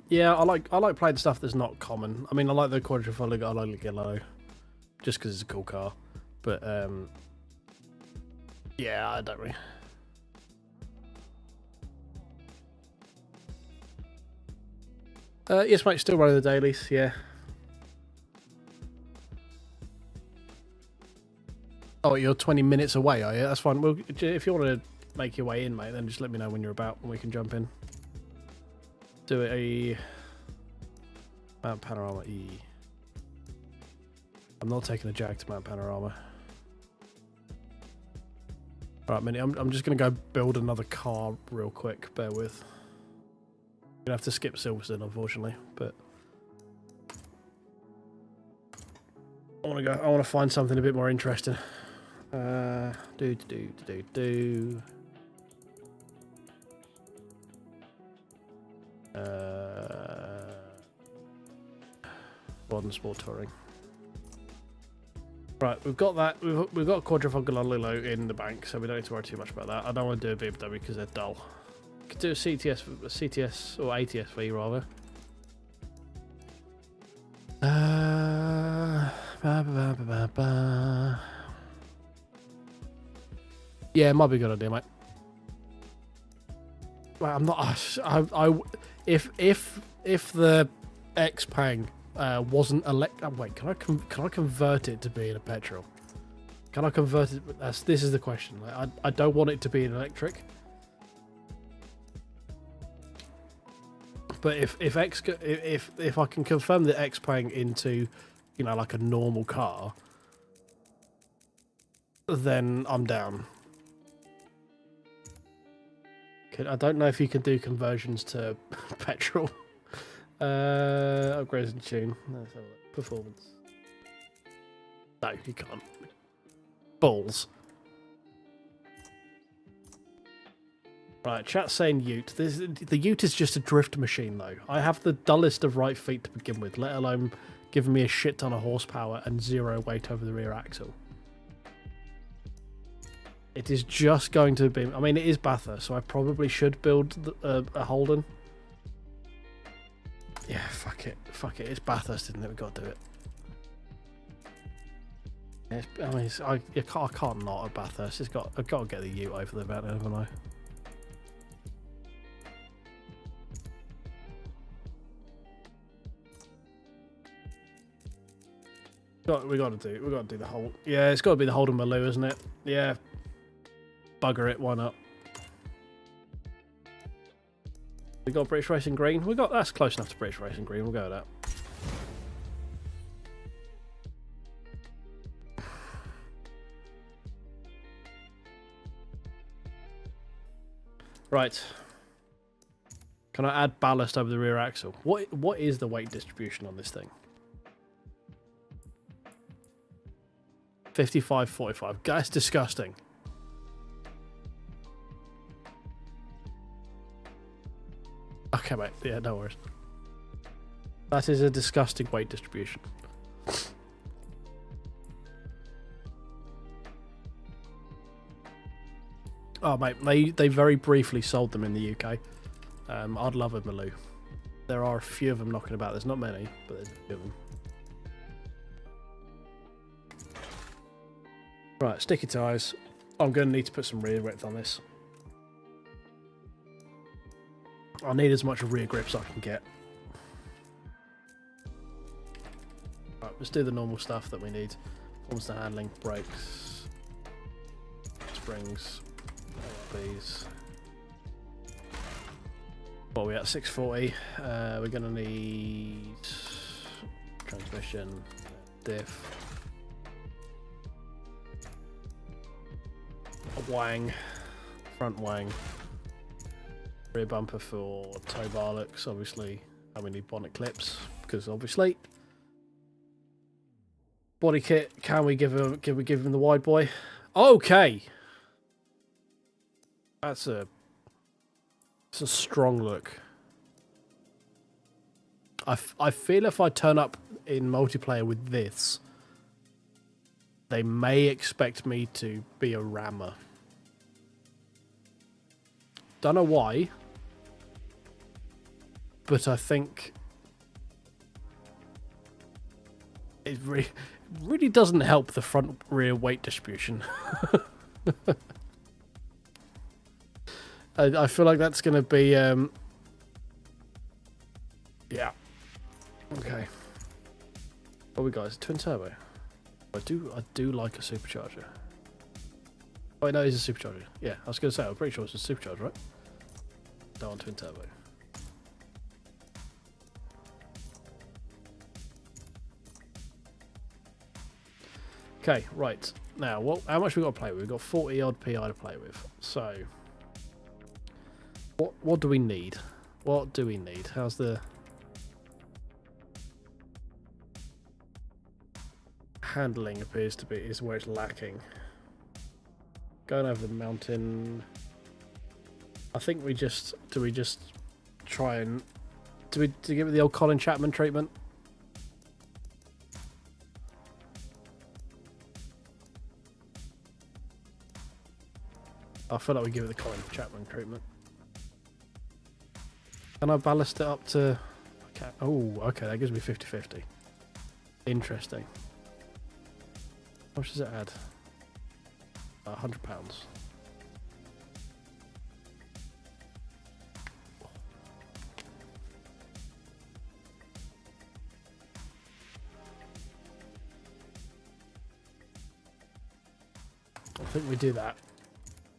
Yeah, I like playing stuff that's not common. I mean, I like the quadrifoglio, I like the yellow, just because it's a cool car. But yeah, I don't really. Yes, mate. Still running the dailies. Yeah. Oh, you're 20 minutes away, are you? That's fine. Well, if you want to make your way in, mate, then just let me know when you're about and we can jump in. Do a Mount Panorama E. I'm not taking a Jag to Mount Panorama. Alright, Minnie, I'm just going to go build another car real quick. Bear with. You're going to have to skip Silverstone, unfortunately, but I want to find something a bit more interesting. Modern Sport Touring. Right, we've got that. We've got quadrifoglio in the bank, so we don't need to worry too much about that. I don't want to do a BMW because they're dull. Could do a CTS or ATS-V rather. Yeah, it might be a good idea, mate. Well, I'm not. If the Xpeng wasn't wait, can I convert it to being a petrol? Can I convert it? This is the question. Like, I don't want it to be an electric. But if I can confirm the Xpeng into, you know, like a normal car, then I'm down. I don't know if you can do conversions to petrol. Upgrades and tune. Let's have a look. Performance. No, you can't. Balls. Right, chat's saying Ute. The Ute is just a drift machine, though. I have the dullest of right feet to begin with, let alone giving me a shit ton of horsepower and 0 weight over the rear axle. It is just going to be... I mean, it is Bathurst, so I probably should build a Holden. Yeah, fuck it. Fuck it. It's Bathurst, isn't it? We've got to do it. I mean, I can't not at Bathurst. I've got to get the Ute over the mountain, haven't I? We got to do the whole. Yeah, it's got to be the Holden Maloo, isn't it? Yeah. Bugger it. Why not? We got British Racing Green. That's close enough to British Racing Green. We'll go with that. Right. Can I add ballast over the rear axle? What is the weight distribution on this thing? 55-45. That's disgusting. Okay, mate. Yeah, no worries. That is a disgusting weight distribution. Oh, mate. They very briefly sold them in the UK. I'd love a Maloo. There are a few of them knocking about. There's not many, but there's a few of them. Right, sticky tyres. I'm going to need to put some rear width on this. I need as much rear grip as I can get. Right, let's do the normal stuff that we need. Performance to handling, brakes, springs, ARBs. What are we at? 640. We're going to need transmission, diff. A wang, front wang, rear bumper for tow bar looks, obviously, and we need bonnet clips because obviously body kit. Can we give him the wide boy? Okay, it's a strong look. I feel if I turn up in multiplayer with this, they may expect me to be a rammer. Don't know why. but I think it really doesn't help the front rear weight distribution. I feel like that's going to be yeah. Okay. What we got is a twin turbo. I do like a supercharger. Oh no, it's a supercharger. Yeah, I was going to say, I'm pretty sure it's a supercharger, right? No, on twin turbo. Okay, right. Now, how much we got to play with? We've got 40 odd PI to play with. So, what do we need? What do we need? How's the handling appears to be is where it's lacking. Going over the mountain. I think we just try and do we give it the old Colin Chapman treatment? I feel like we give it the Colin Chapman treatment. Can I ballast it up to... Okay. Oh, okay, that gives me 50-50. Interesting. How much does it add? £100. I think we do that.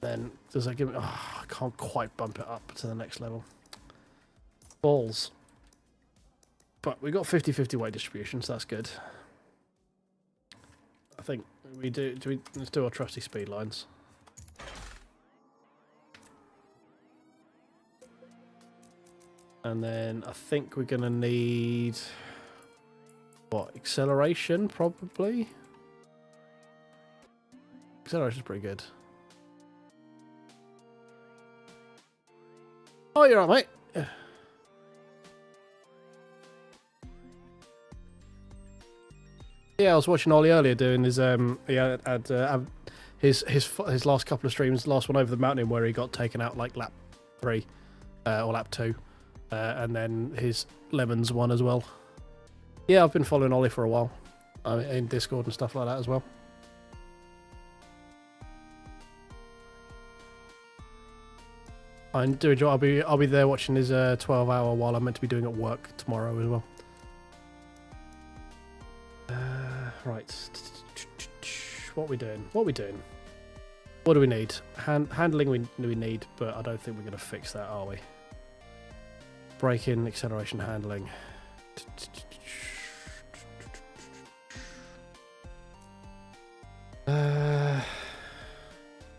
Then does that give me... Oh, I can't quite bump it up to the next level. Balls. But we got 50-50 weight distribution, so that's good. I think we do... let's do our trusty speed lines. And then I think we're going to need... What? Acceleration, probably? Acceleration's pretty good. Oh, you're right, mate. Yeah, I was watching Ollie earlier doing his he had his last couple of streams, last one over the mountain where he got taken out like lap 3 or lap 2, and then his Lemons one as well. Yeah, I've been following Ollie for a while in Discord and stuff like that as well. I'm doing. I'll be there watching his 12-hour while I'm meant to be doing at work tomorrow as well. Right. What are we doing? What are we doing? What do we need? Handling we need, but I don't think we're going to fix that, are we? Braking, acceleration, handling.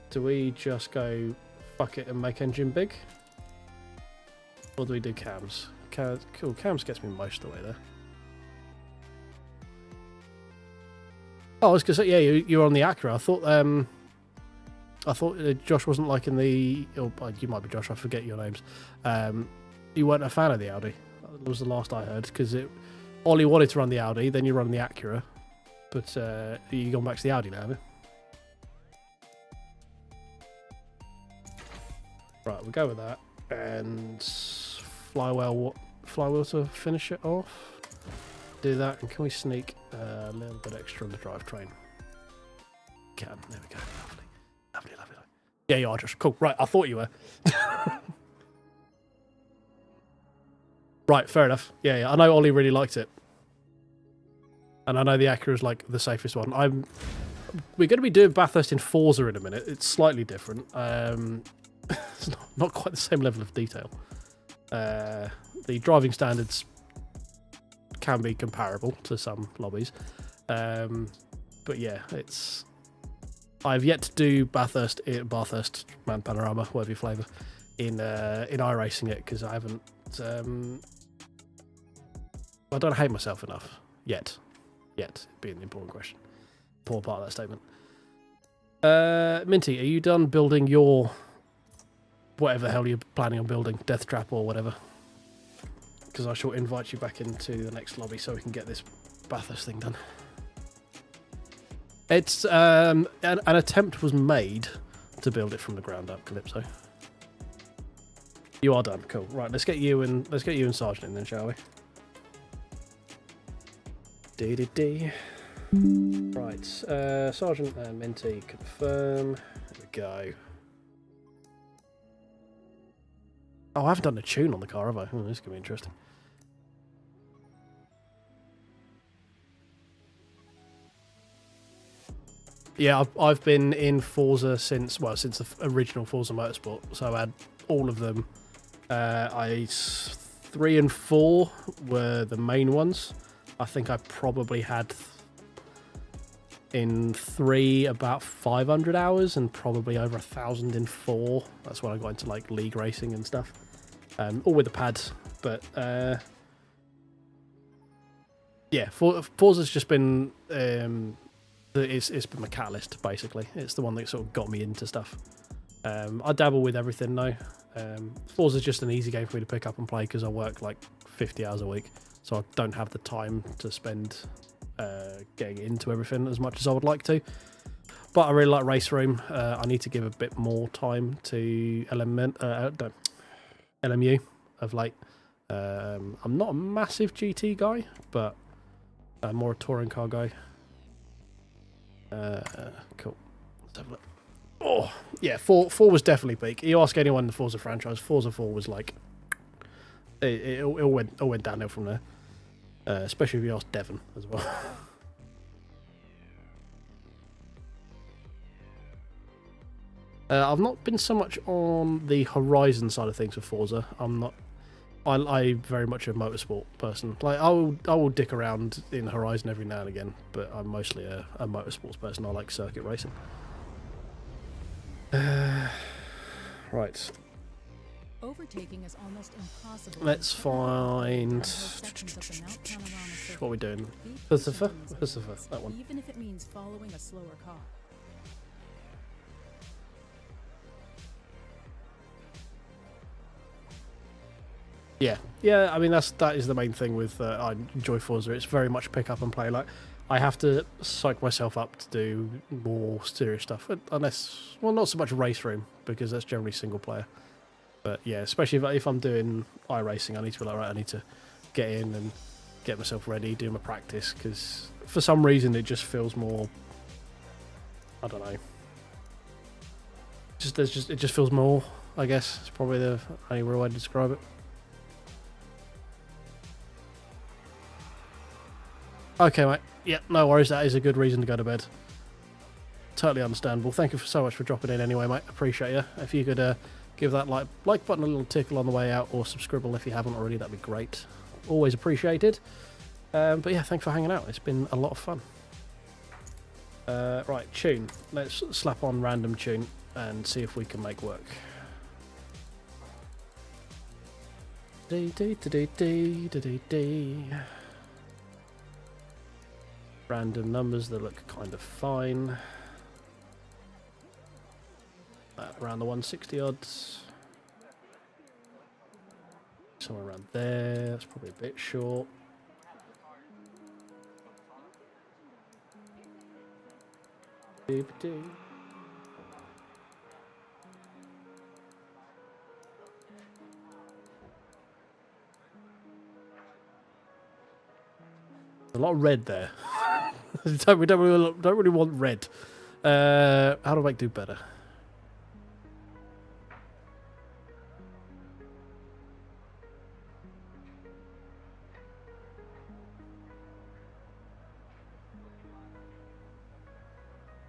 Do we just go fuck it and make engine big? Or do we do cams? Cool, cams gets me most of the way there. Oh, I was gonna say, yeah, you were on the Acura. I thought Josh wasn't liking the. Or you might be Josh. I forget your names. You weren't a fan of the Audi. That was the last I heard because Ollie wanted to run the Audi, then you run the Acura, but you gone back to the Audi now, have you? Right, we'll go with that and flywheel to finish it off. Do that, and can we sneak a little bit extra on the drivetrain? Can. There we go. Lovely. Lovely, lovely, lovely. Yeah, you are, Josh. Cool. Right, I thought you were. Right, fair enough. Yeah, I know Ollie really liked it. And I know the Acura is like the safest one. We're going to be doing Bathurst in Forza in a minute. It's slightly different. It's not quite the same level of detail. The driving standards can be comparable to some lobbies, but yeah, I've yet to do Bathurst Man Panorama, whatever your flavour, in iRacing it because I haven't. I don't hate myself enough yet being the important question, important part of that statement. Minty, are you done building your whatever the hell you're planning on building, Death Trap or whatever? Because I shall invite you back into the next lobby so we can get this Bathurst thing done. It's an attempt was made to build it from the ground up, Calypso. You are done. Cool. Right, let's get you and Sergeant in then, shall we? D. Right, Sergeant and Minty confirm. There we go. Oh, I haven't done a tune on the car, have I? Oh, this is gonna be interesting. Yeah, I've been in Forza since the original Forza Motorsport, so I had all of them. 3 and 4 were the main ones. I think I probably had in 3 about 500 hours and probably over 1,000 in 4. That's when I got into like league racing and stuff, all with the pads. But yeah, Forza's just been it's been my catalyst basically. It's the one that sort of got me into stuff. I dabble with everything now. Forza's just an easy game for me to pick up and play because I work like 50 hours a week, so I don't have the time to spend getting into everything as much as I would like to. But I really like Race Room. I need to give a bit more time to LMU of late. I'm not a massive GT guy, but I'm more a touring car guy. Cool. Let's have a look. Oh, yeah, 4 was definitely peak. You ask anyone in the Forza franchise, Forza 4 was like... It all went downhill from there. Especially if you ask Devon as well. I've not been so much on the Horizon side of things with Forza. I very much a motorsport person. Like I will dick around in Horizon every now and again, but I'm mostly a motorsports person. I like circuit racing. Right. Overtaking is almost impossible. Let's find what are we doing. Pacifica, that one. Even if it means following a slower car. Yeah. I mean that is the main thing with I enjoy Forza. It's very much pick up and play. Like I have to psych myself up to do more serious stuff, unless not so much Race Room because that's generally single player. But yeah, especially if I'm doing iRacing, I need to be like, right, I need to get in and get myself ready, do my practice, because for some reason it just feels more. I don't know. It just feels more. I guess it's probably the only real way to describe it. Okay, mate. Yeah, no worries. That is a good reason to go to bed. Totally understandable. Thank you so much for dropping in anyway, mate. Appreciate you. If you could give that like button a little tickle on the way out, or subscribe if you haven't already, that'd be great. Always appreciated. But yeah, thanks for hanging out. It's been a lot of fun. Right, tune. Let's slap on random tune and see if we can make work. Random numbers that look kind of fine. Around the 160 odds. Somewhere around there. That's probably a bit short. Doop-doo. A lot of red there. We don't really want red. How do I do better?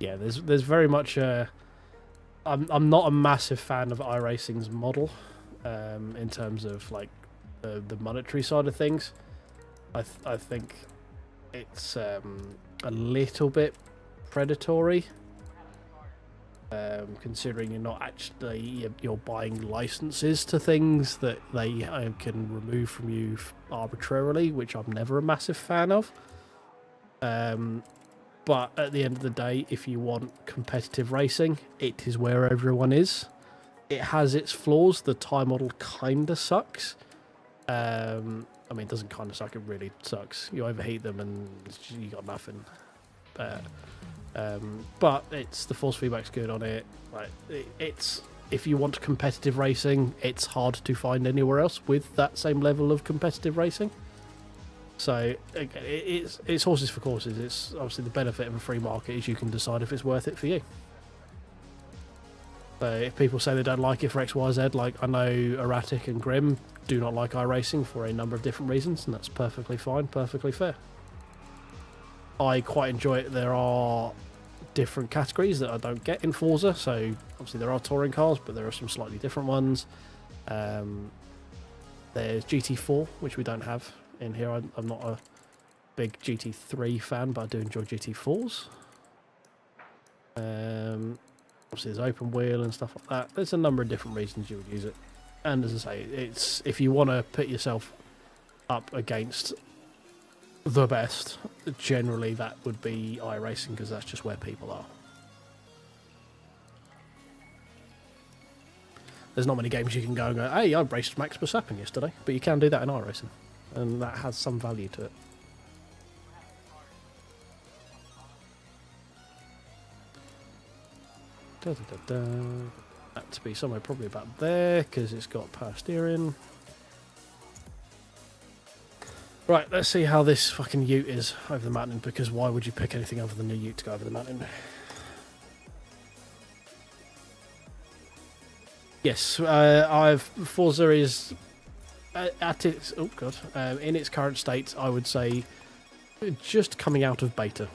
Yeah, there's very much. I'm not a massive fan of iRacing's model, in terms of like the monetary side of things. I think it's a little bit predatory, considering you're not actually you're buying licenses to things that they can remove from you arbitrarily, which I'm never a massive fan of. But at the end of the day, if you want competitive racing, it is where everyone is. It has its flaws. The tire model kinda sucks. I mean, it doesn't kind of suck, it really sucks. You overheat them and you got nothing. But it's the force feedback's good on it. Like it's if you want competitive racing, it's hard to find anywhere else with that same level of competitive racing. So again, it's horses for courses. It's obviously the benefit of a free market is you can decide if it's worth it for you. So if people say they don't like it for X, Y, Z, like I know Erratic and Grim do not like iRacing for a number of different reasons, and that's perfectly fine, perfectly fair. I quite enjoy it. There are different categories that I don't get in Forza, so obviously there are touring cars, but there are some slightly different ones. There's GT4, which we don't have in here. I'm not a big GT3 fan, but I do enjoy GT4s. Obviously there's open wheel and stuff like that. There's a number of different reasons you would use it. And as I say, it's if you want to put yourself up against the best, generally that would be iRacing, because that's just where people are. There's not many games you can go and go, hey, I raced Max Verstappen yesterday, but you can do that in iRacing, and that has some value to it. That to be somewhere probably about there, because it's got power steering. Right, let's see how this fucking ute is over the mountain, because why would you pick anything other than a ute to go over the mountain? Yes, Forza is at its in its current state, I would say, just coming out of beta.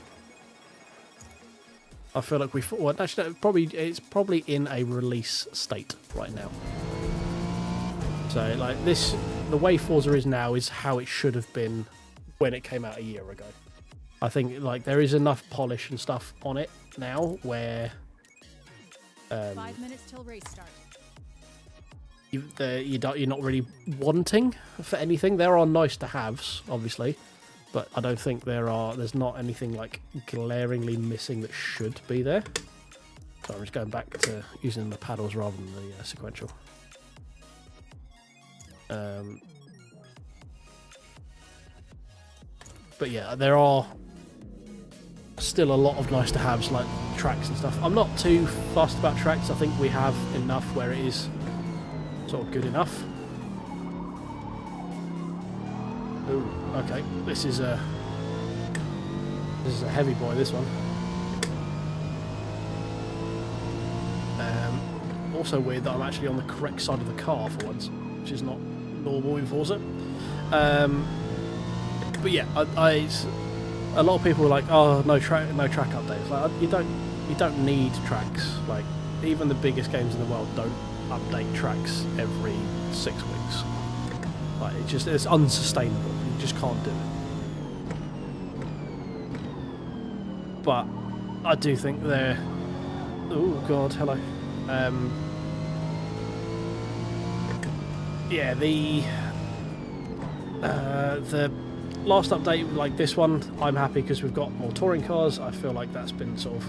I feel like it's probably in a release state right now. So like this, the way Forza is now is how it should have been when it came out a year ago. I think like there is enough polish and stuff on it now where 5 minutes till race start. You're not really wanting for anything. There are nice to haves, obviously, but I don't think there's not anything like glaringly missing that should be there. So I'm just going back to using the paddles rather than the sequential. But yeah, there are still a lot of nice to haves like tracks and stuff. I'm not too fussed about tracks. I think we have enough where it is sort of good enough. Ooh, okay. This is a heavy boy, this one. Also weird that I'm actually on the correct side of the car for once, which is not normal in Forza. But yeah, a lot of people are like, oh, no track updates. Like you don't need tracks. Like even the biggest games in the world don't update tracks every 6 weeks. Like it's unsustainable. You just can't do it. But I do think they're. Oh God, hello. Yeah, the last update, like this one, I'm happy because we've got more touring cars. I feel like that's been sort of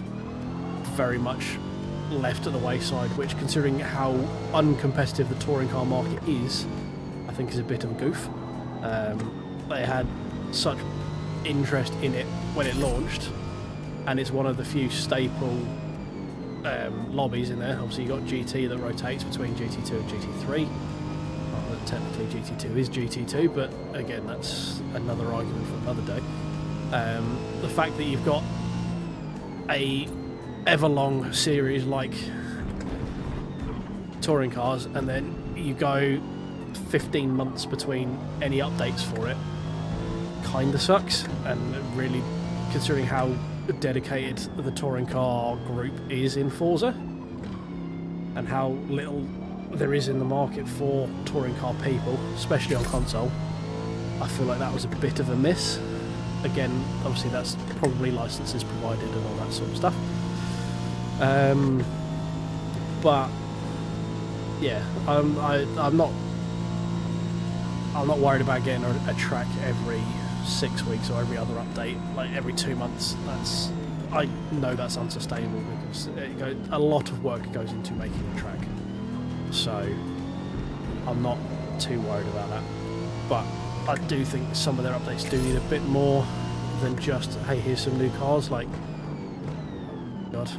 very much left at the wayside, which, considering how uncompetitive the touring car market is, I think is a bit of a goof. They had such interest in it when it launched, and it's one of the few staple lobbies in there. Obviously, you got GT that rotates between GT2 and GT3. Technically GT2 is GT2, but again, that's another argument for another day. The fact that you've got a everlong series like touring cars, and then you go 15 months between any updates for it, kind of sucks. And really, considering how dedicated the touring car group is in Forza, and how little there is in the market for touring car people, especially on console, I feel like that was a bit of a miss. Again, obviously that's probably licenses provided and all that sort of stuff. But yeah, I'm not worried about getting a track every 6 weeks or every other update, like every 2 months. I know that's unsustainable, because a lot of work goes into making a track. So I'm not too worried about that. But I do think some of their updates do need a bit more than just, hey, here's some new cars. Like, God,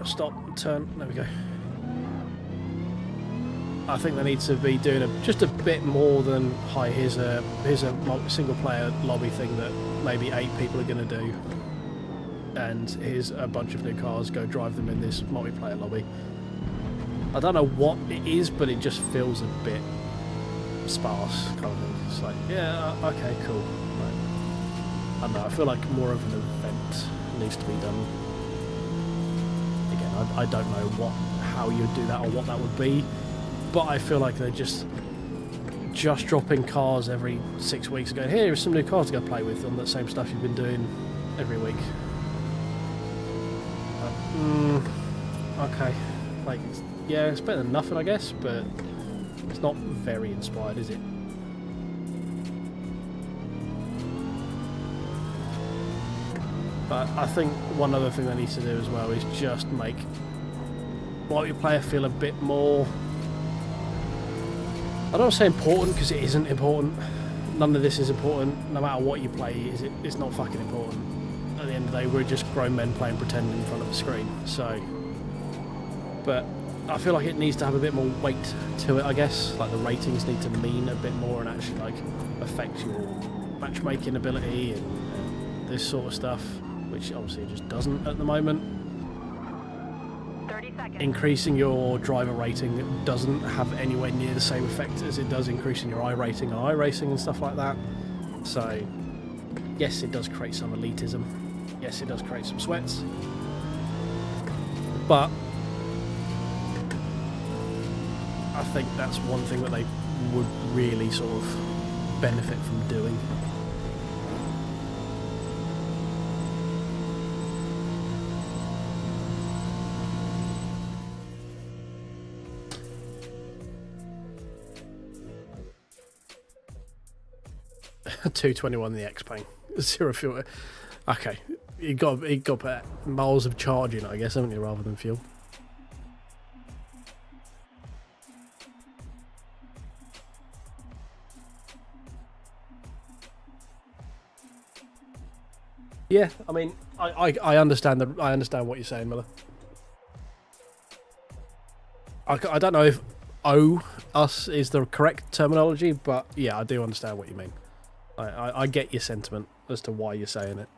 stop, turn, there we go. I think they need to be doing just a bit more than, hi, here's a single player lobby thing that maybe 8 people are going to do, and here's a bunch of new cars, go drive them in this multiplayer lobby. I don't know what it is, but it just feels a bit sparse, kind of thing. It's like, yeah, okay, cool. Right. I don't know, I feel like more of an event needs to be done. Again, I don't know how you'd do that or what that would be, but I feel like they're just dropping cars every 6 weeks and going, here's some new cars to go play with on the same stuff you've been doing every week. Okay, like, yeah, it's better than nothing, I guess, but it's not very inspired, is it? But I think one other thing they need to do as well is just make multiplayer feel a bit more, I don't want to say important, because it isn't important. None of this is important. No matter what you play, it's not fucking important. At the end of the day, we're just grown men playing pretend in front of a screen. So, but I feel like it needs to have a bit more weight to it, I guess. Like the ratings need to mean a bit more and actually like affect your matchmaking ability and this sort of stuff, which obviously it just doesn't at the moment. 30 seconds. Increasing your driver rating doesn't have anywhere near the same effect as it does increasing your I rating on iRacing and stuff like that. So, yes, it does create some elitism. Yes, it does create some sweats. But I think that's one thing that they would really sort of benefit from doing. $221 the X-Pain, 0 fuel. Okay, you got to put miles of charging, I guess, haven't you, rather than fuel. Yeah, I mean, I understand I understand what you're saying, Miller. I don't know if "owe us" is the correct terminology, but yeah, I do understand what you mean. I get your sentiment as to why you're saying it.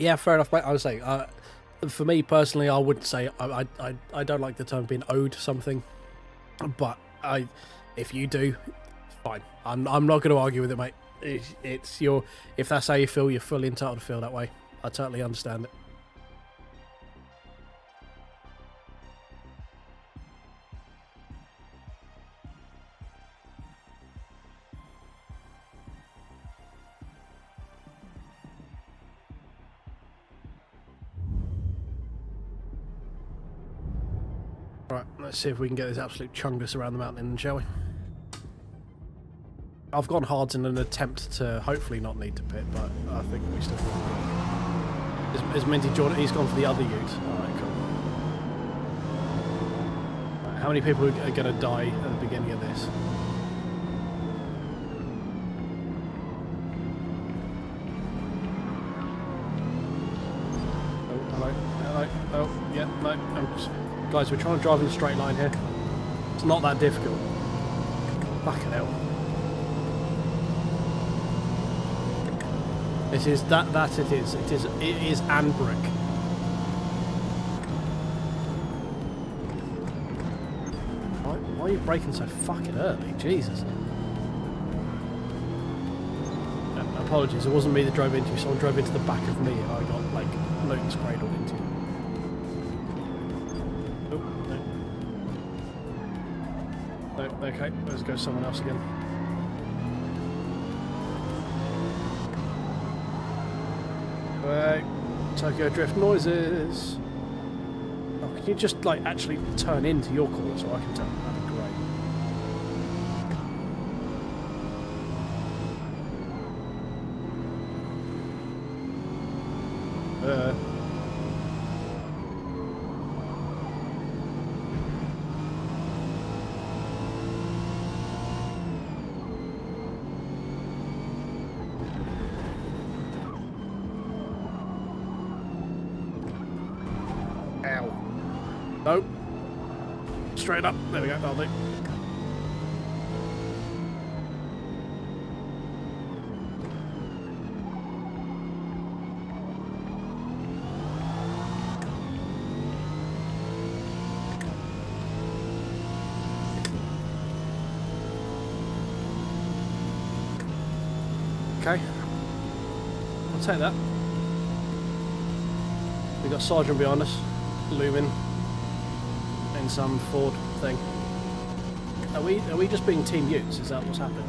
Yeah, fair enough, mate. I would say, for me personally, I would say I don't like the term being owed something, but if you do, fine. I'm not going to argue with it, mate. It's your, if that's how you feel, you're fully entitled to feel that way. I totally understand it. Right, let's see if we can get this absolute chungus around the mountain, shall we? I've gone hards in an attempt to hopefully not need to pit, but I think we still will. Is Minty Jordan? He's gone for the other ute. Alright, cool. Right, how many people are going to die at the beginning of this? Oh, hello, hello, oh, yeah, no, guys, we're trying to drive in a straight line here. It's not that difficult. Fucking hell. It is that it is. It is and brick. Why are you braking so fucking early? Jesus. Apologies, it wasn't me that drove into you. Someone drove into the back of me and I got like loads cradled into you. Okay, let's go someone else again. Right, Tokyo Drift noises. Oh, can you just like actually turn into your corner so I can turn? That'd be great. Ow. Nope. Straight up. There we go. That'll do. Okay. I'll take that. We've got Sergeant behind us, looming in some Ford thing. Are we just being Team Utes? Is that what's happening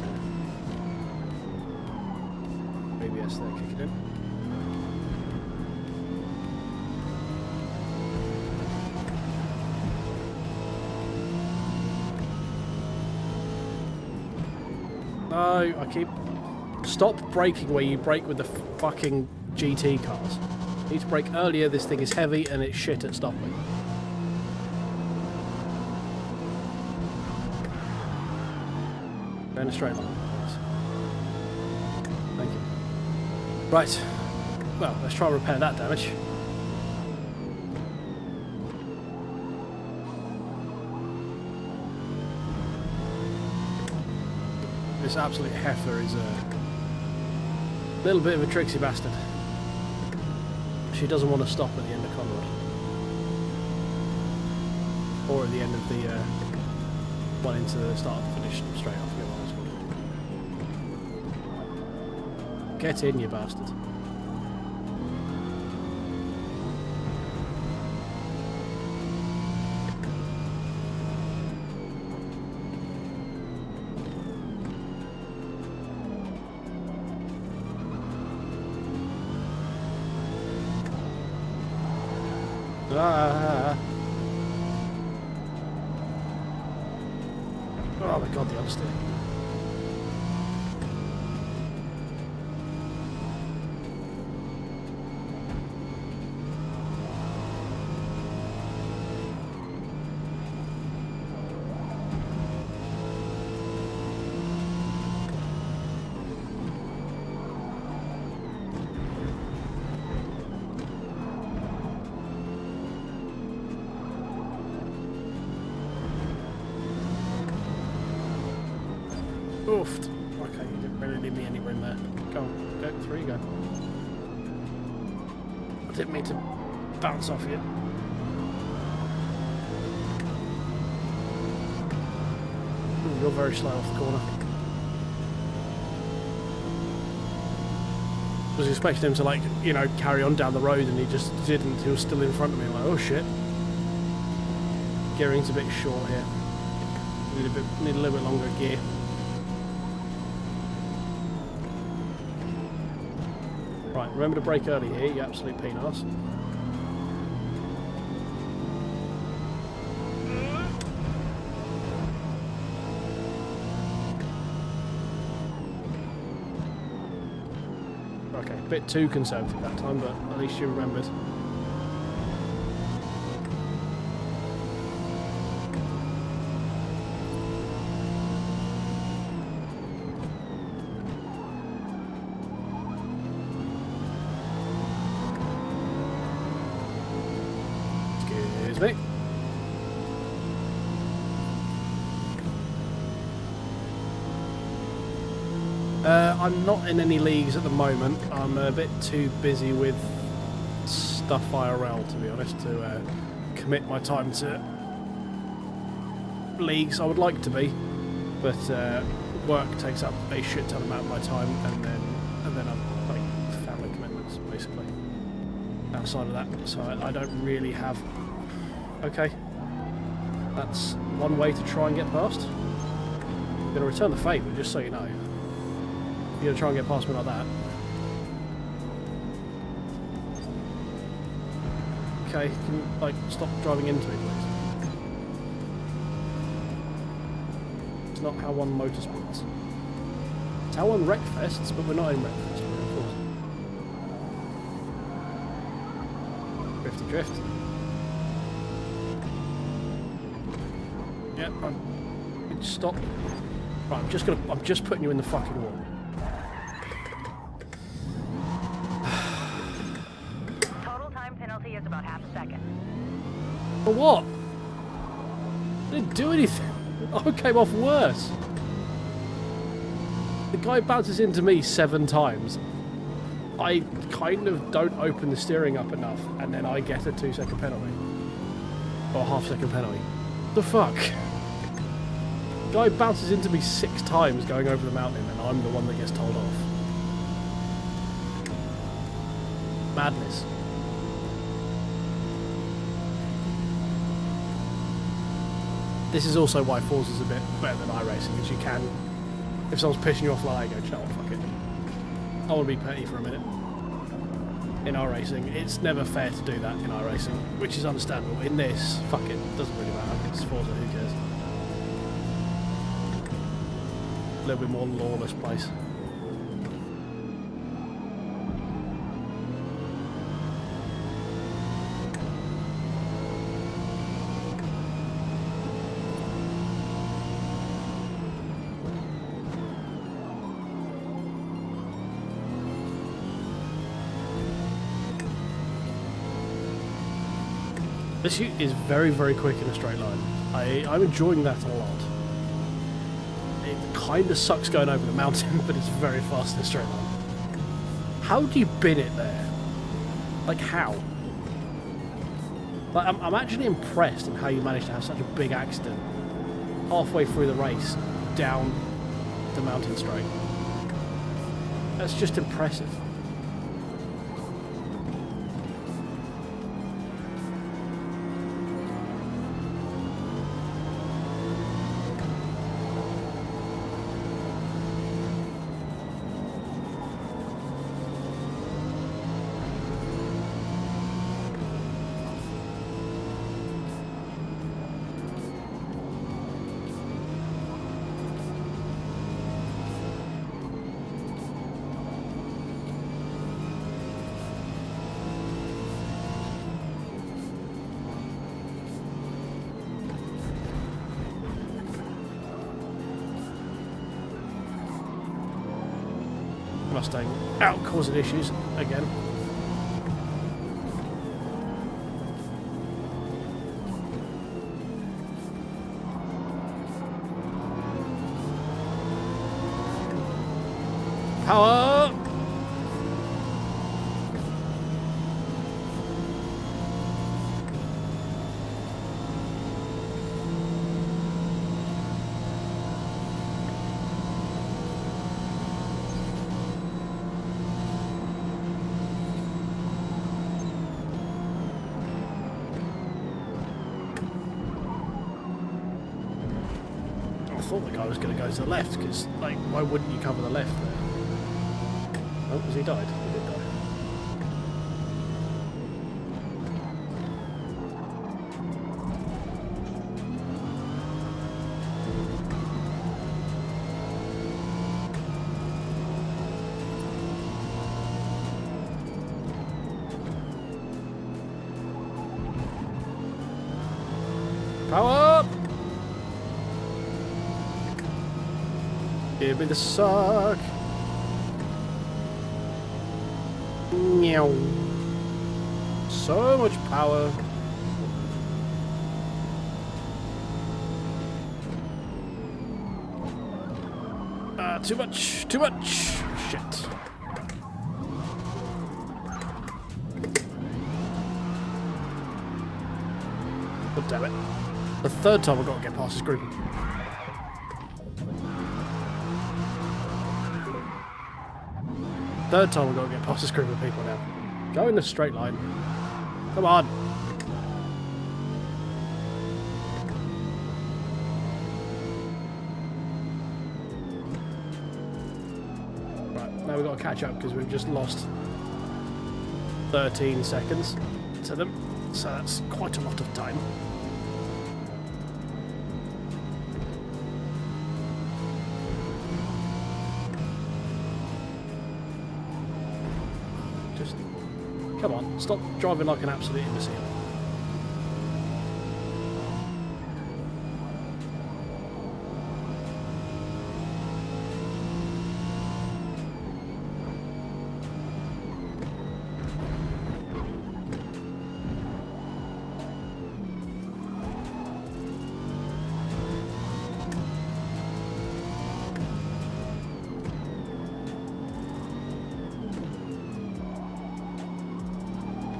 there? ABS there kicking in. No, I keep... Stop braking where you brake with the fucking GT cars. You need to brake earlier, this thing is heavy and it's shit at stopping. Go in a straight line, please. Thank you. Right. Well, let's try and repair that damage. This absolute heifer is a little bit of a tricksy bastard. She doesn't want to stop at the end of Conrad. Or at the end of the one into the start and finish straight off. Get in, you bastard. Ah. Oh my god, the understeer. Oofed. Okay, you didn't really leave me any room there. Go on, go, through you go. I didn't mean to bounce off you. Ooh, you're very slow off the corner. I was expecting him to, like, you know, carry on down the road and he just didn't. He was still in front of me. I'm like, oh shit. Gearing's a bit short here. Need a little bit longer gear. Right, remember to brake early here, you absolute penis. Okay, a bit too conservative that time, but at least you remembered. Me. I'm not in any leagues at the moment. I'm a bit too busy with stuff IRL, to be honest, to commit my time to leagues. I would like to be, but work takes up a shit ton amount of my time, and then I've like family commitments basically outside of that. So I don't really have. Okay, that's one way to try and get past. I'm going to return the favour, just so you know. You're going to try and get past me like that. Okay, can you, like, stop driving into me, please? It's not how one motorsports. It's how one Wreckfests, but we're not in Wreckfest, of course. Drift. Yeah, stop. Right, I'm just putting you in the fucking wall. Total time penalty is about half a second. For what? I didn't do anything. I came off worse. The guy bounces into me 7 times. I kind of don't open the steering up enough, and then I get a 2-second penalty. Or a half-second penalty. The fuck? Guy bounces into me 6 times going over the mountain, and I'm the one that gets told off. Madness. This is also why Forza's a bit better than iRacing, because you can, if someone's pissing you off like that, you go, "You know what, fuck it. I want to be petty for a minute." In iRacing, it's never fair to do that in iRacing, which is understandable. In this, fuck it, doesn't really matter. It's Forza, who cares? A little bit more lawless place. This is very, very quick in a straight line. I'm enjoying that a lot. It kind of sucks going over the mountain, but it's very fast in a straight line. How do you bin it there? Like, how? Like, I'm actually impressed in how you managed to have such a big accident halfway through the race down the mountain straight. That's just impressive. Mustang out causing issues again. Power! I thought the guy was going to go to the left, because, like, why wouldn't you cover the left there? Oh, has he died? He did die. Power up! Give me the suck. Meow. So much power. Too much. Too much. Shit. God damn it. The third time I've got to get past this group. Third time I've got to get past this group of people now. Go in the straight line. Come on. Right, now we've got to catch up because we've just lost 13 seconds to them. So that's quite a lot of time. Come on, stop driving like an absolute imbecile.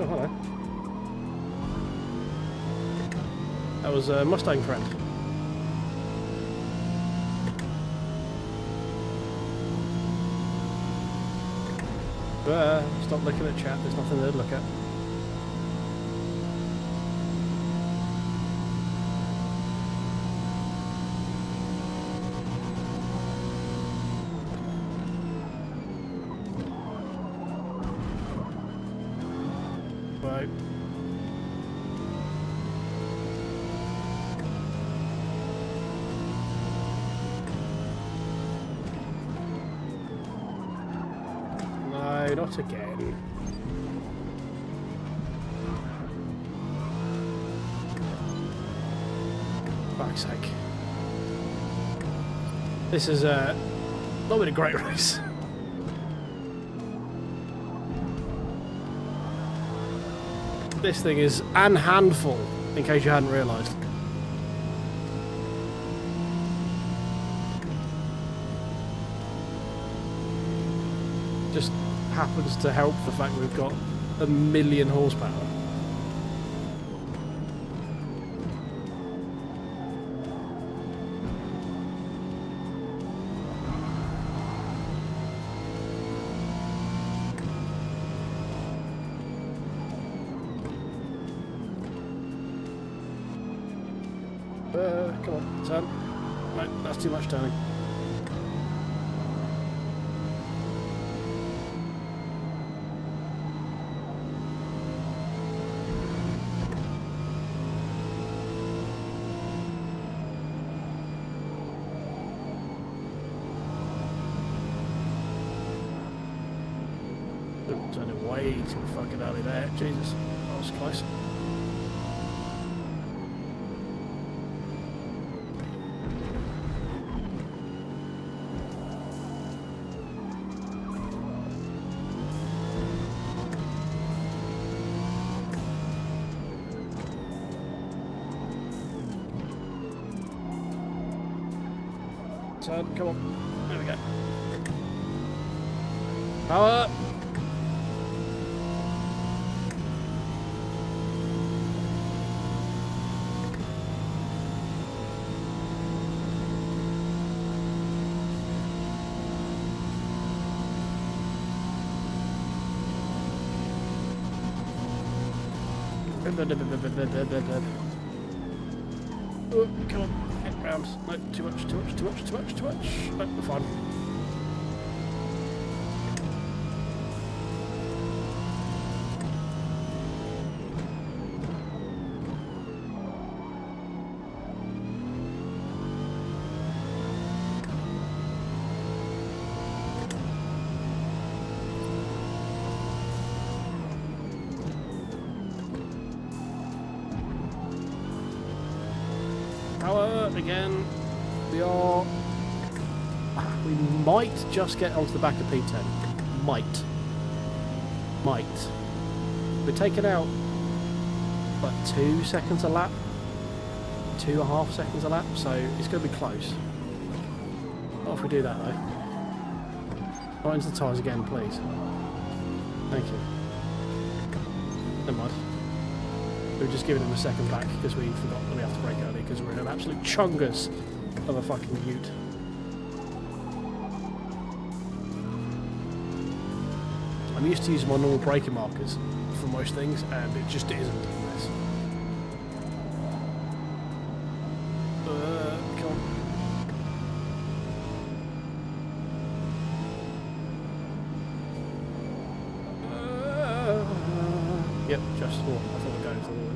Oh, hello. That was a Mustang friend. Stop looking at chat, there's nothing there to look at. Right. No, not again. Fuck's sake. This is not been a great race. This thing is an handful, in case you hadn't realised. Just happens to help the fact that we've got 1,000,000 horsepower. Come on, turn. No, that's too much turning. Turning way too fucking early there. Jesus, that was close. Turn, come on. There we go. Power! Oh, come on, hit round. No, too much. No, we're fine. Power again. We might just get onto the back of P10. Might. We're taking out like 2 seconds a lap, 2.5 seconds a lap, so it's going to be close. Not if we do that though. Not into the tyres again, please. Thank you. Never mind. We've just given him a second back because we forgot that we have to brake early because we're in an absolute chungus of a fucking ute. I'm used to using my normal braking markers for most things, and it just isn't doing this. Come on. Yep, just I thought we'd go into the wall.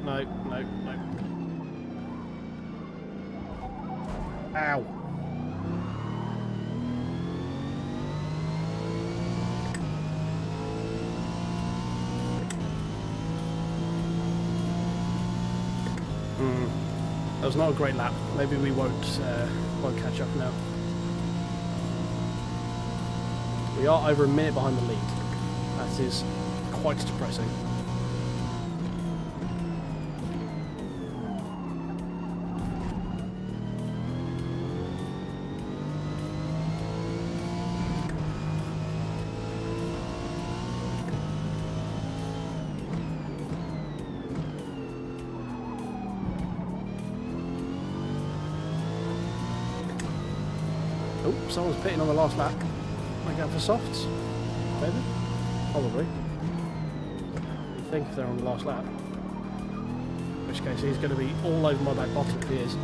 no, no, no, no. Ow. That was not a great lap. Maybe we won't catch up now. We are over a minute behind the lead. That is quite depressing. Oh, someone's pitting on the last lap. Am I going for softs? Maybe? Probably. I think if they're on the last lap. In which case he's going to be all over my back bottom if he is.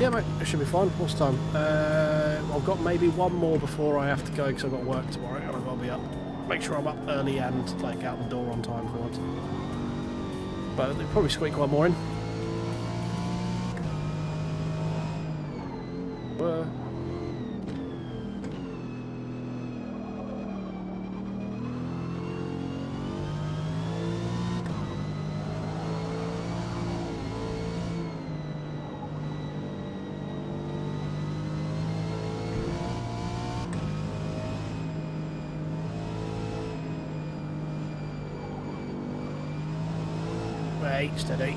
Yeah, mate, it should be fine. What's the time? I've got maybe one more before I have to go because I've got work tomorrow and I've got to be up. Make sure I'm up early and like out the door on time for once. But they'll probably squeak one more in. Wait, steady.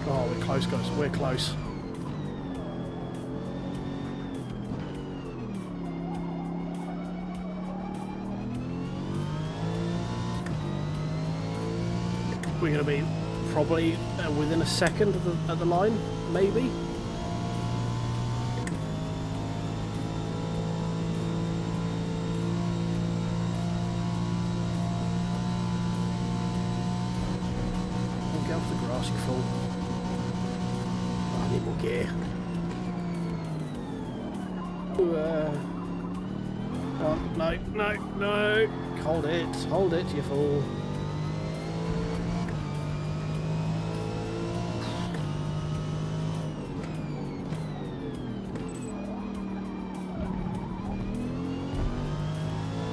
Oh, we're close, guys. We're close. We're going to be probably within a second at the line, maybe. Get off the grass, you fool. Oh, I need more gear. Oh, no, no, no. Hold it, you fool.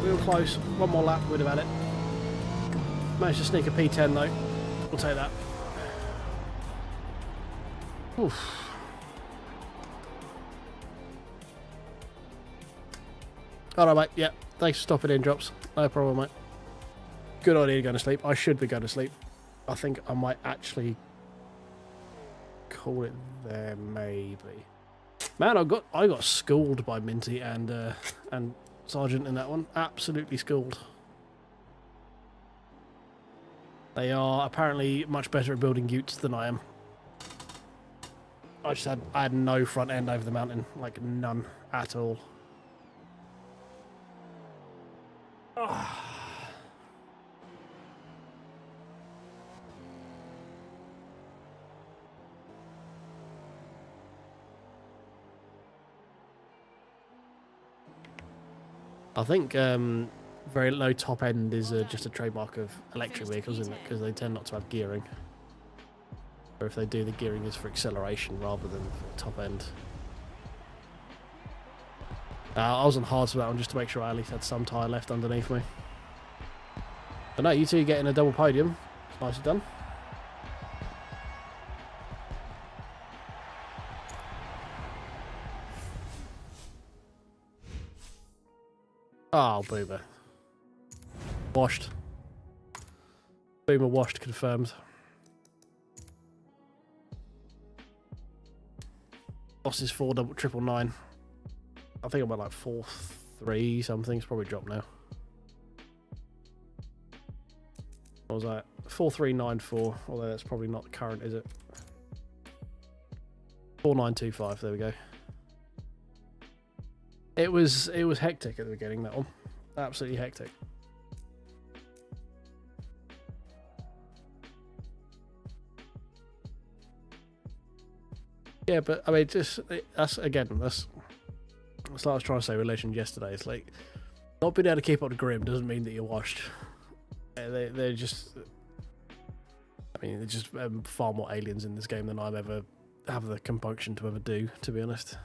Real close. One more lap, we'd have had it. Managed to sneak a P10 though. We'll take that. Oof. Alright, mate. Yeah. Thanks for stopping in, Drops. No problem, mate. Good idea going to sleep. I should be going to sleep. I think I might actually call it there, maybe. Man, I got schooled by Minty and Sergeant in that one. Absolutely schooled. They are apparently much better at building utes than I am. I had no front end over the mountain, like none at all. I think very low top end is just a trademark of electric vehicles, isn't it? Because they tend not to have gearing. Or if they do, the gearing is for acceleration rather than for top end. I was on hard for that one just to make sure I at least had some tyre left underneath me. But no, you two getting a double podium. Nicely done. Oh, Boomer. Washed. Boomer washed, confirmed. Boss is 499. I think I'm at like 4.3 something. It's probably dropped now. was that? 4394, although that's probably not current, is it? 4925, there we go. It was hectic at the beginning, that one. Absolutely hectic. Yeah, but I mean, that's like I was trying to say with Legend yesterday. It's like not being able to keep up to Grim doesn't mean that you're washed. They're just, I mean, they're just far more aliens in this game than I've ever have the compunction to ever do, to be honest.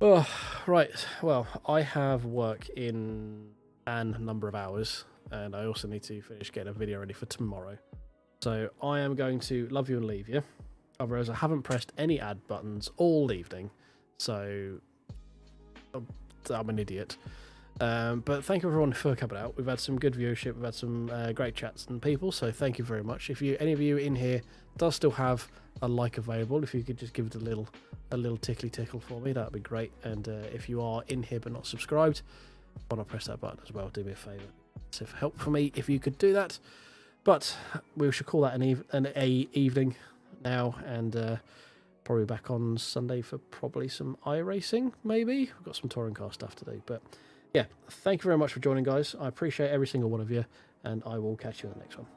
Oh, right. Well, I have work in a number of hours, and I also need to finish getting a video ready for tomorrow. So I am going to love you and leave you. Otherwise, I haven't pressed any add buttons all evening, so I'm an idiot. But thank you everyone for coming out. We've had some good viewership, we've had some great chats and people, so thank you very much. If any of you in here does still have a like available, if you could just give it a little tickly tickle for me, that would be great. And if you are in here but not subscribed, why not press that button as well? Do me a favour. It's a help for me if you could do that. But we should call that an evening now, and probably back on Sunday for probably some iRacing, maybe. We've got some touring car stuff to do, but yeah, thank you very much for joining, guys. I appreciate every single one of you, and I will catch you in the next one.